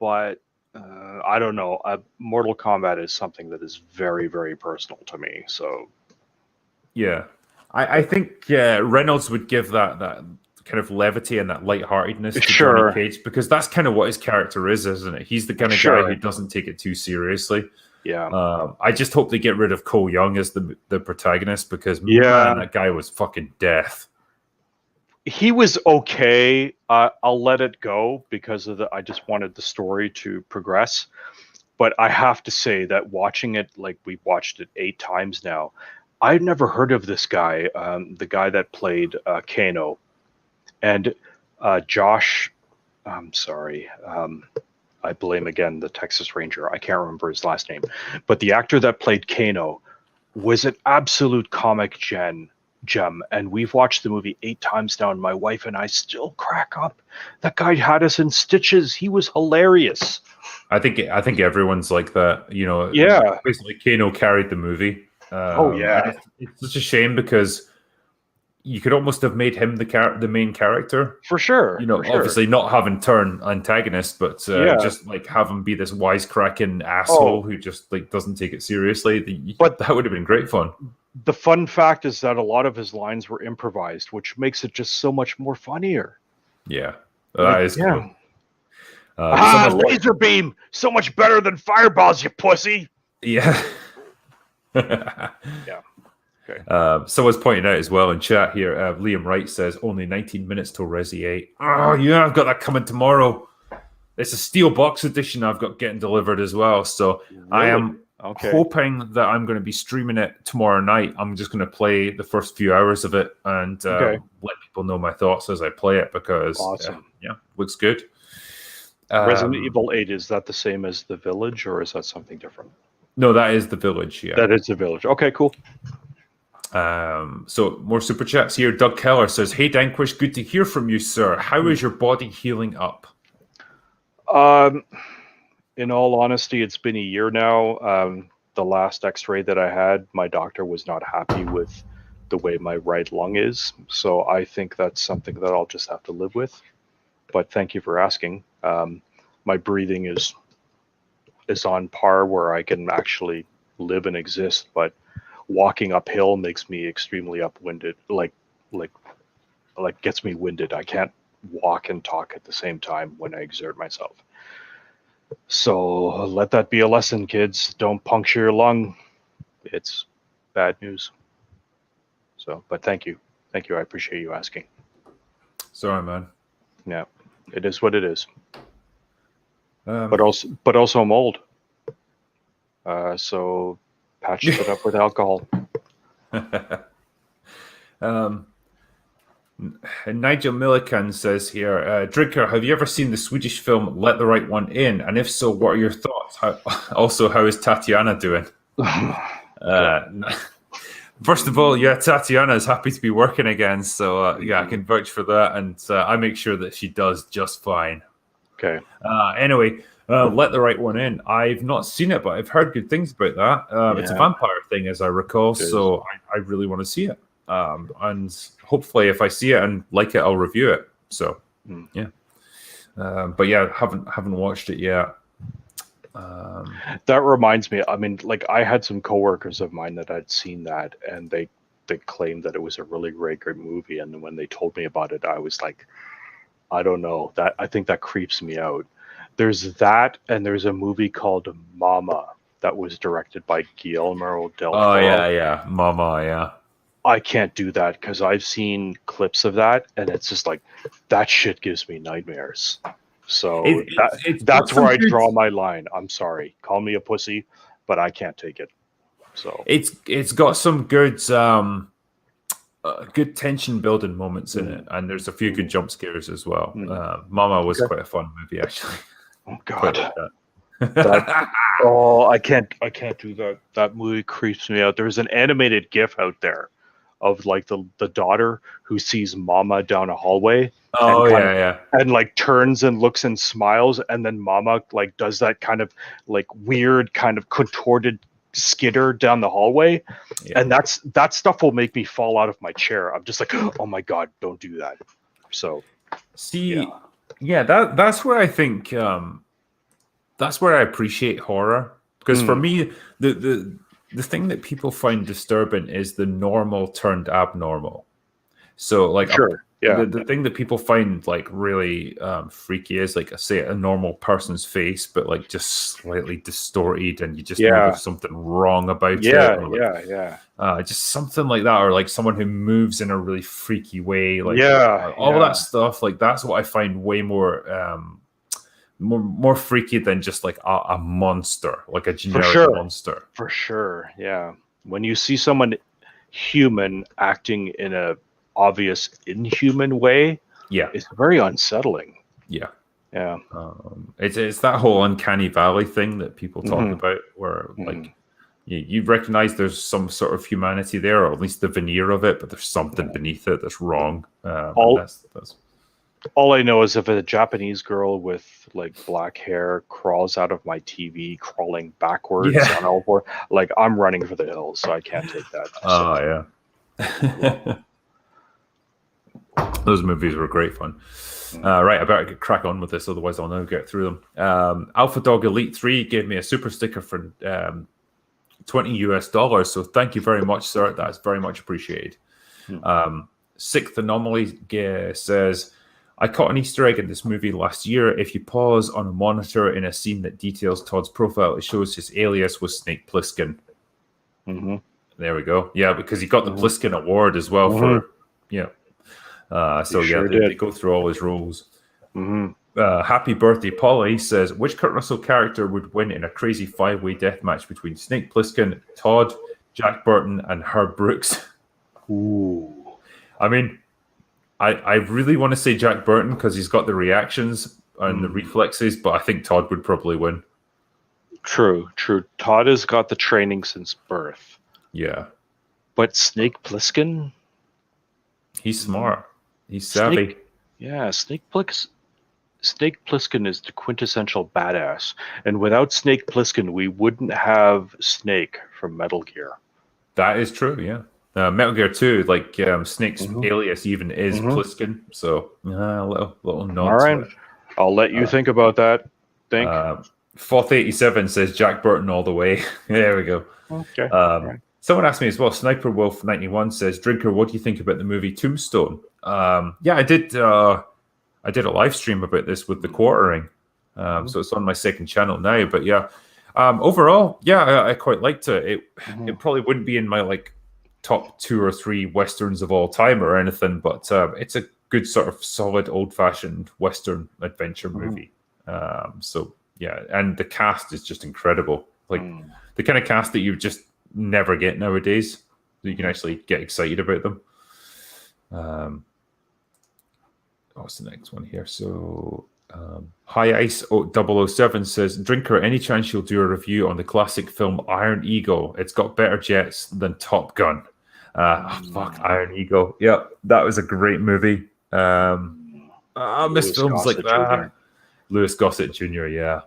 but I don't know. Mortal Kombat is something that is very, very personal to me. So, yeah, I think Reynolds would give that kind of levity and that lightheartedness to Johnny Cage, because that's kind of what his character is, isn't it? He's the kind of guy who doesn't take it too seriously. Yeah. I just hope they get rid of Cole Young as the protagonist, because man, that guy was fucking death. He was okay. I'll let it go because I just wanted the story to progress. But I have to say that watching it, like we've watched it 8 times now, I've never heard of this guy, the guy that played Kano. And Josh, I'm sorry, I blame again the Texas Ranger. I can't remember his last name. But the actor that played Kano was an absolute comic gem, and we've watched the movie 8 times now, and my wife and I still crack up. That guy had us in stitches. He was hilarious. I think everyone's like that, you know. Yeah, basically Kano carried the movie. It's such a shame, because you could almost have made him the main character, for sure. You know, obviously not having turn antagonist, but just like have him be this wisecracking asshole who just like doesn't take it seriously. But that would have been great fun. The fun fact is that a lot of his lines were improvised, which makes it just so much more funnier. Yeah, that is cool. Laser beam, so much better than fireballs, you pussy. Yeah. Yeah. Okay. Someone's pointing out as well in chat here, Liam Wright says only 19 minutes till Resi 8. Oh yeah, I've got that coming tomorrow. It's a steel box edition I've got getting delivered as well. So really? I am hoping that I'm going to be streaming it tomorrow night. I'm just going to play the first few hours of it and let people know my thoughts as I play it, because looks good. Resident Evil 8, is that the same as The Village, or is that something different? No, that is The Village. Yeah, that is The Village. Okay, cool. So more super chats here. Doug Keller says, "Hey Danquish, good to hear from you, sir. How is your body healing up?" In all honesty, it's been a year now. The last X-ray that I had, my doctor was not happy with the way my right lung is, so I think that's something that I'll just have to live with. But thank you for asking. My breathing is on par where I can actually live and exist, but walking uphill makes me extremely upwinded, like gets me winded. I can't walk and talk at the same time when I exert myself. So let that be a lesson, kids. Don't puncture your lung. It's bad news. So, but thank you. I appreciate you asking. Sorry, man. Yeah, it is what it is. But also I'm old. So patch it up with alcohol. Nigel Millikan says here, Drinker, have you ever seen the Swedish film Let the Right One In? And if so, what are your thoughts? How is Tatiana doing? First of all, Tatiana is happy to be working again. So, I can vouch for that. And I make sure that she does just fine. Okay. Anyway, Let the Right One In. I've not seen it, but I've heard good things about that. It's a vampire thing, as I recall. So I really want to see it. And hopefully if I see it and like it, I'll review it. So but haven't watched it yet. That reminds me, I mean, like I had some coworkers of mine that had seen that, and they claimed that it was a really great movie, and when they told me about it, I was like, I don't know, that I think that creeps me out. There's that, and there's a movie called Mama that was directed by Guillermo del Toro. Oh yeah, Mama, yeah. I can't do that because I've seen clips of that, and it's just like that shit gives me nightmares. So that's where I draw my line. I'm sorry, call me a pussy, but I can't take it. So it's got some good good tension building moments in it, and there's a few good jump scares as well. Mama was quite a fun movie, actually. Oh Quite God. like that. I can't do that. That movie creeps me out. There's an animated GIF out there of like the daughter who sees Mama down a hallway Oh and yeah. and like turns and looks and smiles, and then Mama like does that kind of like weird kind of contorted skitter down the hallway, and that stuff will make me fall out of my chair. I'm just like, oh my God, don't do that. So that's where I think that's where I appreciate horror, because for me the thing that people find disturbing is the normal turned abnormal. So like the thing that people find like really freaky is like say a normal person's face, but like just slightly distorted, and you just know there's something wrong about it. Or just something like that, or like someone who moves in a really freaky way, like all that stuff. Like that's what I find way more freaky than just like a monster, like a generic monster. For sure, yeah. When you see someone human acting in a obvious inhuman way, it's very unsettling. It's that whole uncanny valley thing that people talk about, where like you recognize there's some sort of humanity there, or at least the veneer of it, but there's something beneath it that's wrong. All I know is if a Japanese girl with like black hair crawls out of my TV, crawling backwards on all four, like I'm running for the hills, so I can't take that. Those movies were great fun. Right, I better crack on with this, otherwise I'll never get through them. Alpha Dog Elite 3 gave me a super sticker for $20 US, so thank you very much, sir. That's very much appreciated. Sixth Anomaly says, I caught an Easter egg in this movie last year. If you pause on a monitor in a scene that details Todd's profile, it shows his alias was Snake Plissken. There we go. Yeah, because he got the Plissken Award as well for they go through all his roles. Happy Birthday Polly says, which Kurt Russell character would win in a crazy 5-way death match between Snake Plissken, Todd, Jack Burton, and Herb Brooks? Ooh. I mean, I really want to say Jack Burton because he's got the reactions and the reflexes, but I think Todd would probably win. True. Todd has got the training since birth. Yeah. But Snake Plissken? He's smart. He's savvy. Snake Plissken is the quintessential badass. And without Snake Plissken, we wouldn't have Snake from Metal Gear. That is true, yeah. Metal Gear 2, like Snake's alias even is Plissken. So a little nod. All right. I'll let you think about that. Foth87 says Jack Burton all the way. There we go. Okay. Someone asked me as well. Sniper Wolf 91 says, Drinker, what do you think about the movie Tombstone? I did a live stream about this with the quartering. So it's on my second channel now. But overall, I quite liked it. It probably wouldn't be in my like top 2 or 3 westerns of all time or anything, but it's a good sort of solid old-fashioned western adventure movie. And the cast is just incredible. Like the kind of cast that you just never get nowadays. You can actually get excited about them. What's the next one here? So High Ice 007 says, Drinker, any chance you'll do a review on the classic film Iron Eagle? It's got better jets than Top Gun. Iron Eagle. Yeah, that was a great movie. I miss films like that. Louis Gossett Jr.,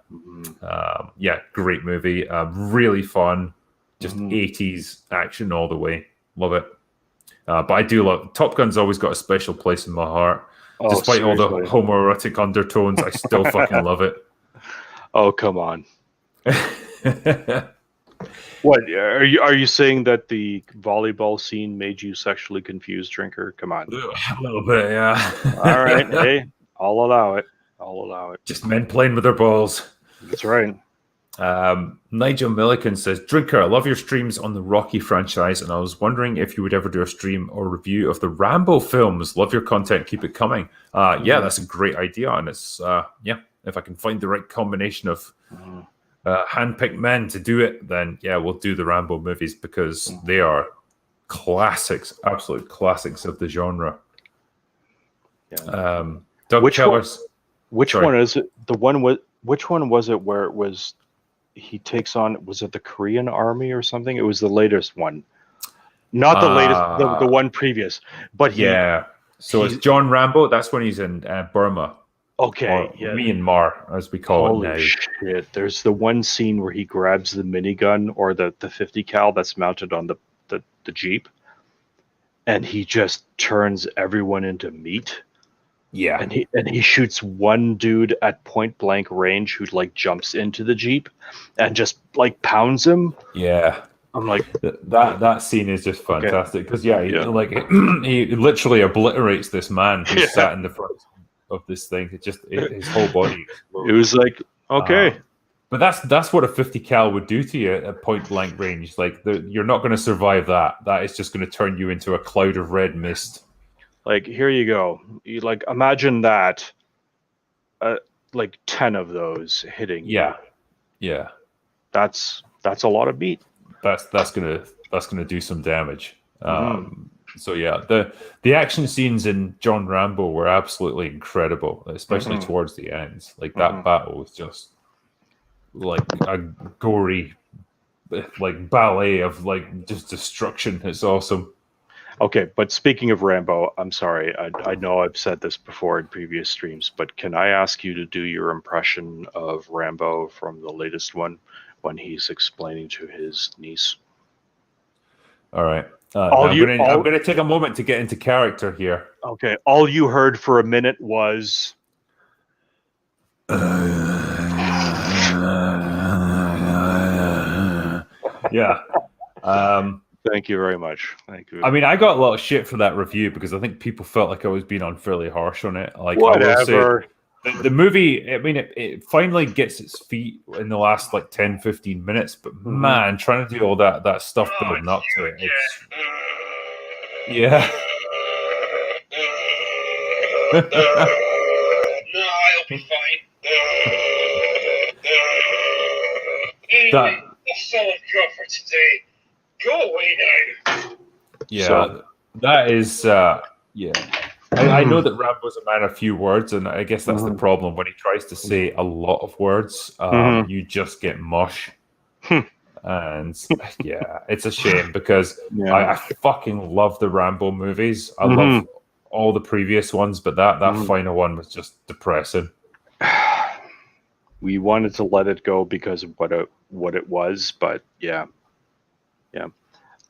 great movie. Really fun. Just 80s action all the way. Love it. But I do love Top Gun's always got a special place in my heart. Despite all the homoerotic undertones, I still fucking love it. Oh, come on. What are you saying that the volleyball scene made you sexually confused, Drinker? Come on. A little bit, yeah. All right. Hey, I'll allow it. Just men playing with their balls. That's right. Nigel Milliken says, Drinker, I love your streams on the Rocky franchise, and I was wondering if you would ever do a stream or review of the Rambo films. Love your content. Keep it coming. That's a great idea. And it's, if I can find the right combination of handpicked men to do it, then we'll do the Rambo movies because they are classics, absolute classics of the genre. Yeah. Doug Which Keller's. Which one is it? Which one was it where it was he takes on, was it the Korean army or something? It was the latest one. Not the latest, the one previous. But So it's John Rambo. That's when he's in Burma. Okay. Or Myanmar, as we call it now. Holy shit. There's the one scene where he grabs the minigun or the 50 cal that's mounted on the Jeep, and he just turns everyone into meat. Yeah. And he shoots one dude at point blank range who like jumps into the Jeep and just like pounds him. Yeah. I'm like, that scene is just fantastic because he literally obliterates this man who sat in the front of this thing. His whole body exploded. It was like, okay. But that's what a 50 cal would do to you at point blank range. Like you're not going to survive that. That is just going to turn you into a cloud of red mist. Like, here you go. You like imagine that, like 10 of those hitting. Yeah. That's a lot of beat. That's gonna do some damage. So yeah, the action scenes in John Rambo were absolutely incredible, especially towards the end. Like that battle was just like a gory, like ballet of like just destruction. It's awesome. Okay, but speaking of Rambo, I'm sorry. I know I've said this before in previous streams, but can I ask you to do your impression of Rambo from the latest one when he's explaining to his niece? All right. I'm going to take a moment to get into character here. Okay. All you heard for a minute was... Yeah. Thank you very much. Thank you. I mean, I got a lot of shit for that review because I think people felt like I was being unfairly harsh on it. Like, whatever. The movie, I mean, it finally gets its feet in the last like 10, 15 minutes, but man, trying to do all that stuff building up to it. Yeah. No, I'll be fine. That's all I've got for today. Go away now. Yeah, so, that is, yeah. I know that Rambo's a man of few words, and I guess that's the problem. When he tries to say a lot of words, you just get mush. And yeah, it's a shame because I fucking love the Rambo movies. I love all the previous ones, but that final one was just depressing. We wanted to let it go because of what it was, but yeah.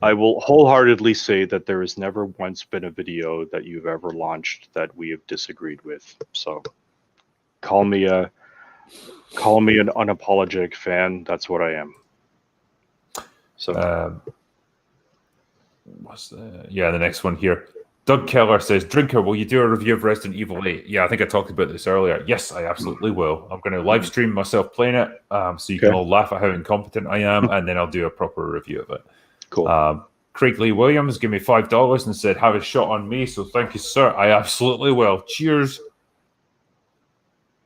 I will wholeheartely say that there has never once been a video that you've ever launched that we have disagreed with. So call me an unapologetic fan. That's what I am. So the next one here. Doug Keller says, Drinker, will you do a review of Resident Evil 8? Yeah, I think I talked about this earlier. Yes, I absolutely will. I'm going to live stream myself playing it so you can all laugh at how incompetent I am, and then I'll do a proper review of it. Cool. Craig Lee Williams gave me $5 and said, have a shot on me, so thank you, sir. I absolutely will. Cheers.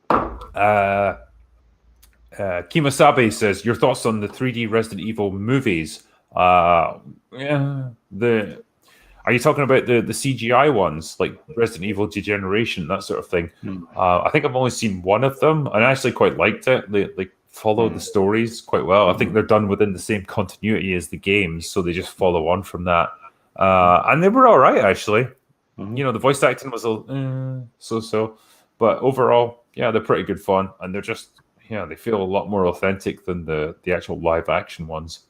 Kimasabe says, your thoughts on the 3D Resident Evil movies? Are you talking about the CGI ones, like Resident Evil Degeneration, that sort of thing? I think I've only seen one of them, and I actually quite liked it. They follow the stories quite well. I think they're done within the same continuity as the games, so they just follow on from that. And they were all right, actually. You know, the voice acting was so-so, but overall, yeah, they're pretty good fun, and they're just, they feel a lot more authentic than the actual live action ones.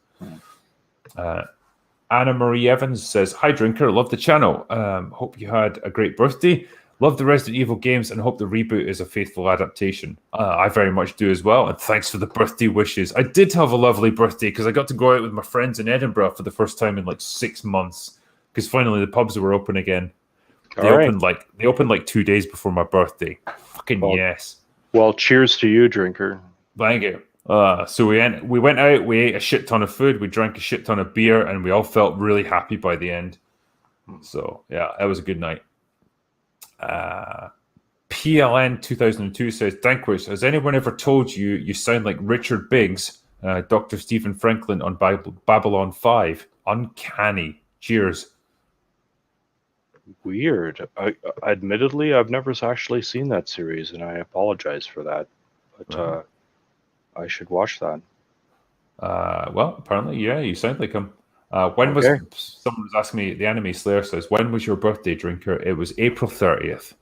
Anna Marie Evans says, hi, Drinker, love the channel. Hope you had a great birthday. Love the Resident Evil games and hope the reboot is a faithful adaptation. I very much do as well, and thanks for the birthday wishes. I did have a lovely birthday because I got to go out with my friends in Edinburgh for the first time in like 6 months because finally the pubs were open again. They opened like 2 days before my birthday. Yes. Well, cheers to you, Drinker. Thank you. So we went out, we ate a shit ton of food, we drank a shit ton of beer, and we all felt really happy by the end. So yeah, that was a good night. PLN 2002 says, Danquish, has anyone ever told you you sound like Richard Biggs, Dr. Stephen Franklin on Babylon 5? Uncanny. Cheers. Weird. Admittedly, I've never actually seen that series, and I apologize for that. But I should watch that. Well, apparently, yeah, you sound like him. When was someone was asking me? The Anime Slayer says, "When was your birthday, Drinker?" It was April 30th,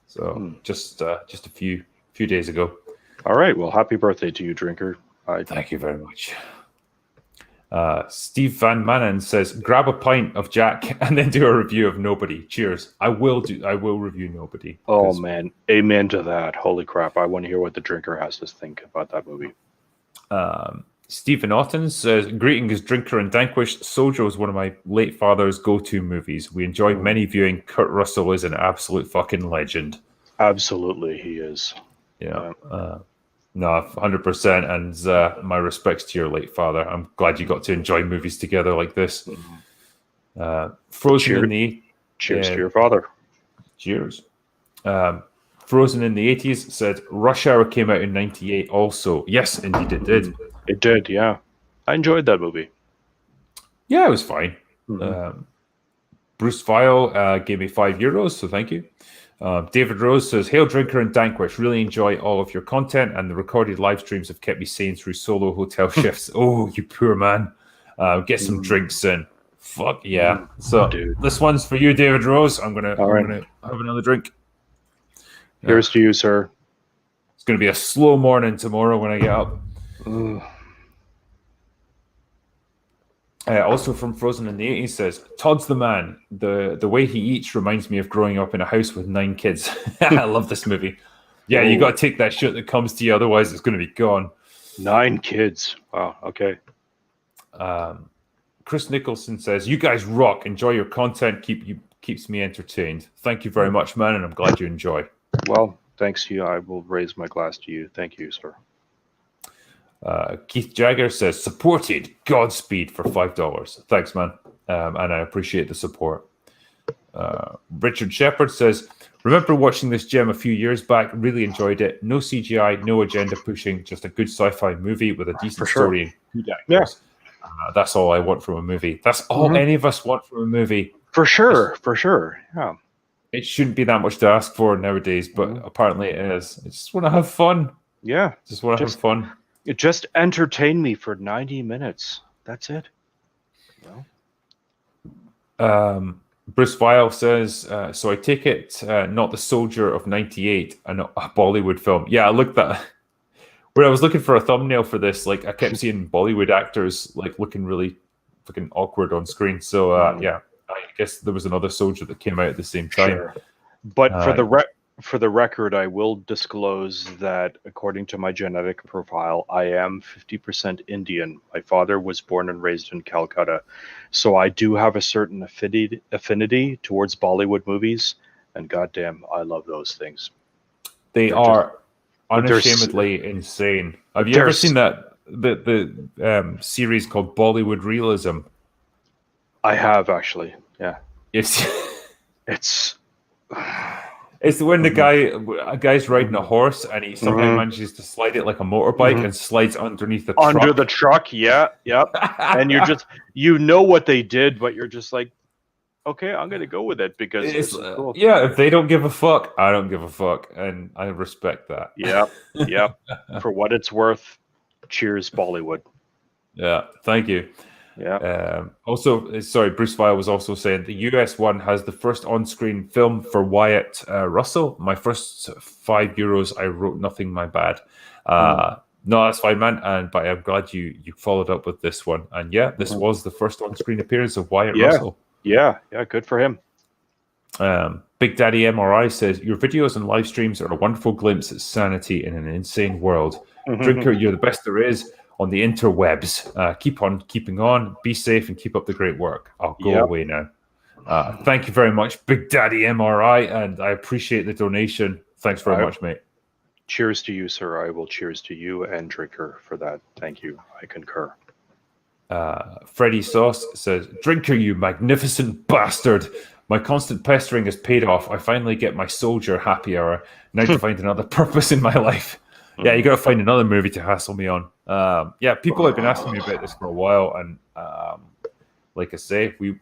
so just a few days ago. All right. Well, happy birthday to you, Drinker. Thank you very much. Steve Van Manen says, "Grab a pint of Jack and then do a review of Nobody." Cheers. I will review Nobody. Oh man, amen to that. Holy crap! I want to hear what the Drinker has to think about that movie. Stephen Otten says, "Greetings, Drinker and Danquish. Soldier was one of my late father's go-to movies. We enjoyed many viewing. Kurt Russell is an absolute fucking legend." Absolutely, he is. Yeah. No, 100%. And my respects to your late father. I'm glad you got to enjoy movies together like this. Frozen in the... Cheers to your father. Cheers. Frozen in the 80s said, "Rush Hour came out in 98 also." Yes, indeed it did. It did, yeah. I enjoyed that movie. Yeah, it was fine. Bruce Vile gave me €5, so thank you. David Rose says, "Hail Drinker and Danquish. Really enjoy all of your content, and the recorded live streams have kept me sane through solo hotel shifts." Oh, you poor man. Get some drinks in. Fuck yeah. So this one's for you, David Rose. I'm gonna have another drink. Here's to you, sir. It's gonna be a slow morning tomorrow when I get up. Also from Frozen in the 80s says, "Todd's the man. The way he eats reminds me of growing up in a house with 9 kids." I love this movie. Yeah, you got to take that shit that comes to you, otherwise it's going to be gone. 9 kids. Wow. Okay. Chris Nicholson says, "You guys rock. Enjoy your content. Keeps me entertained." Thank you very much, man, and I'm glad you enjoy. Well, thanks to you. I will raise my glass to you. Thank you, sir. Keith Jagger says, "Supported. Godspeed" for $5. Thanks, man. And I appreciate the support. Richard Shepard says, "Remember watching this gem a few years back. Really enjoyed it. No CGI, no agenda pushing, just a good sci-fi movie with a decent story and good actors. That's all I want from a movie. That's all any of us want from a movie. For sure. Yeah. It shouldn't be that much to ask for nowadays, but apparently it is. I just want to have fun. Yeah. Just want to have fun. It just entertained me for 90 minutes. That's it. Bruce Vile says, "So I take it not The Soldier of 98, a Bollywood film." Yeah, I looked at when I was looking for a thumbnail for this. Like I kept seeing Bollywood actors like looking really fucking awkward on screen. So yeah, I guess there was another Soldier that came out at the same time. Sure. But for the record, I will disclose that according to my genetic profile, I am 50% Indian. My father was born and raised in Calcutta. So I do have a certain affinity towards Bollywood movies. And goddamn, I love those things. They're are unashamedly insane. Have you ever seen that the series called Bollywood Realism? I have, actually. Yeah. It's when a guy's riding a horse and he somehow manages to slide it like a motorbike and slides underneath the truck. Under the truck, yeah. And you're just, what they did, but you're just like, okay, I'm going to go with it because it's cool. Yeah, if they don't give a fuck, I don't give a fuck. And I respect that. Yeah. For what it's worth, cheers, Bollywood. Yeah, thank you. Yeah. Also, sorry, Bruce Vile was also saying the US one has the first on-screen film for Wyatt Russell. My first €5, I wrote nothing. My bad. No, that's fine, man. But I'm glad you followed up with this one. And yeah, this was the first on-screen appearance of Wyatt Russell. Yeah, good for him. Big Daddy MRI says, "Your videos and live streams are a wonderful glimpse at sanity in an insane world. Drinker, you're the best there is on the interwebs. Keep on keeping on. Be safe and keep up the great work." I'll go away now. Thank you very much, Big Daddy MRI, and I appreciate the donation. Thanks very much, mate. Cheers to you, sir. I will cheers to you and Drinker for that. Thank you. I concur. Freddie Sauce says, "Drinker, you magnificent bastard. My constant pestering has paid off. I finally get my Soldier happy hour. Now to find another purpose in my life." Yeah, you got to find another movie to hassle me on. Yeah, people have been asking me about this for a while, and like I say, we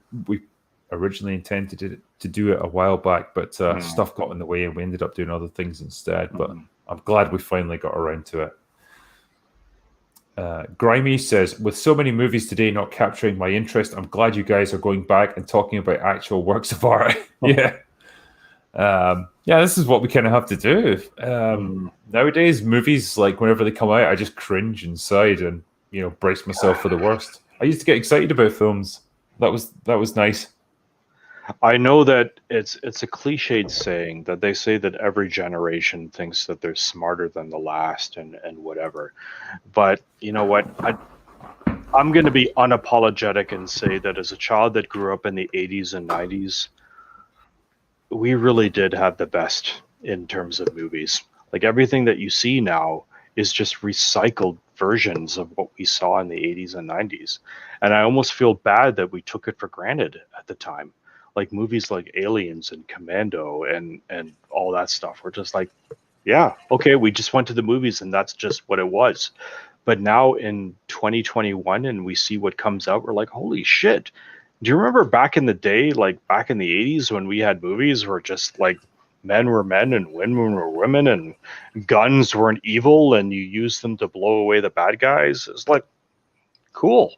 originally intended to do it a while back, but stuff got in the way and we ended up doing other things instead. But I'm glad we finally got around to it. Grimy says, with so many movies today not capturing my interest, I'm glad you guys are going back and talking about actual works of art. Yeah. This is what we kind of have to do. Nowadays, movies, like whenever they come out, I just cringe inside and, brace myself for the worst. I used to get excited about films. That was nice. I know that it's a cliched saying that they say that every generation thinks that they're smarter than the last and whatever. But you know what? I'm going to be unapologetic and say that as a child that grew up in the 80s and 90s, we really did have the best in terms of movies. Like everything that you see now is just recycled versions of what we saw in the 80s and 90s. And I almost feel bad that we took it for granted at the time. Like movies like Aliens and Commando and all that stuff. We're just like, yeah, okay, we just went to the movies and that's just what it was. But now in 2021 and we see what comes out, we're like, holy shit. Do you remember back in the day, like back in the 80s when we had movies where just like men were men and women were women and guns weren't evil and you used them to blow away the bad guys? It's like, cool.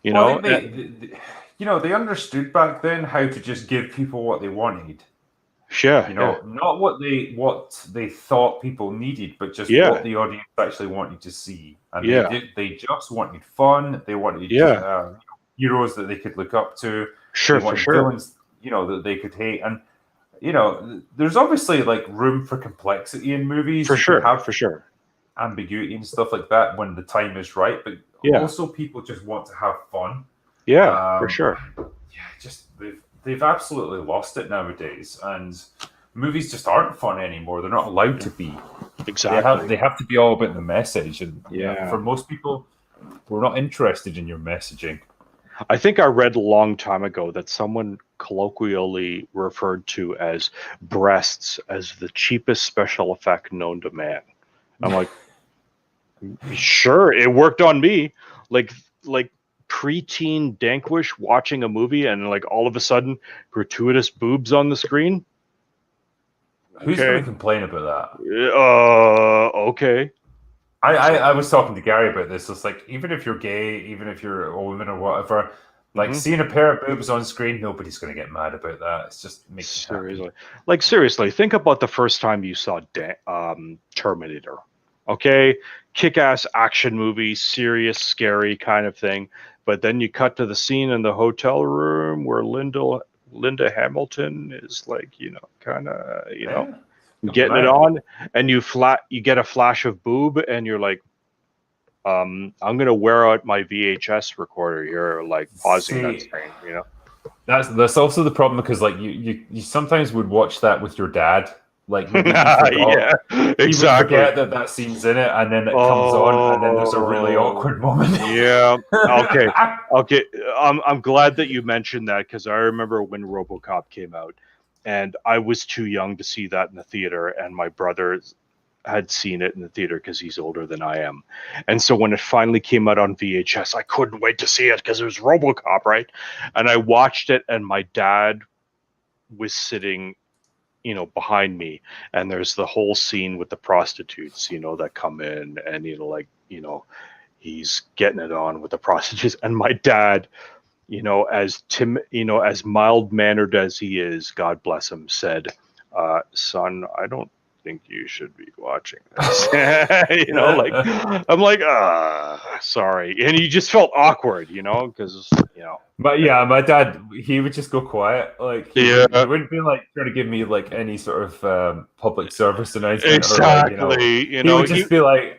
They understood back then how to just give people what they wanted. Sure. Not what they thought people needed, but just what the audience actually wanted to see. And they just wanted fun. They wanted heroes that they could look up to. Sure, for sure. Villains, that they could hate. And there's obviously like room for complexity in movies. For sure. Ambiguity and stuff like that when the time is right. But also people just want to have fun. Yeah, for sure. Yeah, just they've absolutely lost it nowadays, and movies just aren't fun anymore. They're not allowed to be. Exactly. They have to be all about the message, and for most people, we're not interested in your messaging. I think I read a long time ago that someone colloquially referred to as breasts as the cheapest special effect known to man. I'm like, sure, it worked on me. Like preteen Danquish watching a movie and like all of a sudden gratuitous boobs on the screen. Who's going to complain about that? Okay. I was talking to Gary about this. It's like, even if you're gay, even if you're a woman or whatever, like seeing a pair of boobs on screen, nobody's going to get mad about that. It's just makes you happy. Like seriously, think about the first time you saw Terminator. Okay, kick-ass action movie, serious, scary kind of thing. But then you cut to the scene in the hotel room where Linda Hamilton is like, kind of, getting it on, and you get a flash of boob, and you're like, I'm gonna wear out my VHS recorder here, like pausing that screen. That's also the problem, because like you sometimes would watch that with your dad. Like maybe yeah, exactly. He would forget that scene's in it, and then it comes on, and then there's a really awkward moment. Yeah. Okay. I'm glad that you mentioned that, because I remember when RoboCop came out, and I was too young to see that in the theater, and my brother had seen it in the theater because he's older than I am. And so when it finally came out on VHS, I couldn't wait to see it because it was RoboCop, right? And I watched it, and my dad was sitting behind me, and there's the whole scene with the prostitutes, that come in, and he's getting it on with the prostitutes, and my dad, as mild mannered as he is, God bless him, said, son, I don't think you should be watching this. I'm like, sorry. And he just felt awkward, because, But yeah, my dad, he would just go quiet. Like, he wouldn't be like trying to give me like any sort of public service announcement. Exactly. Or, he would just be like,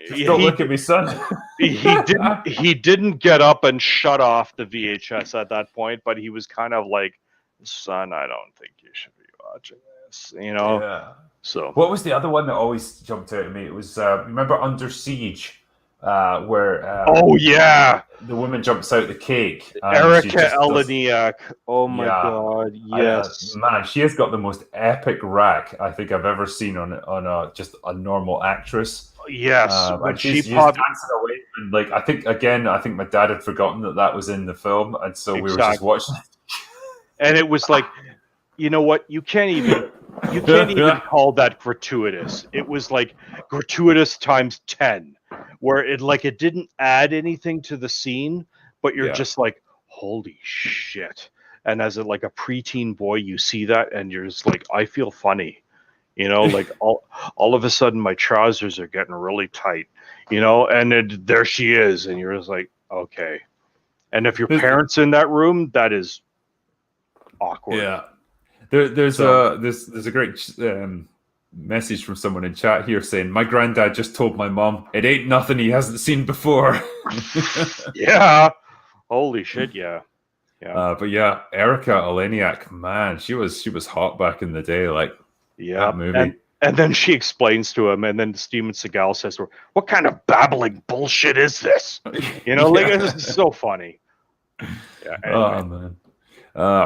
just don't look at me, son. He didn't get up and shut off the VHS at that point, but he was kind of like, son, I don't think you should be watching this, Yeah. So what was the other one that always jumped out at me? It was remember Under Siege, where the woman jumps out the cake. Erica Eleniak. Oh my god, yes, man, she has got the most epic rack I think I've ever seen on just a normal actress. Yes, when And she she's popped. dancing away, and like I think my dad had forgotten that was in the film, and so we were just Exactly. watching. And it was like, you know what? You can't even call that gratuitous. It was like gratuitous times 10, where it didn't add anything to the scene, but you're Yeah. just like, holy shit. And as like a preteen boy, you see that and you're just like, I feel funny. Like all of a sudden my trousers are getting really tight, and then there she is, and you're just like, okay. And if your parents in that room, that is awkward. Yeah. There's So- a great message from someone in chat here saying, my granddad just told my mom it ain't nothing he hasn't seen before. Yeah. Holy shit, yeah. Yeah. But yeah, Erica Eleniak, man, she was hot back in the day. Like, Yeah. that movie. And then she explains to him, and then Steven Seagal says to her, what kind of babbling bullshit is this? Like, it's so funny. Yeah. Anyway. Oh man.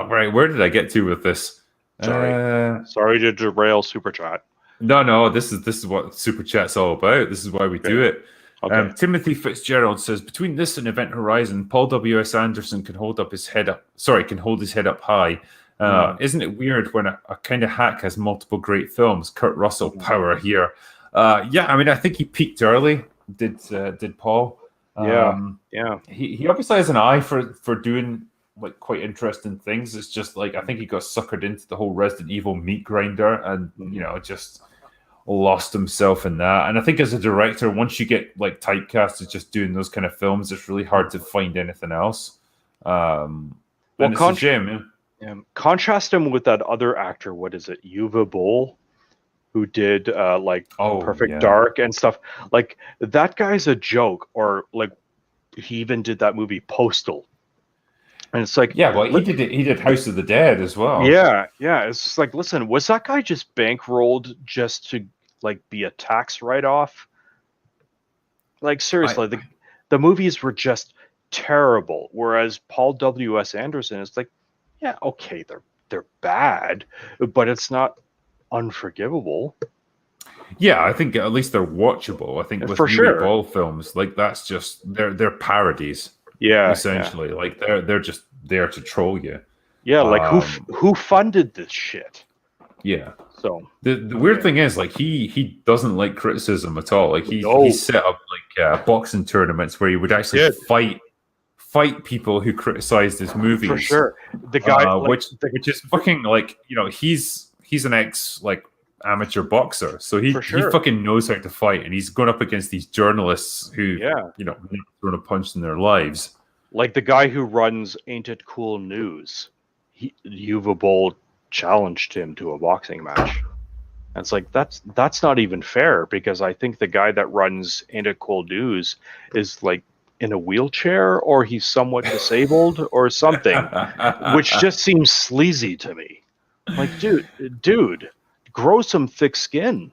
Right, where did I get to with this? Sorry to derail Super Chat. No, this is what Super Chat's all about. This is why we do it. Okay. Timothy Fitzgerald says, between this and Event Horizon, Paul W.S. Anderson can hold his head up high. Isn't it weird when a kind of hack has multiple great films? Kurt Russell power here. Yeah, I mean, I think he peaked early. Did Paul? Yeah. He obviously has an eye for doing like quite interesting things. It's just like I think he got suckered into the whole Resident Evil meat grinder, and just lost himself in that. And I think as a director, once you get like typecast as just doing those kind of films, it's really hard to find anything else. And it's a shame. Yeah. Contrast him with that other actor. What is it, Uwe Boll, who did Perfect Dark and stuff. Like that guy's a joke. Or like he even did that movie Postal. And it's like, yeah, well, he did House of the Dead as well. Yeah. It's just like, listen, was that guy just bankrolled just to like be a tax write-off? Like seriously, the movies were just terrible. Whereas Paul W.S. Anderson is like, yeah, okay, they're bad, but it's not unforgivable. Yeah, I think at least they're watchable. I think with Uwe Boll films, like that's just they're parodies. Yeah, essentially, like they're just there to troll you. Yeah, like who funded this shit? Yeah. So the weird thing is, like he doesn't like criticism at all. Like he set up like boxing tournaments where he would actually fight people who criticized his movies. For sure, the guy, which is fucking like he's an ex like amateur boxer, so he fucking knows how to fight, and he's going up against these journalists who never thrown a punch in their lives. Like the guy who runs Ain't It Cool News, Uwe Boll challenged him to a boxing match. And it's like that's not even fair, because I think the guy that runs Ain't It Cool News is like in a wheelchair, or he's somewhat disabled or something, which just seems sleazy to me. Like, dude, grow some thick skin.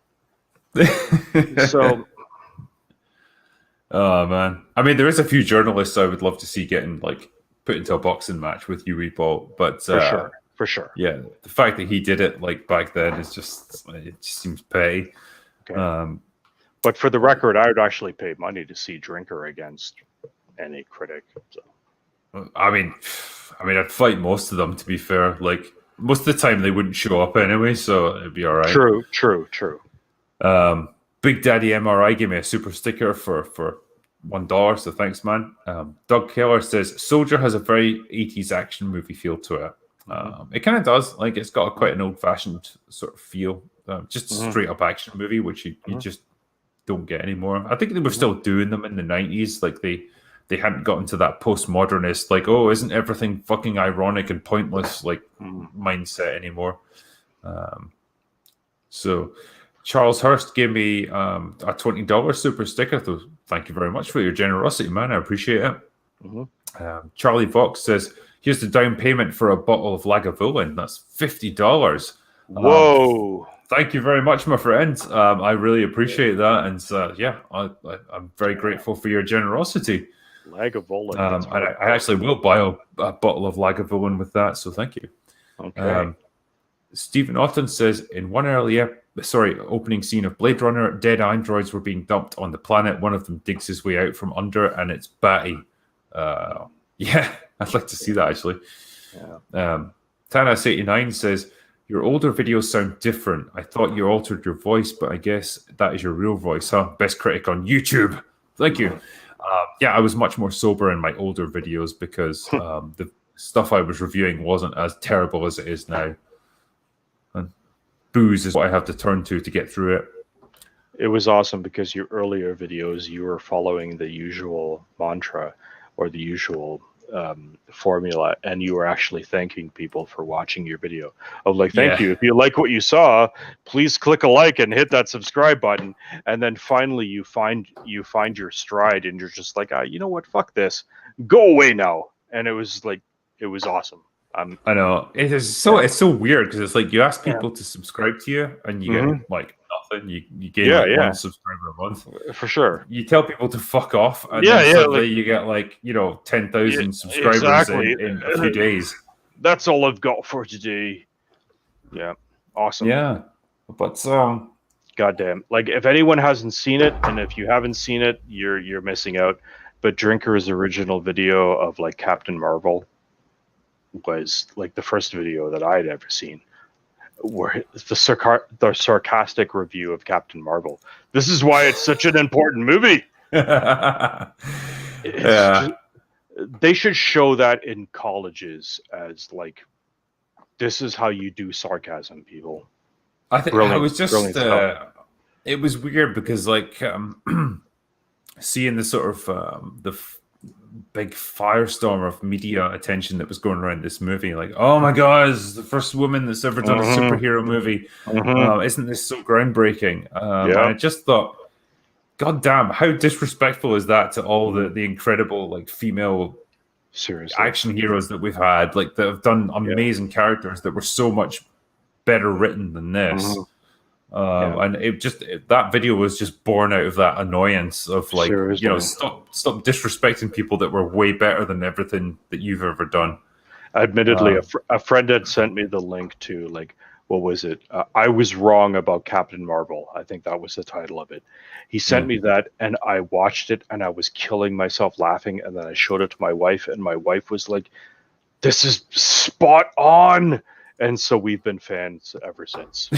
So, oh man, I mean, there is a few journalists I would love to see getting like put into a boxing match with Uwe Boll, but for sure, yeah, the fact that he did it like back then is just seems petty. Okay. But for the record, I would actually pay money to see Drinker against any critic. So, I mean, I'd fight most of them, to be fair. Like most of the time, they wouldn't show up anyway, so it'd be all right. True. Big Daddy MRI gave me a super sticker for $1, so thanks, man. Doug Keller says Soldier has a very 80s action movie feel to it. It kind of does. Like it's got quite an old-fashioned sort of feel, just a straight-up action movie, which you just don't get anymore. I think they were still doing them in the 90s. Like they hadn't gotten to that postmodernist, like, oh, isn't everything fucking ironic and pointless, like mindset anymore. So Charles Hurst gave me a $20 super sticker. So thank you very much for your generosity, man. I appreciate it. Charlie Vox says, here's the down payment for a bottle of Lagavulin. That's $50. Whoa. Thank you very much, my friend. I really appreciate that. And I'm very grateful for your generosity. Lagavulin. I actually will buy a bottle of Lagavulin with that, so thank you. Okay. Stephen Otten says, in one early opening scene of Blade Runner. Dead androids were being dumped on the planet. One of them digs his way out from under, and it's Batty. Yeah, I'd like to see that actually. Yeah. Tanas89 says, your older videos sound different. I thought you altered your voice, but I guess that is your real voice, huh? Best critic on YouTube. Thank you. Yeah, I was much more sober in my older videos because the stuff I was reviewing wasn't as terrible as it is now. And booze is what I have to turn to get through it. It was awesome because your earlier videos, you were following the usual mantra or the usual formula, and you were actually thanking people for watching your video. I was like, thank you. If you like what you saw, please click a like and hit that subscribe button. And then finally you find your stride, and you're just like, you know what? Fuck this. Go away now. And it was like, it was awesome. I know it's so weird because it's like you ask people to subscribe to you, and you get like nothing. You gain one subscriber a month for sure. You tell people to fuck off, and then suddenly you get 10,000 subscribers in a few days. That's all I've got for today. Yeah, awesome. Yeah, but goddamn, like if anyone hasn't seen it, and if you haven't seen it, you're missing out. But Drinker's original video of like Captain Marvel was like the first video that I had ever seen, where the sarcastic review of Captain Marvel. This is why it's such an important movie. They should show that in colleges as like, this is how you do sarcasm, people. I think I was just it was weird because seeing the sort of the big firestorm of media attention that was going around this movie, like, oh my god, this is the first woman that's ever done a superhero movie. Isn't this so groundbreaking? And I just thought, god damn, how disrespectful is that to all the incredible female action heroes that we've had, that have done amazing characters that were so much better written than this. And that video was just born out of that annoyance of stop disrespecting people that were way better than everything that you've ever done. Admittedly, a friend had sent me the link to what was it? I was wrong about Captain Marvel. I think that was the title of it. He sent me that, and I watched it, and I was killing myself laughing. And then I showed it to my wife, and my wife was like, "This is spot on." And so we've been fans ever since.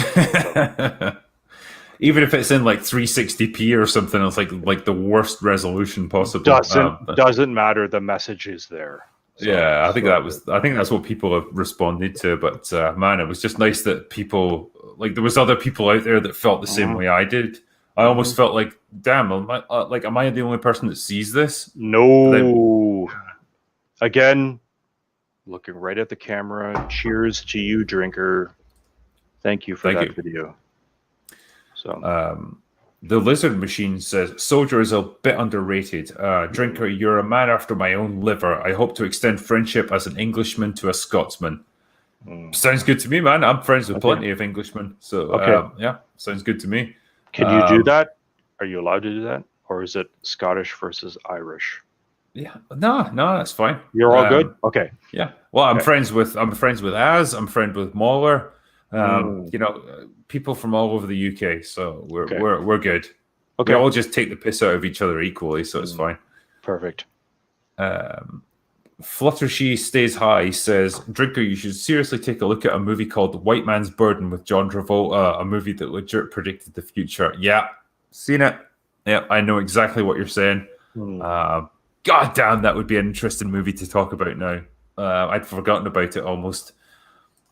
Even if it's in 360p or something, it's like the worst resolution possible. Doesn't matter. The message is there. So, I think that's what people have responded to. But man, it was just nice that people there was other people out there that felt the same way I did. I almost felt like, damn, am I the only person that sees this? No. Again, looking right at the camera. Cheers to you, Drinker. Thank you for that video. So, the Lizard Machine says, Soldier is a bit underrated. Drinker, you're a man after my own liver. I hope to extend friendship as an Englishman to a Scotsman. Sounds good to me, man. I'm friends with plenty of Englishmen. So, sounds good to me. Can you do that? Are you allowed to do that? Or is it Scottish versus Irish? Yeah, no, that's fine. You're all good. Okay. Yeah. Well, I'm friends with Az. I'm friends with Mauler. People from all over the UK. So we're good. Okay. We all just take the piss out of each other equally, so it's fine. Perfect. Fluttershy Stays High says, Drinker, you should seriously take a look at a movie called White Man's Burden with John Travolta, a movie that legit predicted the future. Yeah, seen it. Yeah, I know exactly what you're saying. God damn, that would be an interesting movie to talk about now. I'd forgotten about it almost.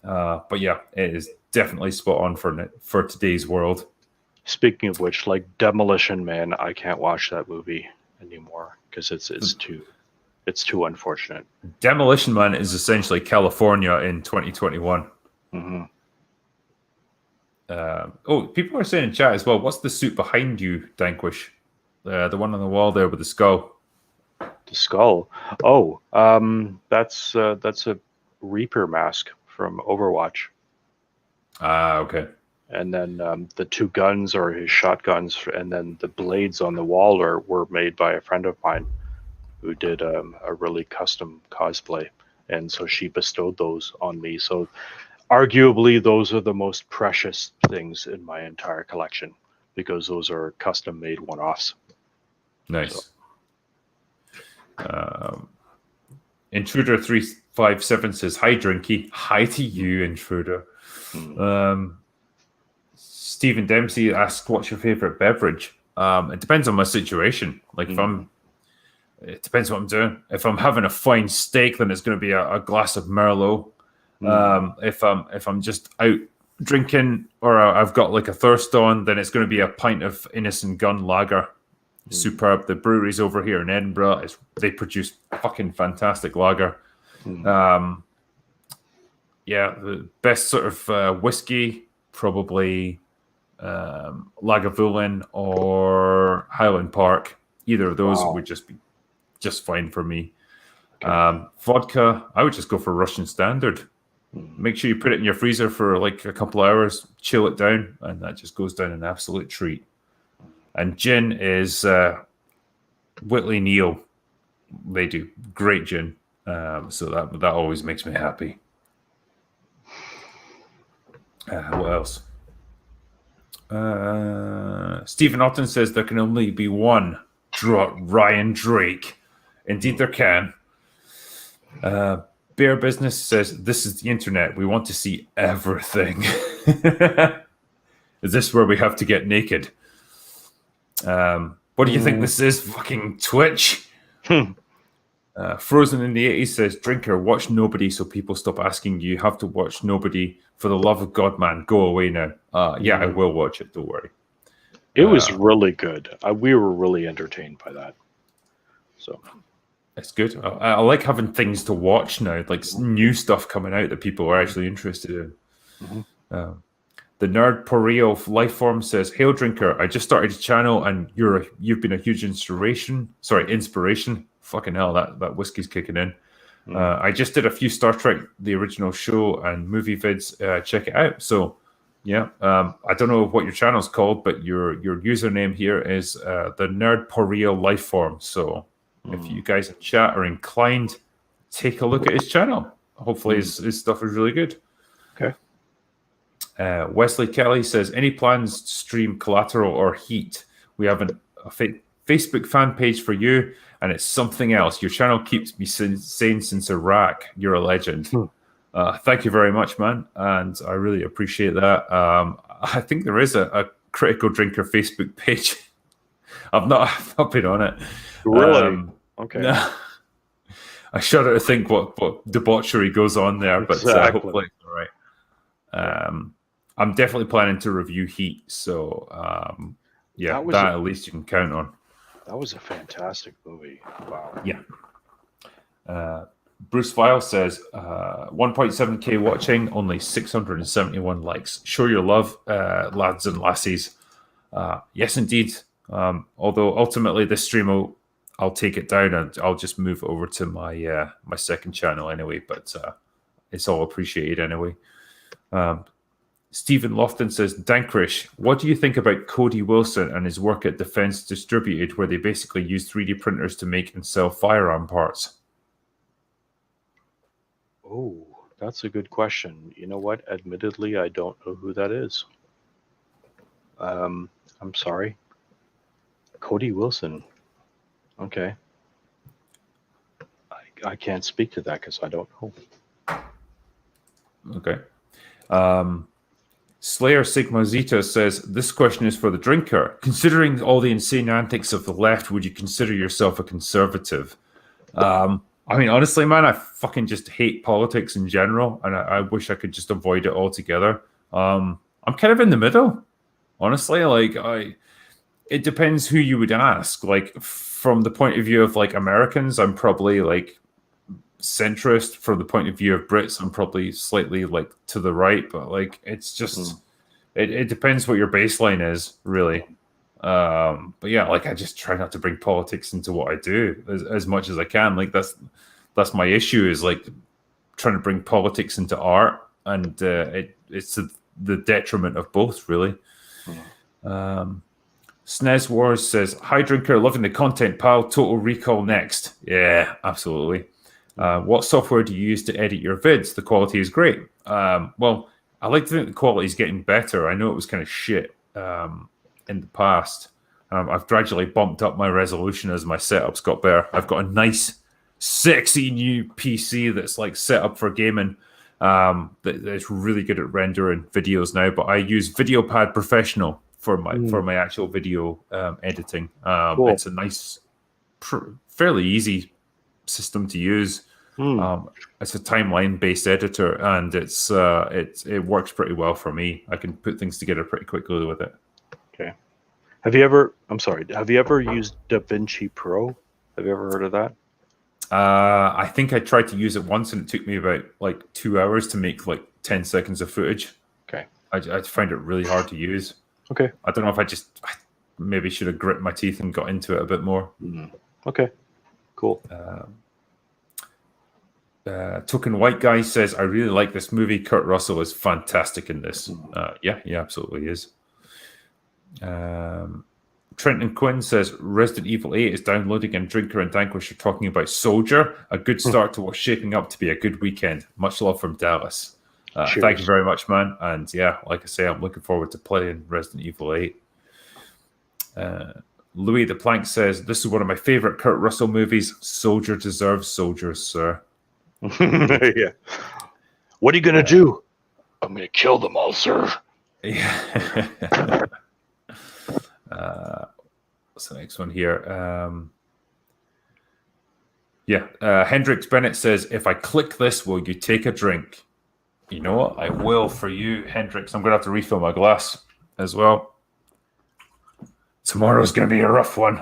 But yeah, it is definitely spot on for today's world. Speaking of which, Demolition Man, I can't watch that movie anymore because it's too unfortunate. Demolition Man is essentially California in 2021. People are saying in chat as well, what's the suit behind you, Danquish? The one on the wall there with the skull. The skull. Oh, that's a Reaper mask from Overwatch. Okay. And then the two guns are his shotguns, and then the blades on the wall were made by a friend of mine who did a really custom cosplay, and so she bestowed those on me. So Arguably, those are the most precious things in my entire collection because those are custom-made one-offs. Nice. Intruder 357 says, "Hi, Drinky." Hi to you, Intruder. Stephen Dempsey asked, "What's your favorite beverage?" It depends on my situation. Like it depends what I'm doing. If I'm having a fine steak, then it's going to be a glass of Merlot. If I'm just out drinking or I've got like a thirst on, then it's going to be a pint of Innocent Gun Lager. Superb. The breweries over here in Edinburgh, they produce fucking fantastic lager. The best sort of whiskey, probably Lagavulin or Highland Park. Either of those would just be just fine for me. Vodka, I would just go for Russian Standard. Make sure you put it in your freezer for like a couple of hours, chill it down, and that just goes down an absolute treat. And gin is Whitley Neal. They do great gin, so that always makes me happy. What else? Stephen Otten says there can only be one Ryan Drake. Indeed, there can. Bear Business says, "This is the internet. We want to see everything." Is this where we have to get naked? What do you think this is? Fucking Twitch? Frozen in the 80s says, "Drinker, watch Nobody so people stop asking you. You have to watch Nobody. For the love of God, man, go away now." I will watch it. Don't worry. It was really good. We were really entertained by that. So it's good. I like having things to watch now, like new stuff coming out that people are actually interested in. The Nerd Poreo Lifeform says, "Hail Drinker, I just started a channel and you've been a huge inspiration. Fucking hell, that whiskey's kicking in. I just did a few Star Trek, the original show and movie vids. Check it out." So, I don't know what your channel's called, but your username here is the Nerd Poreo Lifeform. So, if you guys in chat are inclined, take a look at his channel. Hopefully, his stuff is really good. Okay. Wesley Kelly says, "Any plans to stream Collateral or Heat? We have a Facebook fan page for you, and it's something else. Your channel keeps me sane since Iraq. You're a legend." Thank you very much, man, and I really appreciate that. I think there is a Critical Drinker Facebook page. I've not been on it. Really? Okay. No. I shudder to think what debauchery goes on there, but hopefully it's all right. I'm definitely planning to review Heat, so that at least you can count on. That was a fantastic movie. Wow. Yeah. Bruce Vile says, 1.7k watching, only 671 likes. Show your love, lads and lassies. Yes, indeed. Although ultimately this stream I'll take it down and I'll just move over to my my second channel anyway, but it's all appreciated anyway. Stephen Lofton says, "Danquish, what do you think about Cody Wilson and his work at Defense Distributed, where they basically use 3D printers to make and sell firearm parts?" Oh, that's a good question. You know what? Admittedly, I don't know who that is. I'm sorry. Cody Wilson. Okay. I can't speak to that because I don't know. Okay. Slayer Sigma Zeta says, "This question is for the drinker. Considering all the insane antics of the left, would you consider yourself a conservative?" I mean, honestly, man, I fucking just hate politics in general, and I wish I could just avoid it altogether. I'm kind of in the middle, honestly. Like, it depends who you would ask. Like, from the point of view of like Americans, I'm probably like centrist. From the point of view of Brits, I'm probably slightly like to the right. But like, it's just it depends what your baseline is, really. But yeah, like I just try not to bring politics into what I do as much as I can. Like that's my issue, is like trying to bring politics into art, and it's the detriment of both, really. SNES Wars says, "Hi Drinker, loving the content, pal. Total Recall next." Yeah, absolutely. What software do you use to edit your vids? The quality is great. Well, I like to think the quality is getting better. I know it was kind of shit in the past. I've gradually bumped up my resolution as my setup's got better. I've got a nice, sexy new PC that's like set up for gaming. That's really good at rendering videos now. But I use VideoPad Professional for my actual video editing. Cool. It's a nice, fairly easy system to use. It's a timeline-based editor, and it works pretty well for me. I can put things together pretty quickly with it. Okay. Have you ever used DaVinci Pro? Have you ever heard of that? I think I tried to use it once, and it took me about like 2 hours to make like 10 seconds of footage. Okay. I find it really hard to use. Okay. I don't know if I maybe should have grit my teeth and got into it a bit more. Okay. Cool. Token White Guy says, I really like this movie. Kurt Russell is fantastic in this. Yeah, he absolutely is. Trenton Quinn says, Resident Evil 8 is downloading, and Drinker and Danquish are talking about Soldier. A good start to what's shaping up to be a good weekend. Much love from Dallas. Thank you very much, man. And yeah, like I say, I'm looking forward to playing Resident Evil 8. Louis the Plank says, this is one of my favorite Kurt Russell movies. Soldier deserves soldiers, sir. Yeah. What are you gonna do? I'm gonna kill them all, sir. Yeah. What's the next one here? Hendrix Bennett says, if I click this, will you take a drink? You know what? I will for you, Hendrix. I'm gonna have to refill my glass as well. Tomorrow's gonna be a rough one.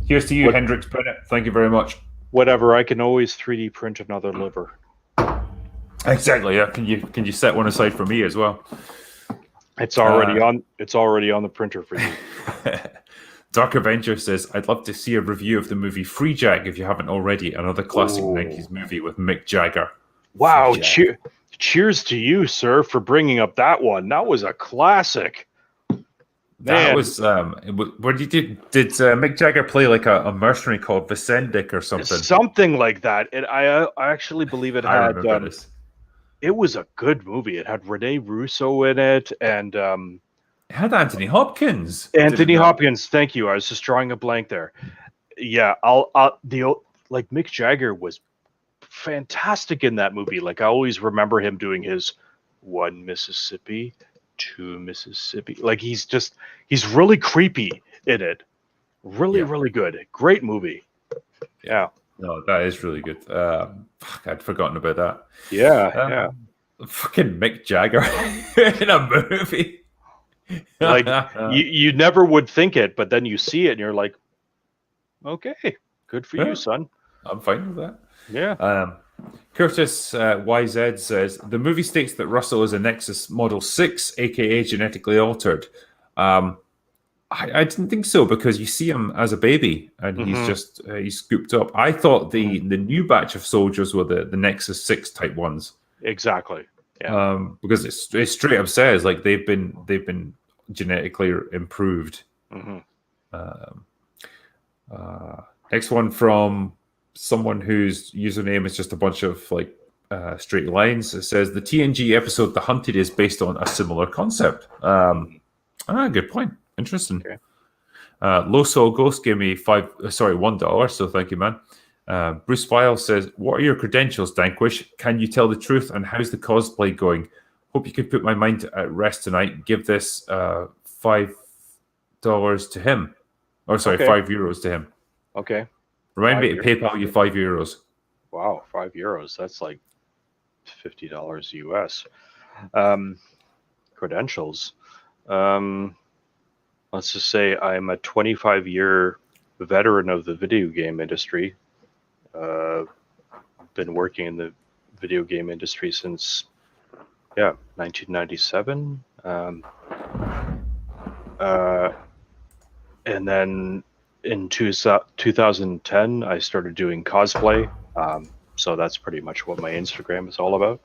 Here's to you, Hendrix Bennett. Thank you very much. Whatever, I can always 3D print another liver. Exactly. Yeah. Can you set one aside for me as well? It's already on. It's already on the printer for you. Dark Avenger says, I'd love to see a review of the movie Free Jack if you haven't already. Another classic 90s movie with Mick Jagger. Wow. Cheers to you, sir, for bringing up that one. That was a classic. That was what did Mick Jagger play like a mercenary called Vicendic or something? Something like that. I actually believe it had. This. It was a good movie. It had Rene Russo in it, and it had Anthony Hopkins. Anthony Hopkins. Thank you. I was just drawing a blank there. Yeah, Mick Jagger was fantastic in that movie. Like I always remember him doing his One Mississippi. To Mississippi. Like he's really creepy in it. Really good. Great movie. Yeah. No, that is really good. I'd forgotten about that. Yeah. Fucking Mick Jagger in a movie. Like you never would think it, but then you see it and you're like, okay, good for you, son. I'm fine with that. Yeah. Curtis YZ says, the movie states that Russell is a Nexus Model 6, aka genetically altered. I didn't think so, because you see him as a baby and he's scooped up. I thought the new batch of soldiers were the Nexus 6 type ones. Exactly. Yeah. Because it straight up says like they've been genetically improved. Next one from someone whose username is just a bunch of like straight lines. It says the TNG episode The Hunted is based on a similar concept. Good point. Interesting. Okay. Low Soul Ghost gave me $1, so thank you, man. Bruce File says, what are your credentials, Danquish? Can you tell the truth, and how's the cosplay going? Hope you could put my mind at rest tonight. Give this $5 to him. Or sorry, okay. €5 to him. Okay. Remind me to PayPal you €5. Wow, €5. That's like $50 US. Credentials. Let's just say I'm a 25-year veteran of the video game industry. Been working in the video game industry since 1997. And then in 2010, I started doing cosplay. So that's pretty much what my Instagram is all about.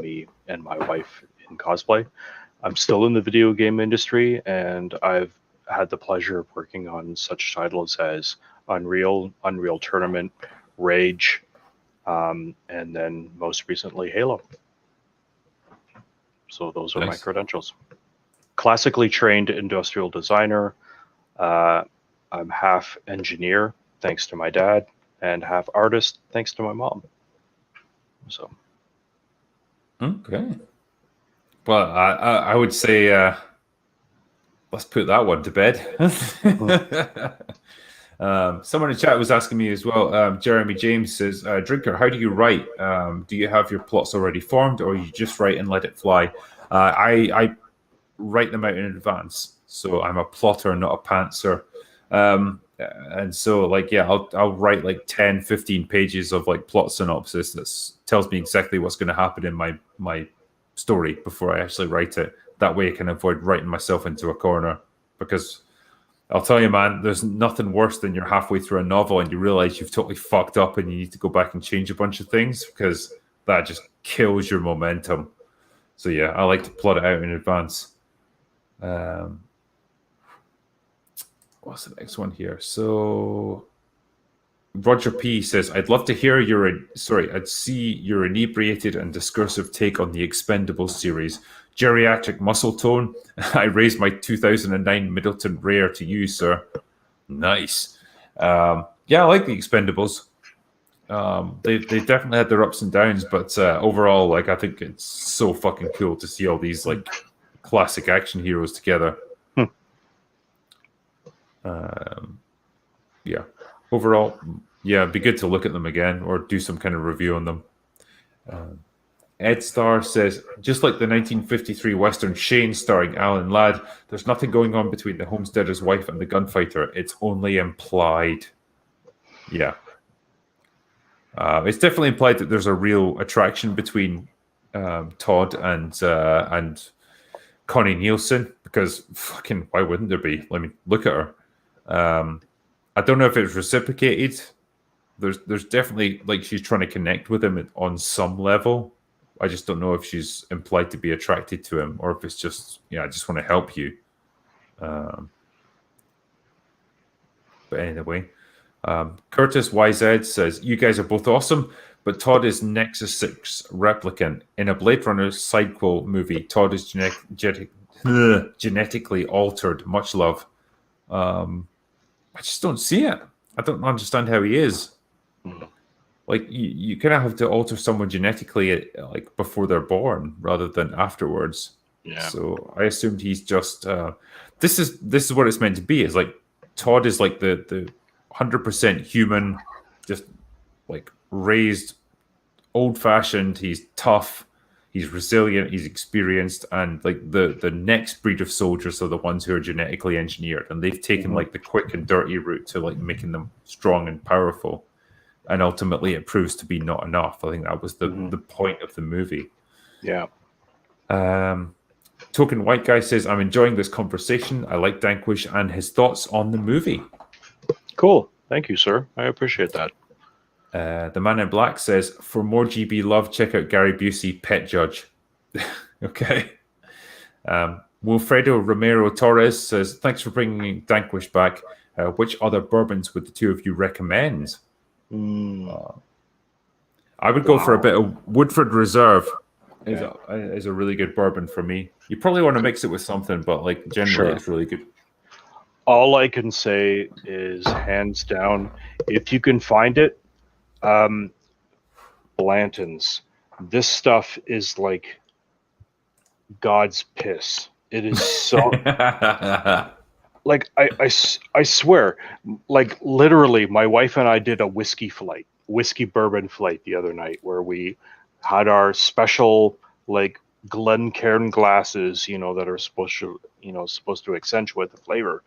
Me and my wife in cosplay. I'm still in the video game industry, and I've had the pleasure of working on such titles as Unreal Tournament, Rage, and then most recently Halo. So those are my credentials. Classically trained industrial designer. I'm half engineer, thanks to my dad, and half artist, thanks to my mom. So. Okay. Well, I would say let's put that one to bed. Someone in chat was asking me as well. Jeremy James says, Drinker, how do you write? Do you have your plots already formed, or you just write and let it fly? I write them out in advance. So I'm a plotter, not a pantser. And so, like, yeah, I'll write like 10, 15 pages of like plot synopsis that tells me exactly what's going to happen in my story before I actually write it. That way I can avoid writing myself into a corner, because I'll tell you, man, there's nothing worse than you're halfway through a novel and you realize you've totally fucked up and you need to go back and change a bunch of things, because that just kills your momentum. So yeah, I like to plot it out in advance. What's the next one here? So Roger P says, I'd love to hear I'd see your inebriated and discursive take on the Expendables series. Geriatric muscle tone. I raised my 2009 Middleton Rare to you, sir. Nice. Yeah, I like the Expendables. They definitely had their ups and downs, but overall, like, I think it's so fucking cool to see all these like classic action heroes together. Yeah. Overall, yeah, it'd be good to look at them again or do some kind of review on them. Ed Starr says, just like the 1953 Western Shane starring Alan Ladd, there's nothing going on between the homesteader's wife and the gunfighter. It's only implied. Yeah. It's definitely implied that there's a real attraction between Todd and Connie Nielsen, because fucking why wouldn't there be? I mean, look at her. I don't know if it's reciprocated. There's definitely, like, she's trying to connect with him on some level. I just don't know if she's implied to be attracted to him, or if it's just, I just want to help you. But anyway, Curtis YZ says, you guys are both awesome, but Todd is Nexus 6 replicant. In a Blade Runner sidequel movie, Todd is genetically altered. Much love. I just don't see it. I don't understand how he is. Like, you kind of have to alter someone genetically like before they're born rather than afterwards. Yeah. So I assumed he's just this is what it's meant to be. Is like Todd is like the 100% human, just like raised old fashioned. He's tough. He's resilient, he's experienced, and like the next breed of soldiers are the ones who are genetically engineered, and they've taken like the quick and dirty route to like making them strong and powerful, and ultimately it proves to be not enough. I think that was the point of the movie. Yeah. Token White Guy says, I'm enjoying this conversation. I like Danquish and his thoughts on the movie. Cool. Thank you, sir. I appreciate that. The Man in Black says, for more GB love, check out Gary Busey, Pet Judge. Okay. Wilfredo Romero Torres says, thanks for bringing Danquish back. Which other bourbons would the two of you recommend? I would go for a bit of Woodford Reserve. Is a really good bourbon for me. You probably want to mix it with something, but like generally it's really good. All I can say is, hands down, if you can find it, Blanton's. This stuff is like God's piss. It is so like I swear, like literally, my wife and I did a whiskey bourbon flight the other night, where we had our special like Glencairn glasses, that are supposed to accentuate the flavor,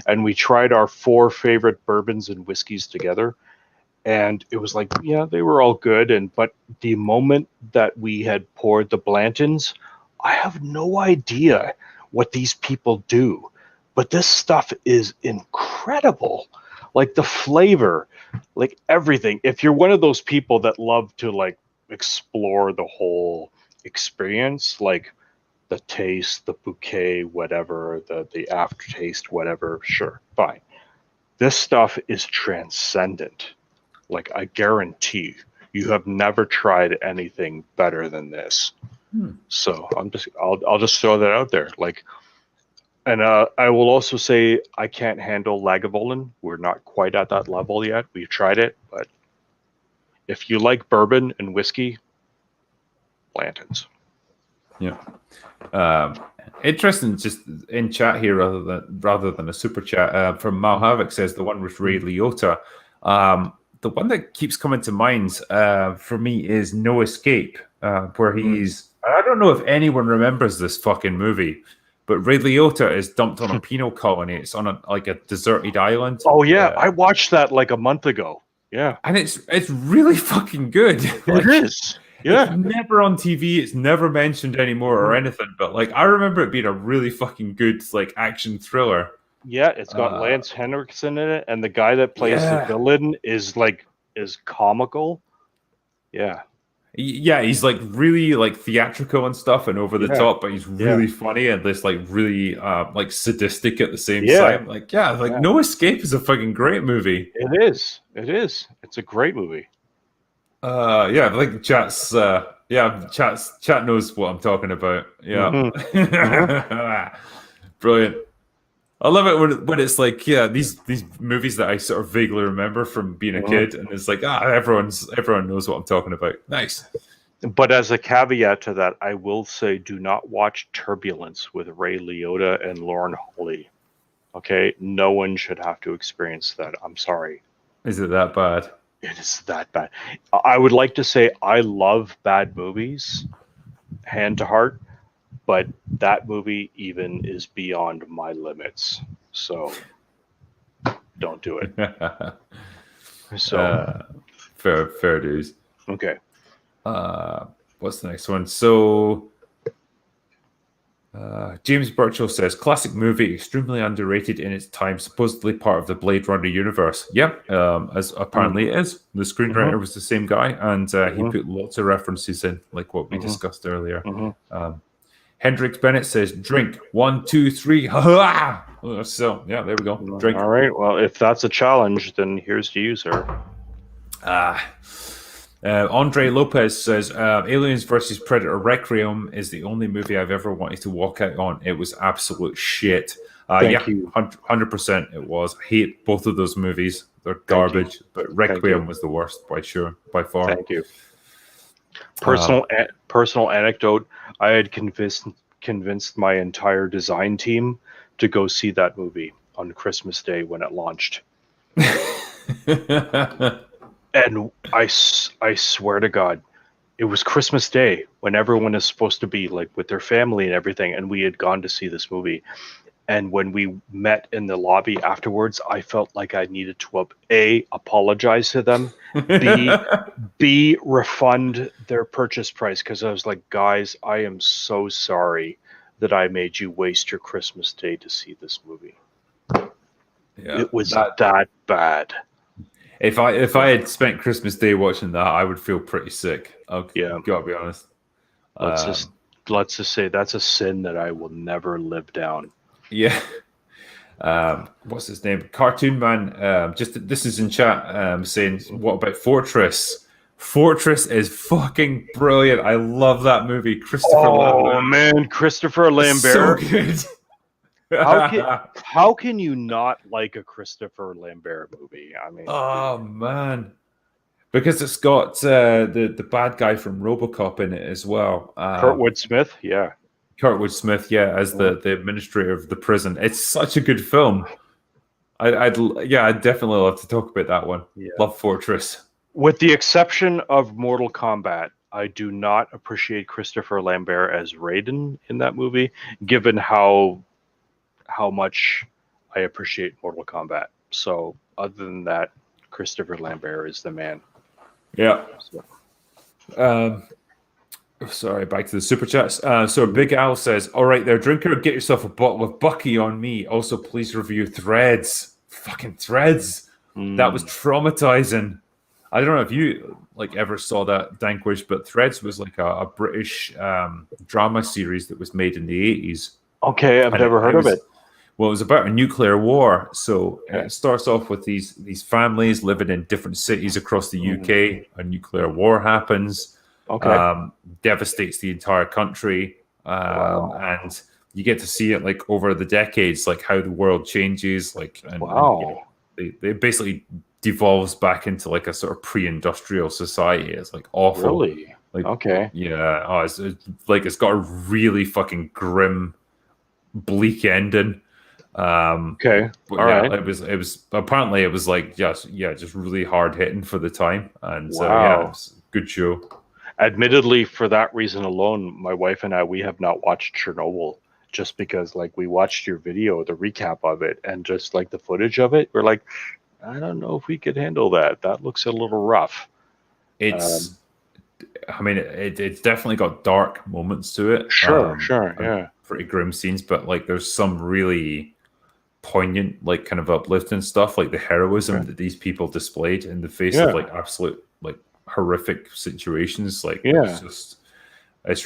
and we tried our 4 favorite bourbons and whiskeys together. And it was like, yeah, they were all good. But the moment that we had poured the Blantons, I have no idea what these people do, but this stuff is incredible. Like the flavor, like everything. If you're one of those people that love to like explore the whole experience, like the taste, the bouquet, whatever, the aftertaste, whatever, sure, fine. This stuff is transcendent. Like, I guarantee you have never tried anything better than this. So I'll just throw that out there. Like, and I will also say I can't handle Lagavulin. We're not quite at that level yet. We've tried it, but if you like bourbon and whiskey, Blanton's. Yeah. Interesting, just in chat here rather than a super chat from Mal Havoc says the one with Ray Liotta. The one that keeps coming to mind for me is No Escape, where he's. I don't know if anyone remembers this fucking movie, but Ray Liotta is dumped on a penal colony. It's on a deserted island. Oh yeah, I watched that like a month ago. Yeah, and it's really fucking good. It is. Yeah, it's never on TV. It's never mentioned anymore or anything. But like, I remember it being a really fucking good like action thriller. Yeah, it's got Lance Henriksen in it, and the guy that plays the villain is comical. Yeah. Yeah, he's like really like theatrical and stuff and over the top, but he's really funny and this like really like sadistic at the same time. Like, No Escape is a fucking great movie. It is. It's a great movie. Like chat knows what I'm talking about. Yeah. Brilliant. I love it when it's like, these movies that I sort of vaguely remember from being a kid, and it's like, everyone knows what I'm talking about. Nice. But as a caveat to that, I will say, do not watch Turbulence with Ray Liotta and Lauren Holly. Okay, no one should have to experience that. I'm sorry. Is it that bad? It is that bad. I would like to say I love bad movies, hand to heart. But that movie even is beyond my limits. So don't do it. So fair dues. Okay. What's the next one? So James Burchell says classic movie, extremely underrated in its time, supposedly part of the Blade Runner universe. Yeah, as apparently it is. The screenwriter was the same guy, and he put lots of references in, like what we discussed earlier. Hendrix Bennett says, drink 1, 2, 3. So, yeah, there we go. Drink. All right. Well, if that's a challenge, then here's to you, sir. Andre Lopez says, Aliens versus Predator Requiem is the only movie I've ever wanted to walk out on. It was absolute shit. Thank you. 100% it was. I hate both of those movies. They're garbage. But Requiem was the worst, by far. Thank you. Personal anecdote. I had convinced my entire design team to go see that movie on Christmas Day when it launched. And I swear to God, it was Christmas Day when everyone is supposed to be like with their family and everything, and we had gone to see this movie. And when we met in the lobby afterwards, I felt like I needed to apologize to them, B, refund their purchase price, because I was like, guys, I am so sorry that I made you waste your Christmas Day to see this movie. Yeah, it was that bad. If I had spent Christmas Day watching that, I would feel pretty sick. Gotta be honest. Let's just say that's a sin that I will never live down. Yeah. What's his name? Cartoon Man. This is in chat saying, what about Fortress? Fortress is fucking brilliant. I love that movie. Christopher Lambert. Oh man, Christopher Lambert. So good. How can you not like a Christopher Lambert movie? I mean, oh man, because it's got the bad guy from RoboCop in it as well. Kurtwood Smith, yeah. Kurtwood Smith, as the administrator of the prison. It's such a good film. I'd definitely love to talk about that one. Yeah. Love Fortress. With the exception of Mortal Kombat, I do not appreciate Christopher Lambert as Raiden in that movie, given how much I appreciate Mortal Kombat. So other than that, Christopher Lambert is the man. Yeah. Sorry, back to the super chats. So Big Al says, all right there, drinker, get yourself a bottle of Bucky on me. Also, please review Threads. Fucking Threads. That was traumatizing. I don't know if you ever saw that, Danquish, but Threads was like a British drama series that was made in the 80s. Okay, I've never heard of it. Well, it was about a nuclear war. So it starts off with these families living in different cities across the UK. A nuclear war happens, devastates the entire country, and you get to see it like over the decades, like how the world changes, like and it basically devolves back into like a sort of pre-industrial society. It's like awful. Really? Like, yeah. Oh, it's like it's got a really fucking grim, bleak ending. But it was apparently it was like just really hard hitting for the time, and it was a good show. Admittedly, for that reason alone, my wife and we have not watched Chernobyl, just because like we watched your video, the recap of it, and just like the footage of it, we're like, I don't know if we could handle that. That looks a little rough. It's I mean, it's definitely got dark moments to it. Sure, pretty grim scenes, but like there's some really poignant, like kind of uplifting stuff, like the heroism that these people displayed in the face of like absolute like horrific situations. Like it's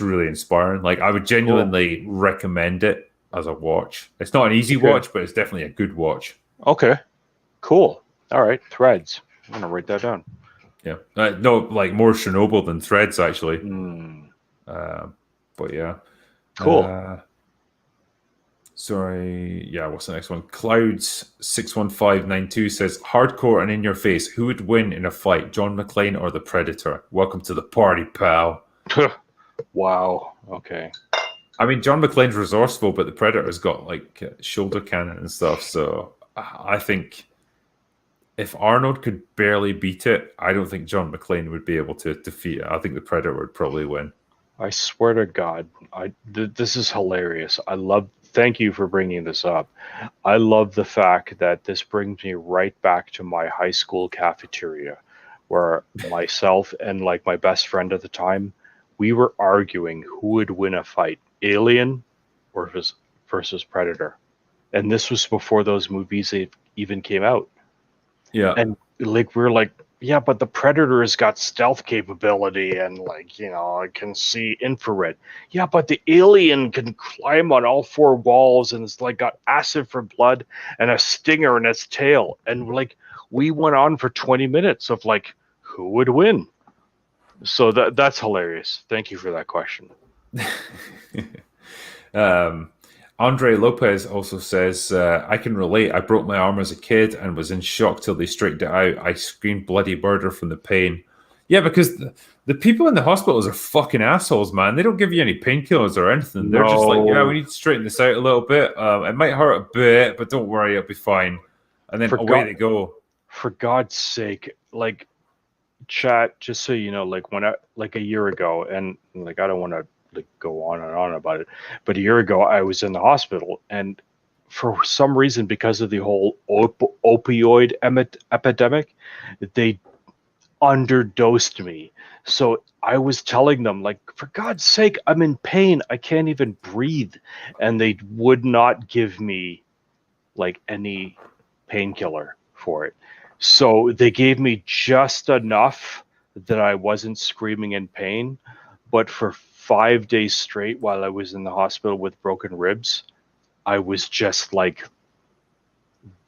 really inspiring. Like I would genuinely recommend it as a watch. It's not an easy watch, but it's definitely a good watch. Okay, cool. All right, Threads. I'm gonna write that down. Yeah, no, like more Chernobyl than Threads actually. But yeah, cool. Sorry, what's the next one? Clouds61592 says, hardcore and in your face, who would win in a fight, John McClane or the Predator? Welcome to the party, pal. Wow. Okay. I mean, John McClane's resourceful, but the Predator's got like shoulder cannon and stuff. So I think if Arnold could barely beat it, I don't think John McClane would be able to defeat it. I think the Predator would probably win. I swear to God, this is hilarious. Thank you for bringing this up. I love the fact that this brings me right back to my high school cafeteria, where myself and like my best friend at the time, we were arguing who would win a fight, Alien versus Predator. And this was before those movies even came out. Yeah. And like we're like, yeah, but the Predator has got stealth capability and like, it can see infrared. Yeah, but the Alien can climb on all four walls and it's like got acid for blood and a stinger in its tail. And like we went on for 20 minutes of like who would win. So that's hilarious. Thank you for that question. Andre Lopez also says, I can relate. I broke my arm as a kid and was in shock till they straightened it out. I screamed bloody murder from the pain. Yeah, because the people in the hospitals are fucking assholes, man. They don't give you any painkillers or anything. They're just like, we need to straighten this out a little bit. It might hurt a bit, but don't worry, it'll be fine. And then away they go. For God's sake, like, chat, just so you know, like when like a year ago, and like I don't want to like go on and on about it, but a year ago I was in the hospital, and for some reason, because of the whole opioid epidemic, they underdosed me. So I was telling them, like, for God's sake, I'm in pain, I can't even breathe, and they would not give me like any painkiller for it. So they gave me just enough that I wasn't screaming in pain, but for 5 days straight while I was in the hospital with broken ribs, I was just like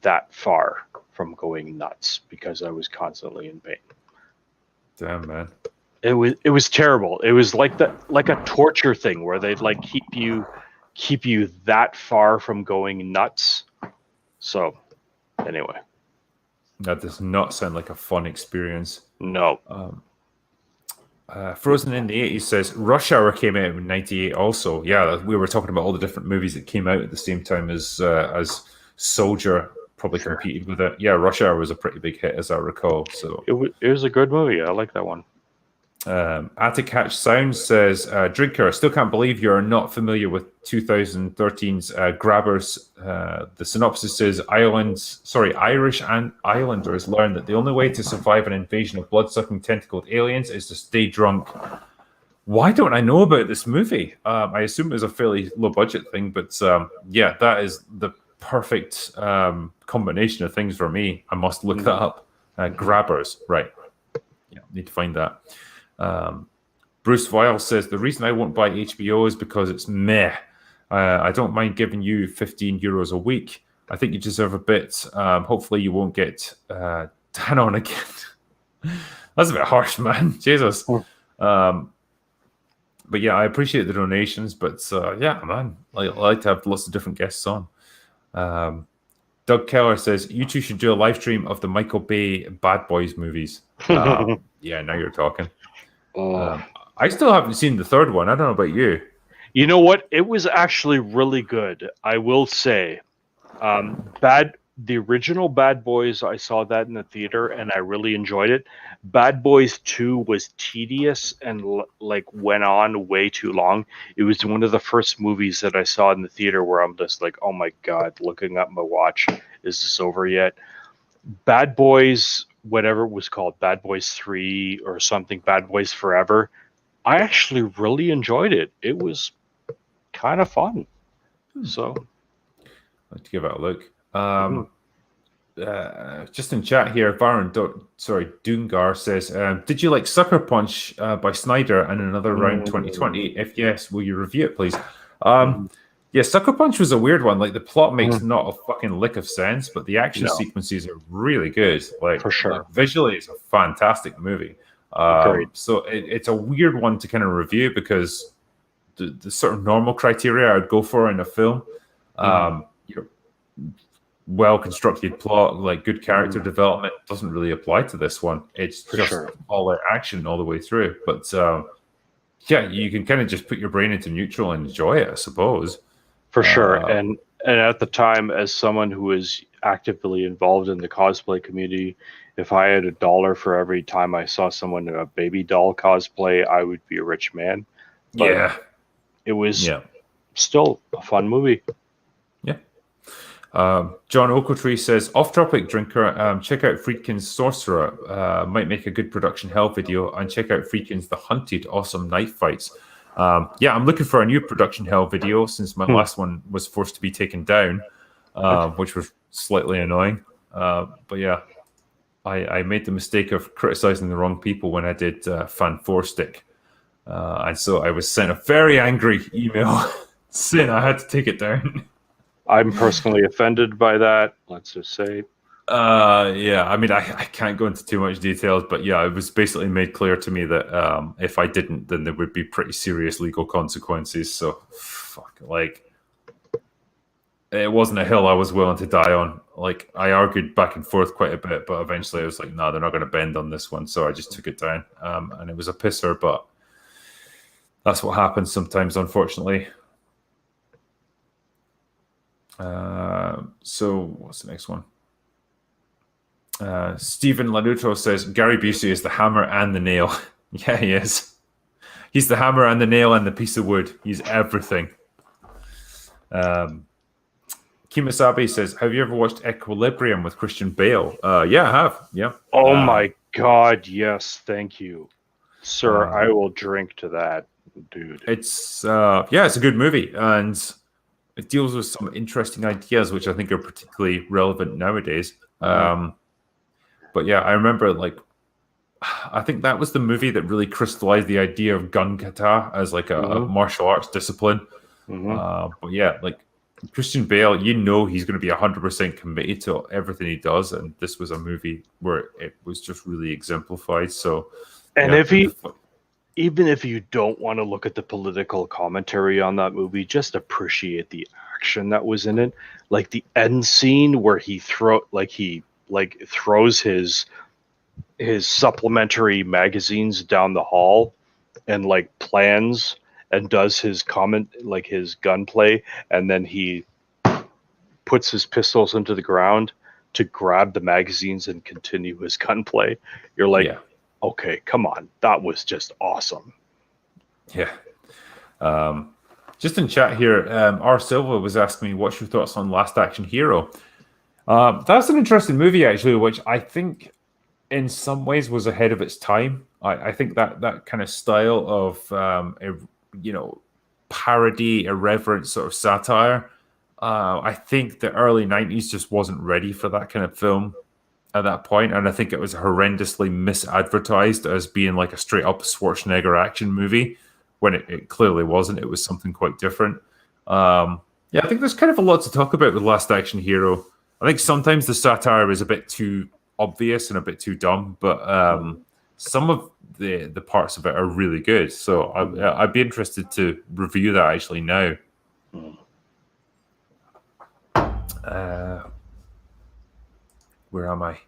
that far from going nuts because I was constantly in pain. Damn, man. It was terrible. It was like a torture thing where they'd like keep you that far from going nuts. So anyway. That does not sound like a fun experience. No. Frozen in the 80s says Rush Hour came out in 98 also. Yeah, we were talking about all the different movies that came out at the same time as Soldier probably competed with it. Yeah, Rush Hour was a pretty big hit as I recall. So it was a good movie. I like that one. Atticatch Sound says, Drinker, still can't believe you're not familiar with 2013's Grabbers. The synopsis says Irish and Islanders learn that the only way to survive an invasion of blood-sucking tentacled aliens is to stay drunk. Why don't I know about this movie? I assume it was a fairly low-budget thing, but that is the perfect combination of things for me. I must look that up. Grabbers, right. Yeah, need to find that. Bruce Vile says, the reason I won't buy HBO is because it's meh. I don't mind giving you €15 a week. I think you deserve a bit. Hopefully you won't get down on again. That's a bit harsh, man. Jesus. But yeah, I appreciate the donations. But yeah, man, I like to have lots of different guests on. Doug Keller says, you two should do a live stream of the Michael Bay Bad Boys movies. Yeah, now you're talking. I still haven't seen the third one. I don't know about you. You know what? It was actually really good. I will say, the original Bad Boys, I saw that in the theater and I really enjoyed it. Bad Boys 2 was tedious and went on way too long. It was one of the first movies that I saw in the theater where I'm just like, oh my God, looking at my watch, is this over yet? Bad Boys, whatever it was called, Bad Boys 3 or something, Bad Boys Forever, I actually really enjoyed it. It was kind of fun. So I'd like to give it a look. Just in chat here, Doongar says, did you like Sucker Punch by Snyder and Another Round 2020? If yes, will you review it, please? Yeah, Sucker Punch was a weird one. Like, the plot makes not a fucking lick of sense, but the action sequences are really good. Like, for sure. Like, visually, it's a fantastic movie. So it's a weird one to kind of review because the sort of normal criteria I would go for in a film, well-constructed plot, like good character development, doesn't really apply to this one. It's just all that action all the way through. But yeah, you can kind of just put your brain into neutral and enjoy it, I suppose. For sure. And at the time, as someone who is actively involved in the cosplay community, if I had $1 for every time I saw someone in a baby doll cosplay, I would be a rich man. But it was still a fun movie. Yeah. John Oakletree says, off-topic drinker, check out Friedkin's Sorcerer. Might make a good production hell video, and check out Friedkin's The Hunted, awesome knife fights. Yeah, I'm looking for a new production hell video since my last one was forced to be taken down, which was slightly annoying. But yeah, I made the mistake of criticizing the wrong people when I did Fan 4 Stick. And so I was sent a very angry email saying I had to take it down. I'm personally offended by that, let's just say. Yeah, I mean, I can't go into too much details, but yeah, it was basically made clear to me that if I didn't, then there would be pretty serious legal consequences. So, it wasn't a hill I was willing to die on. Like, I argued back and forth quite a bit, but eventually I was like, no, they're not going to bend on this one. So I just took it down. And it was a pisser, but that's what happens sometimes, unfortunately. So what's the next one? Stephen Lanuto says Gary Busey is the hammer and the nail. Yeah, he is. He's the hammer and the nail and the piece of wood. He's everything. Kimasabi says, have you ever watched Equilibrium with Christian Bale? Yeah, I have. Yeah. Oh my God, yes, thank you, sir. I will drink to that, dude. It's it's a good movie, and it deals with some interesting ideas, which I think are particularly relevant nowadays. But yeah, I remember, I think that was the movie that really crystallized the idea of gun kata as like a martial arts discipline. But yeah, Christian Bale, he's going to be 100% committed to everything he does, and this was a movie where it was just really exemplified. So, and even if you don't want to look at the political commentary on that movie, just appreciate the action that was in it. Like the end scene where he throws his supplementary magazines down the hall and plans and does his his gunplay, and then he puts his pistols into the ground to grab the magazines and continue his gunplay. You're like, okay, come on. That was just awesome. Yeah. Just in chat here, R. Silva was asking me, what's your thoughts on Last Action Hero? That's an interesting movie, actually, which I think in some ways was ahead of its time. I think that kind of style of, parody, irreverent sort of satire, I think the early 90s just wasn't ready for that kind of film at that point, and I think it was horrendously misadvertised as being like a straight up Schwarzenegger action movie when it clearly wasn't. It was something quite different. Yeah, I think there's kind of a lot to talk about with Last Action Hero. I think sometimes the satire is a bit too obvious and a bit too dumb, but some of the parts of it are really good. So I'd be interested to review that actually now. Where am I?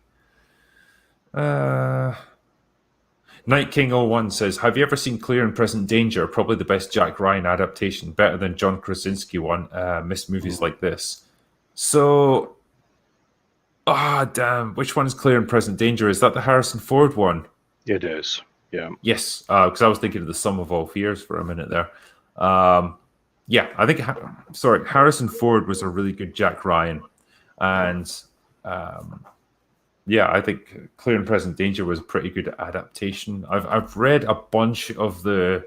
Night King 01 says, have you ever seen Clear and Present Danger? Probably the best Jack Ryan adaptation, better than John Krasinski one. Miss movies like this. So, damn, which one's Clear and Present Danger? Is that the Harrison Ford one? It is, yeah. Yes, because I was thinking of the Sum of All Fears for a minute there. Yeah, I think, Harrison Ford was a really good Jack Ryan. And, yeah, I think Clear and Present Danger was a pretty good adaptation. I've read a bunch of the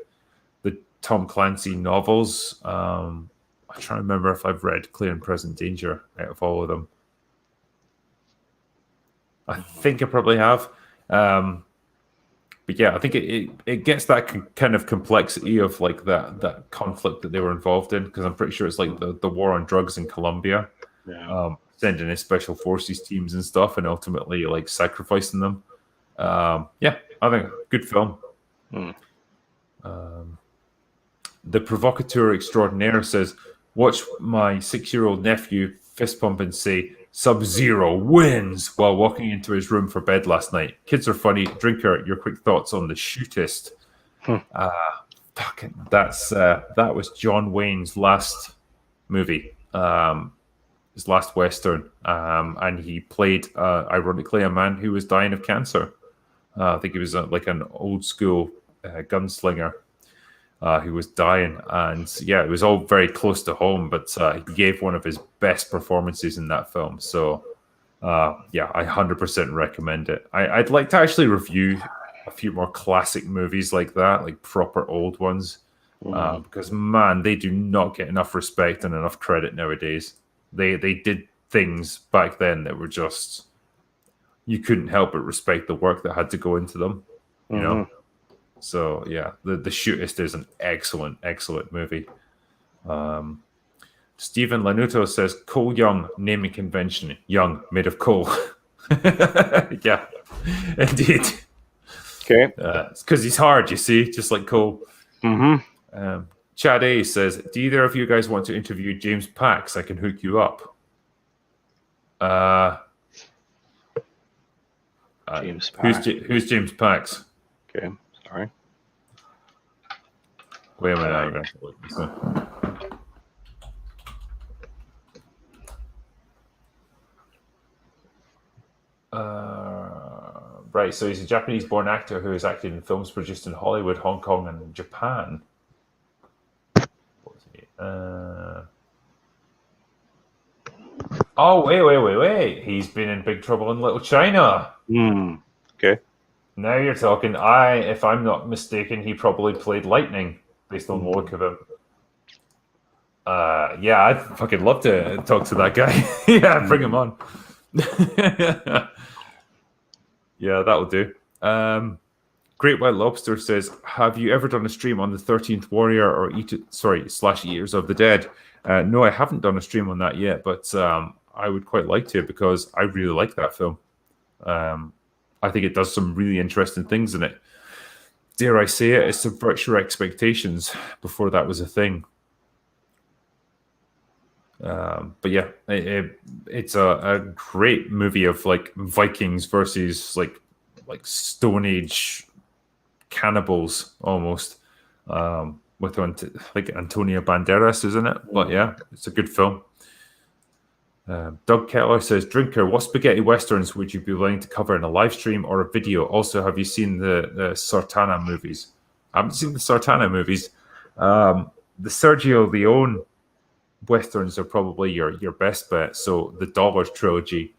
Tom Clancy novels. I'm trying to remember if I've read Clear and Present Danger out of all of them. I think I probably have. But yeah, I think it gets that kind of complexity of like that conflict that they were involved in, because I'm pretty sure it's like the war on drugs in Colombia. Yeah. Sending in special forces teams and stuff, and ultimately like sacrificing them. Yeah, I think good film. The provocateur extraordinaire says, watch my 6-year-old nephew fist pump and say Sub-Zero wins while walking into his room for bed last night. Kids are funny. Drinker, your quick thoughts on the shootist? That was John Wayne's last movie. His last Western, and he played, ironically, a man who was dying of cancer. I think he was like an old school gunslinger who was dying, and yeah, it was all very close to home, but he gave one of his best performances in that film. So yeah, I 100% recommend it. I'd like to actually review a few more classic movies like that, like proper old ones, because man, they do not get enough respect and enough credit nowadays. They did things back then that were just, you couldn't help but respect the work that had to go into them, you know. So yeah, the Shootist is an excellent movie. Stephen Lanuto says Cole Young naming convention, Young made of coal. Yeah, indeed. Okay. It's because he's hard, you see, just like coal. Chad A says, do either of you guys want to interview James Pax? I can hook you up. James Pax. Who's James Pax? Okay, sorry. Wait a minute. I'm going to look this up. Right, so he's a Japanese-born actor who has acted in films produced in Hollywood, Hong Kong, and Japan. Oh, wait. He's been in Big Trouble in Little China. Okay. Now you're talking. If I'm not mistaken, he probably played Lightning based on the look of him. Yeah, I'd fucking love to talk to that guy. Yeah, bring him on. Yeah, that'll do. Great White Lobster says, have you ever done a stream on the 13th Warrior or Eaters of the Dead? No, I haven't done a stream on that yet, but I would quite like to, because I really like that film. I think it does some really interesting things in it. Dare I say it subverts your expectations before that was a thing. But yeah, it's a great movie of like Vikings versus like Stone Age cannibals almost, with like Antonio Banderas, isn't it? But yeah, it's a good film. Doug Kettler says, Drinker, what spaghetti westerns would you be willing to cover in a live stream or a video? Also, have you seen the Sartana movies? I haven't seen the Sartana movies. The Sergio Leone westerns are probably your best bet. So the Dollars trilogy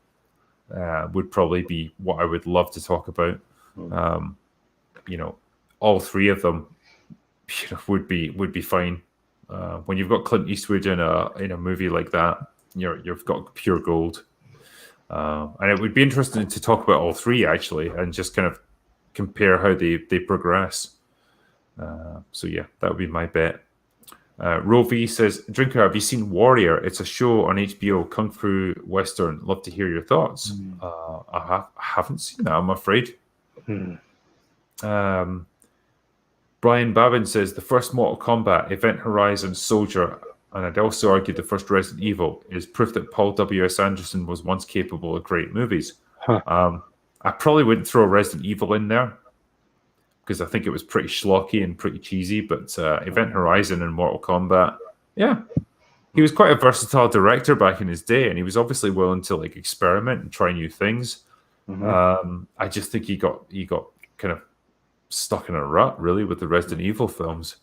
would probably be what I would love to talk about. All three of them, would be fine. When you've got Clint Eastwood in a movie like that, you've got pure gold. And it would be interesting to talk about all three actually, and just kind of compare how they progress. So yeah, that would be my bet. Rovi says, Drinker, have you seen Warrior? It's a show on HBO, Kung Fu Western. Love to hear your thoughts. I haven't seen that, I'm afraid. Brian Babin says, the first Mortal Kombat, Event Horizon, Soldier, and I'd also argue the first Resident Evil is proof that Paul W.S. Anderson was once capable of great movies. I probably wouldn't throw Resident Evil in there because I think it was pretty schlocky and pretty cheesy, but Event Horizon and Mortal Kombat, yeah. He was quite a versatile director back in his day, and he was obviously willing to like experiment and try new things. I just think he got kind of stuck in a rut, really, with the Resident Evil films.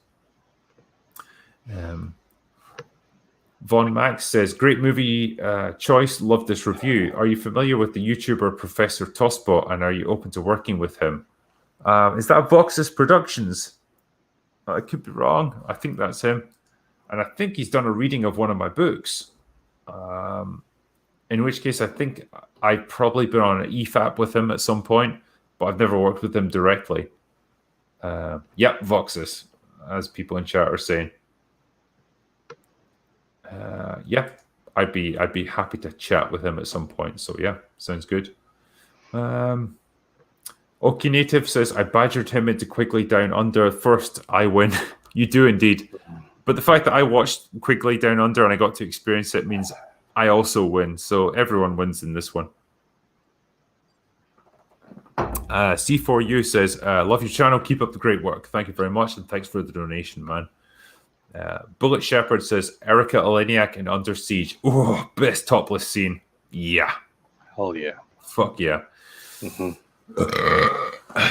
Von Max says, great movie choice, love this review. Are you familiar with the YouTuber Professor Tosbot, and are you open to working with him? Is that Voxus Productions? I could be wrong. I think that's him. And I think he's done a reading of one of my books. In which case, I think I've probably been on an EFAP with him at some point, but I've never worked with him directly. Yep, Voxus, as people in chat are saying. Yeah, I'd be happy to chat with him at some point. So yeah, sounds good. Oki Native says, I badgered him into Quigley Down Under. First, I win. You do indeed. But the fact that I watched Quigley Down Under and I got to experience it means I also win. So everyone wins in this one. C4U says, love your channel. Keep up the great work. Thank you very much. And thanks for the donation, man. Bullet Shepherd says, Erica Eleniak in Under Siege. Oh, best topless scene. Yeah. Hell yeah. Fuck yeah.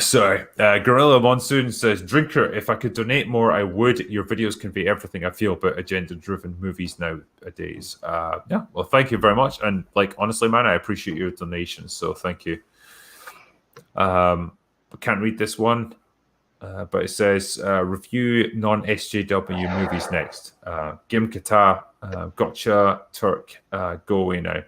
Sorry. Gorilla Monsoon says, Drinker, if I could donate more, I would. Your videos convey everything I feel about agenda-driven movies nowadays. Yeah, well, thank you very much. And, like, honestly, man, I appreciate your donations, so thank you. I can't read this one, but it says, review non-SJW movies next. Gim Kata, Gotcha, Turk, go away now.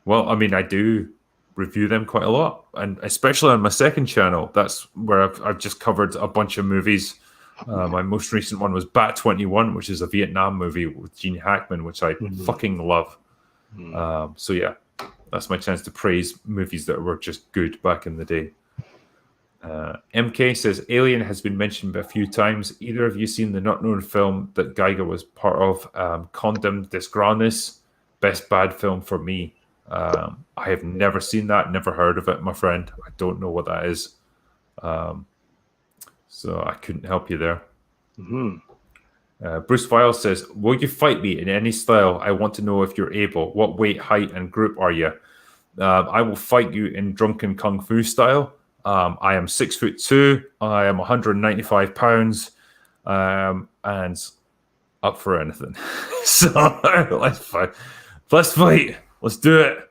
Well, I mean, I do review them quite a lot, and especially on my second channel. That's where I've just covered a bunch of movies. My most recent one was Bat 21, which is a Vietnam movie with Gene Hackman, which I fucking love. So yeah, that's my chance to praise movies that were just good back in the day. MK says, Alien has been mentioned a few times. Either of you seen the not known film that Geiger was part of, Condom des Grandes? Best bad film for me. I have never seen that, never heard of it, my friend. I don't know what that is. So I couldn't help you there. Bruce File says, will you fight me in any style? I want to know if you're able. What weight, height, and group are you? I will fight you in drunken kung fu style. I am 6'2". I am 195 pounds, and up for anything. So let's fight. Let's fight. Let's do it.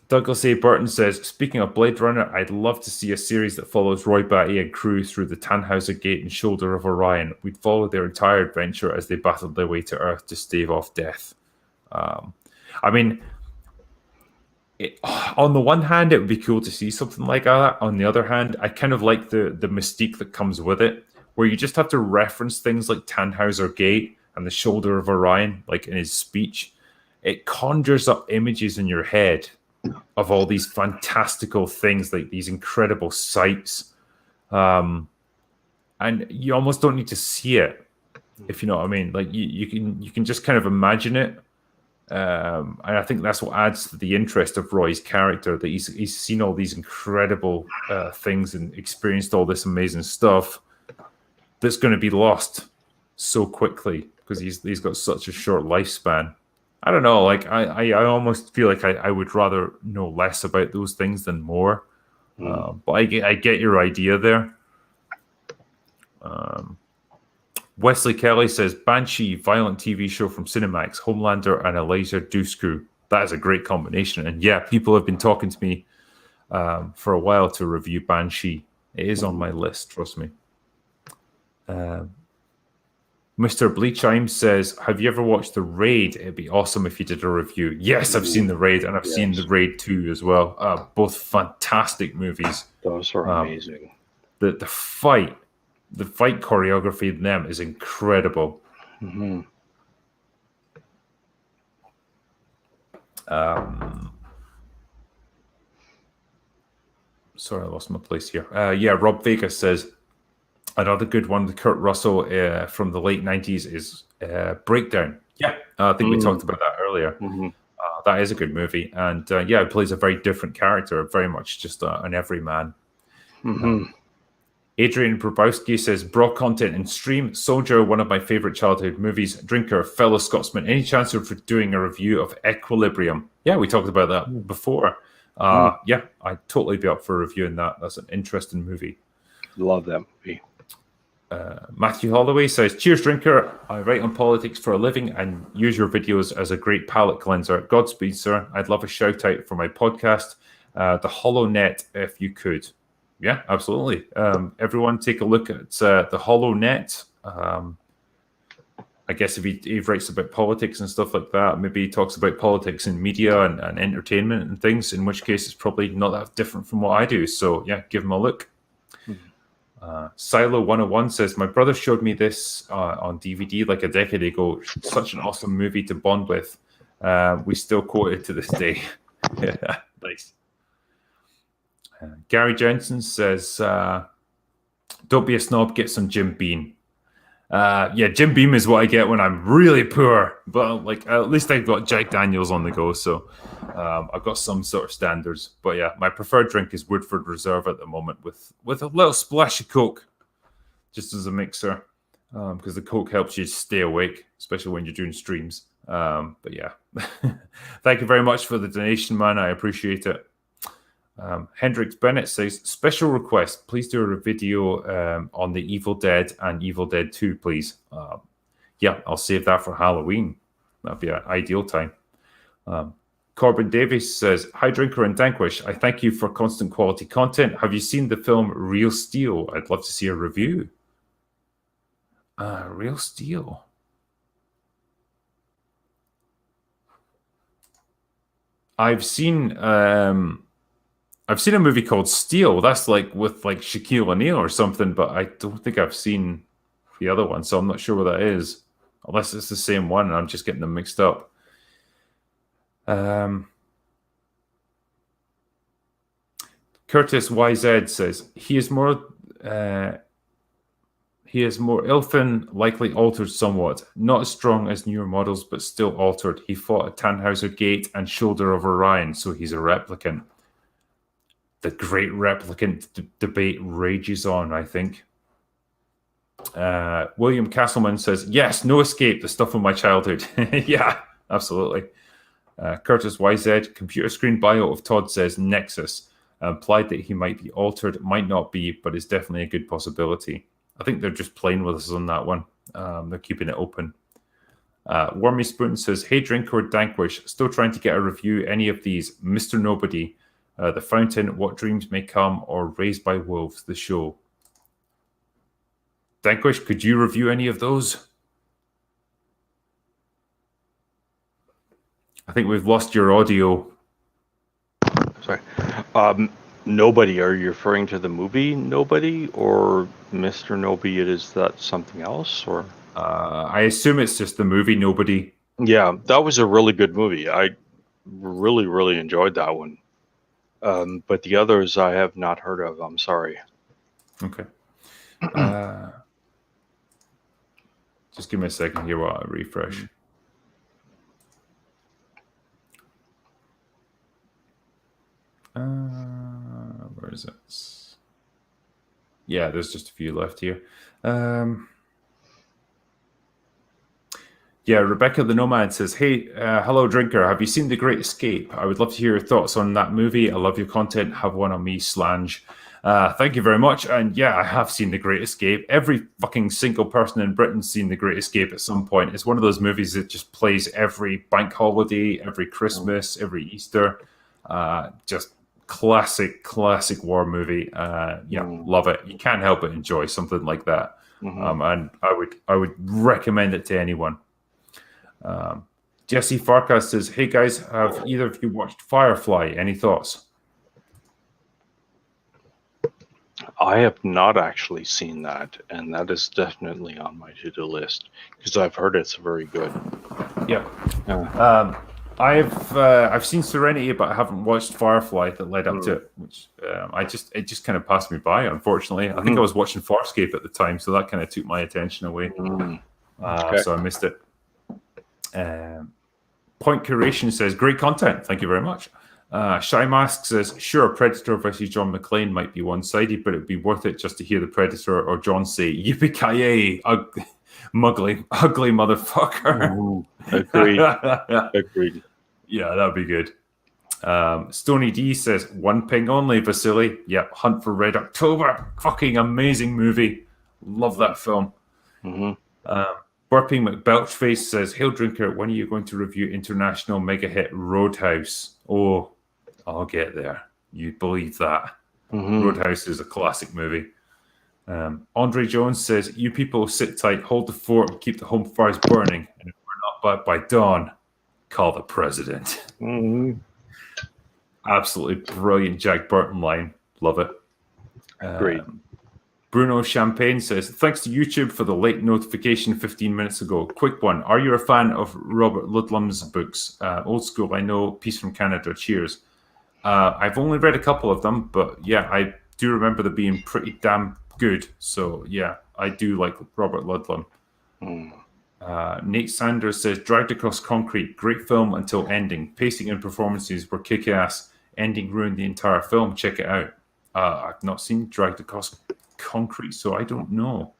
Douglas A. Burton says, speaking of Blade Runner, I'd love to see a series that follows Roy Batty and crew through the Tannhauser Gate and Shoulder of Orion. We'd follow their entire adventure as they battled their way to Earth to stave off death. I mean, on the one hand, it would be cool to see something like that. On the other hand, I kind of like the mystique that comes with it, where you just have to reference things like Tannhauser Gate and the Shoulder of Orion, like in his speech. It conjures up images in your head of all these fantastical things, like these incredible sights. And you almost don't need to see it, if you know what I mean. Like you can just kind of imagine it. And I think that's what adds to the interest of Roy's character, that he's seen all these incredible things and experienced all this amazing stuff that's going to be lost so quickly because he's got such a short lifespan. I don't know, like I almost feel like I would rather know less about those things than more. But I get your idea there. Wesley Kelly says, Banshee, violent TV show from Cinemax, Homelander and Eliza Dushku. That is a great combination. And yeah, people have been talking to me for a while to review Banshee. It is on my list, trust me. Mr. Bleachheim says, have you ever watched The Raid? It'd be awesome if you did a review. Yes, I've seen The Raid, and I've seen The Raid 2 as well. Both fantastic movies. Those are amazing. The fight the fight choreography in them is incredible. Mm-hmm. Sorry, I lost my place here. Rob Vegas says another good one with Kurt Russell from the late 90s is Breakdown. Yeah, I think we talked about that earlier. Mm-hmm. That is a good movie. And it plays a very different character, very much just an everyman. Mm-hmm. Adrian Brabowski says, Bra content and stream. Soldier, one of my favorite childhood movies. Drinker, fellow Scotsman. Any chance of doing a review of Equilibrium? Yeah, we talked about that before. Yeah, I'd totally be up for reviewing that. That's an interesting movie. Love that movie. Matthew Holloway says, cheers, Drinker. I write on politics for a living and use your videos as a great palate cleanser. Godspeed, sir. I'd love a shout out for my podcast, The Hollow Net, if you could. Yeah, absolutely. Everyone take a look at The Hollow Net. I guess if he writes about politics and stuff like that, maybe he talks about politics and media and entertainment and things, in which case it's probably not that different from what I do. So, yeah, give him a look. Silo 101 says, my brother showed me this on DVD like a decade ago. Such an awesome movie to bond with. We still quote it to this day. Yeah, nice. Gary Jensen says, don't be a snob, get some Jim Beam. Jim Beam is what I get when I'm really poor. But at least I've got Jack Daniels on the go, so I've got some sort of standards. But yeah, my preferred drink is Woodford Reserve at the moment with a little splash of Coke, just as a mixer, because the Coke helps you stay awake, especially when you're doing streams. But yeah, thank you very much for the donation, man. I appreciate it. Hendrix Bennett says, special request, please do a video on the Evil Dead and Evil Dead 2, please. I'll save that for Halloween. That'd be an ideal time. Corbin Davies says, hi, Drinker and Danquish. I thank you for constant quality content. Have you seen the film Real Steel? I'd love to see a review. Real Steel. I've seen a movie called Steel. That's with Shaquille O'Neal or something, but I don't think I've seen the other one, so I'm not sure what that is. Unless it's the same one and I'm just getting them mixed up. Curtis YZ says, he is more Ilfin, likely altered somewhat. Not as strong as newer models, but still altered. He fought at Tannhauser Gate and Shoulder of Orion, so he's a replicant. The great replicant debate rages on, I think. William Castleman says, yes, No Escape, the stuff of my childhood. Yeah, absolutely. Curtis YZ, computer screen bio of Todd says Nexus. Implied that he might be altered, might not be, but is definitely a good possibility. I think they're just playing with us on that one. They're keeping it open. Wormy Spoon says, hey, Drinker Danquish, still trying to get a review. Any of these? Mr. Nobody, The Fountain, What Dreams May Come, or Raised by Wolves, the show. Danquish, could you review any of those? I think we've lost your audio. Sorry. Nobody, are you referring to the movie Nobody or Mr. Nobody? Is that something else? Or I assume it's just the movie Nobody. Yeah, that was a really good movie. I really, really enjoyed that one. But the others I have not heard of. I'm sorry. Okay. Just give me a second here while I refresh. Where is it? Yeah, there's just a few left here. Rebecca the Nomad says, hey, hello, Drinker. Have you seen The Great Escape? I would love to hear your thoughts on that movie. I love your content. Have one on me, Slange. Thank you very much. And yeah, I have seen The Great Escape. Every fucking single person in Britain's seen The Great Escape at some point. It's one of those movies that just plays every bank holiday, every Christmas, every Easter. Just classic war movie. Love it. You can't help but enjoy something like that. And I would recommend it to anyone. Jesse Farkas says, hey guys, have either of you watched Firefly? Any thoughts? I have not actually seen that, and that is definitely on my to-do list because I've heard it's very good. Yeah. Yeah. I've seen Serenity, but I haven't watched Firefly that led up to it, which it just kind of passed me by. Unfortunately, I think I was watching Farscape at the time, so that kind of took my attention away. Okay. So I missed it. Point Curation says great content. Thank you very much. Shy Mask says sure, Predator versus John McClane might be one-sided, but it'd be worth it just to hear the Predator or John say "Yippee-ki-yay, ugly motherfucker." Agreed. Agreed. Yeah, that'd be good. Stony D says one ping only, Vasily. Yep, Hunt for Red October. Fucking amazing movie. Love that film. Burping McBelchface says, Hail Drinker, when are you going to review international mega hit Roadhouse? Oh, I'll get there. You believe that. Roadhouse is a classic movie. Andre Jones says, you people sit tight, hold the fort, and keep the home fires burning. And if we're not by dawn, call the president. Absolutely brilliant Jack Burton line. Love it. Great. Bruno Champagne says, thanks to YouTube for the late notification 15 minutes ago. Quick one. Are you a fan of Robert Ludlum's books? Old School, I Know, Peace from Canada, Cheers. I've only read a couple of them, but yeah, I do remember them being pretty damn good. So yeah, I do like Robert Ludlum. Nate Sanders says, Dragged Across Concrete, great film until ending. Pacing and performances were kick-ass. Ending ruined the entire film. Check it out. I've not seen Dragged Across Concrete, so I don't know.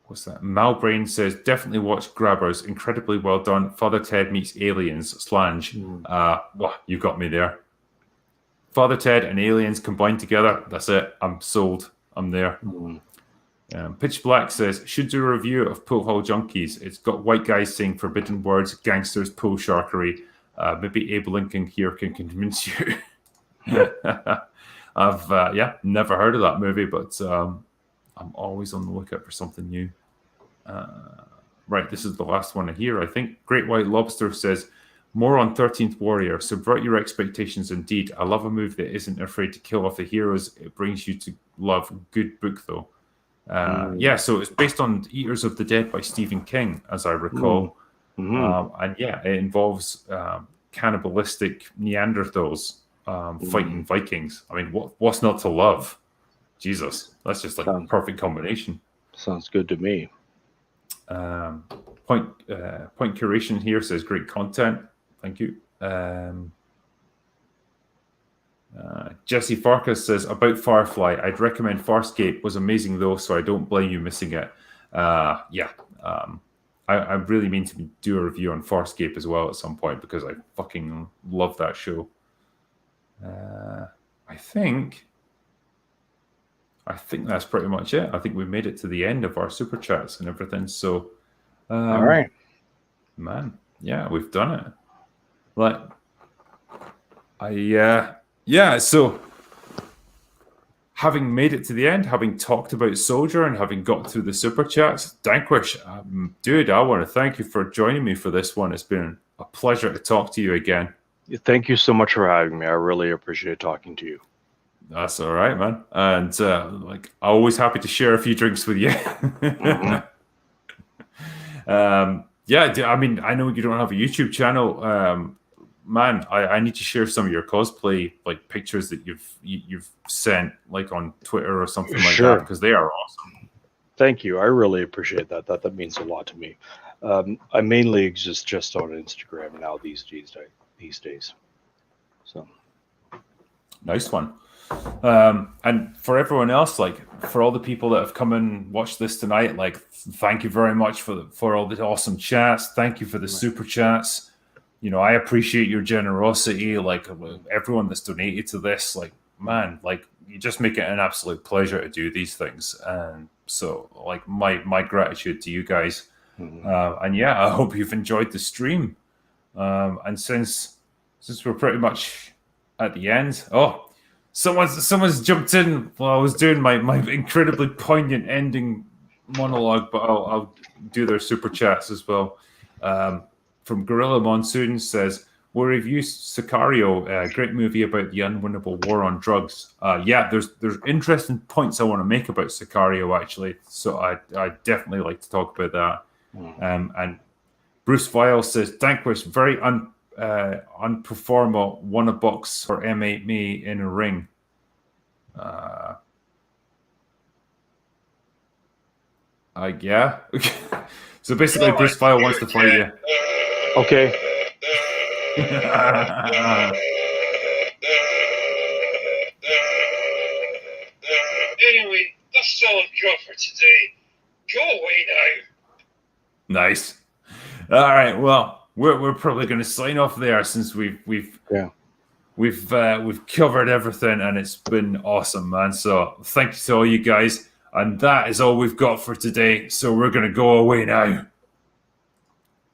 What's that? Malbrain says, definitely watch Grabbers. Incredibly well done. Father Ted meets Aliens. Slange. Well, you got me there. Father Ted and Aliens combined together. That's it. I'm sold. I'm there. Pitch Black says, should do a review of Pool Hall Junkies. It's got white guys saying forbidden words, gangsters, pool sharkery. Maybe Abe Lincoln here can convince you. I've never heard of that movie, but I'm always on the lookout for something new. Right, this is the last one here, I think. Great White Lobster says, more on 13th Warrior. Subvert your expectations indeed. I love a movie that isn't afraid to kill off the heroes. It brings you to love. Good book, though. Yeah, so it's based on Eaters of the Dead by Stephen King, as I recall. And yeah, it involves cannibalistic Neanderthals fighting Vikings. I mean, what's not to love? Jesus, that's just like a perfect combination. Sounds good to me. Point Curation here says great content. Thank you. Jesse Farkas says about Firefly, I'd recommend Farscape. Was amazing though, so I don't blame you missing it. I really mean to do a review on Farscape as well at some point because I fucking love that show. I think that's pretty much it. I think we made it to the end of our super chats and everything. So, all right, man, yeah, we've done it. Like, so having made it to the end, having talked about Soldier and having got through the super chats, Danquish, dude, I want to thank you for joining me for this one. It's been a pleasure to talk to you again. Thank you so much for having me. I really appreciate talking to you. That's all right, man. And I'm always happy to share a few drinks with you. I mean, I know you don't have a YouTube channel. Man, I need to share some of your cosplay pictures that you've sent on Twitter or something like that because they are awesome. Thank you. I really appreciate that. That means a lot to me. I mainly exist just on Instagram now these days. So nice one. And for everyone else, for all the people that have come and watched this tonight, thank you very much for all the awesome chats. Thank you for the super chats. You know, I appreciate your generosity. Everyone that's donated to this, man, you just make it an absolute pleasure to do these things. And so, my gratitude to you guys. And yeah, I hope you've enjoyed the stream. And since we're pretty much at the end, someone's jumped in while I was doing my incredibly poignant ending monologue, but I'll do their super chats as well. From Gorilla Monsoon says, we'll review Sicario, a great movie about the unwinnable war on drugs. Yeah, there's interesting points I want to make about Sicario, actually. So I definitely like to talk about that. And Bruce Vile says, Danquish, very unperformable, won a box for MMA in a ring. Yeah. So basically, Bruce Vile wants to fight you. Okay. Anyway, that's all I've got for today. Go away now. Nice. All right. Well, we're probably going to sign off there since we've covered everything and it's been awesome, man. So thank you to all you guys, and that is all we've got for today. So we're going to go away now.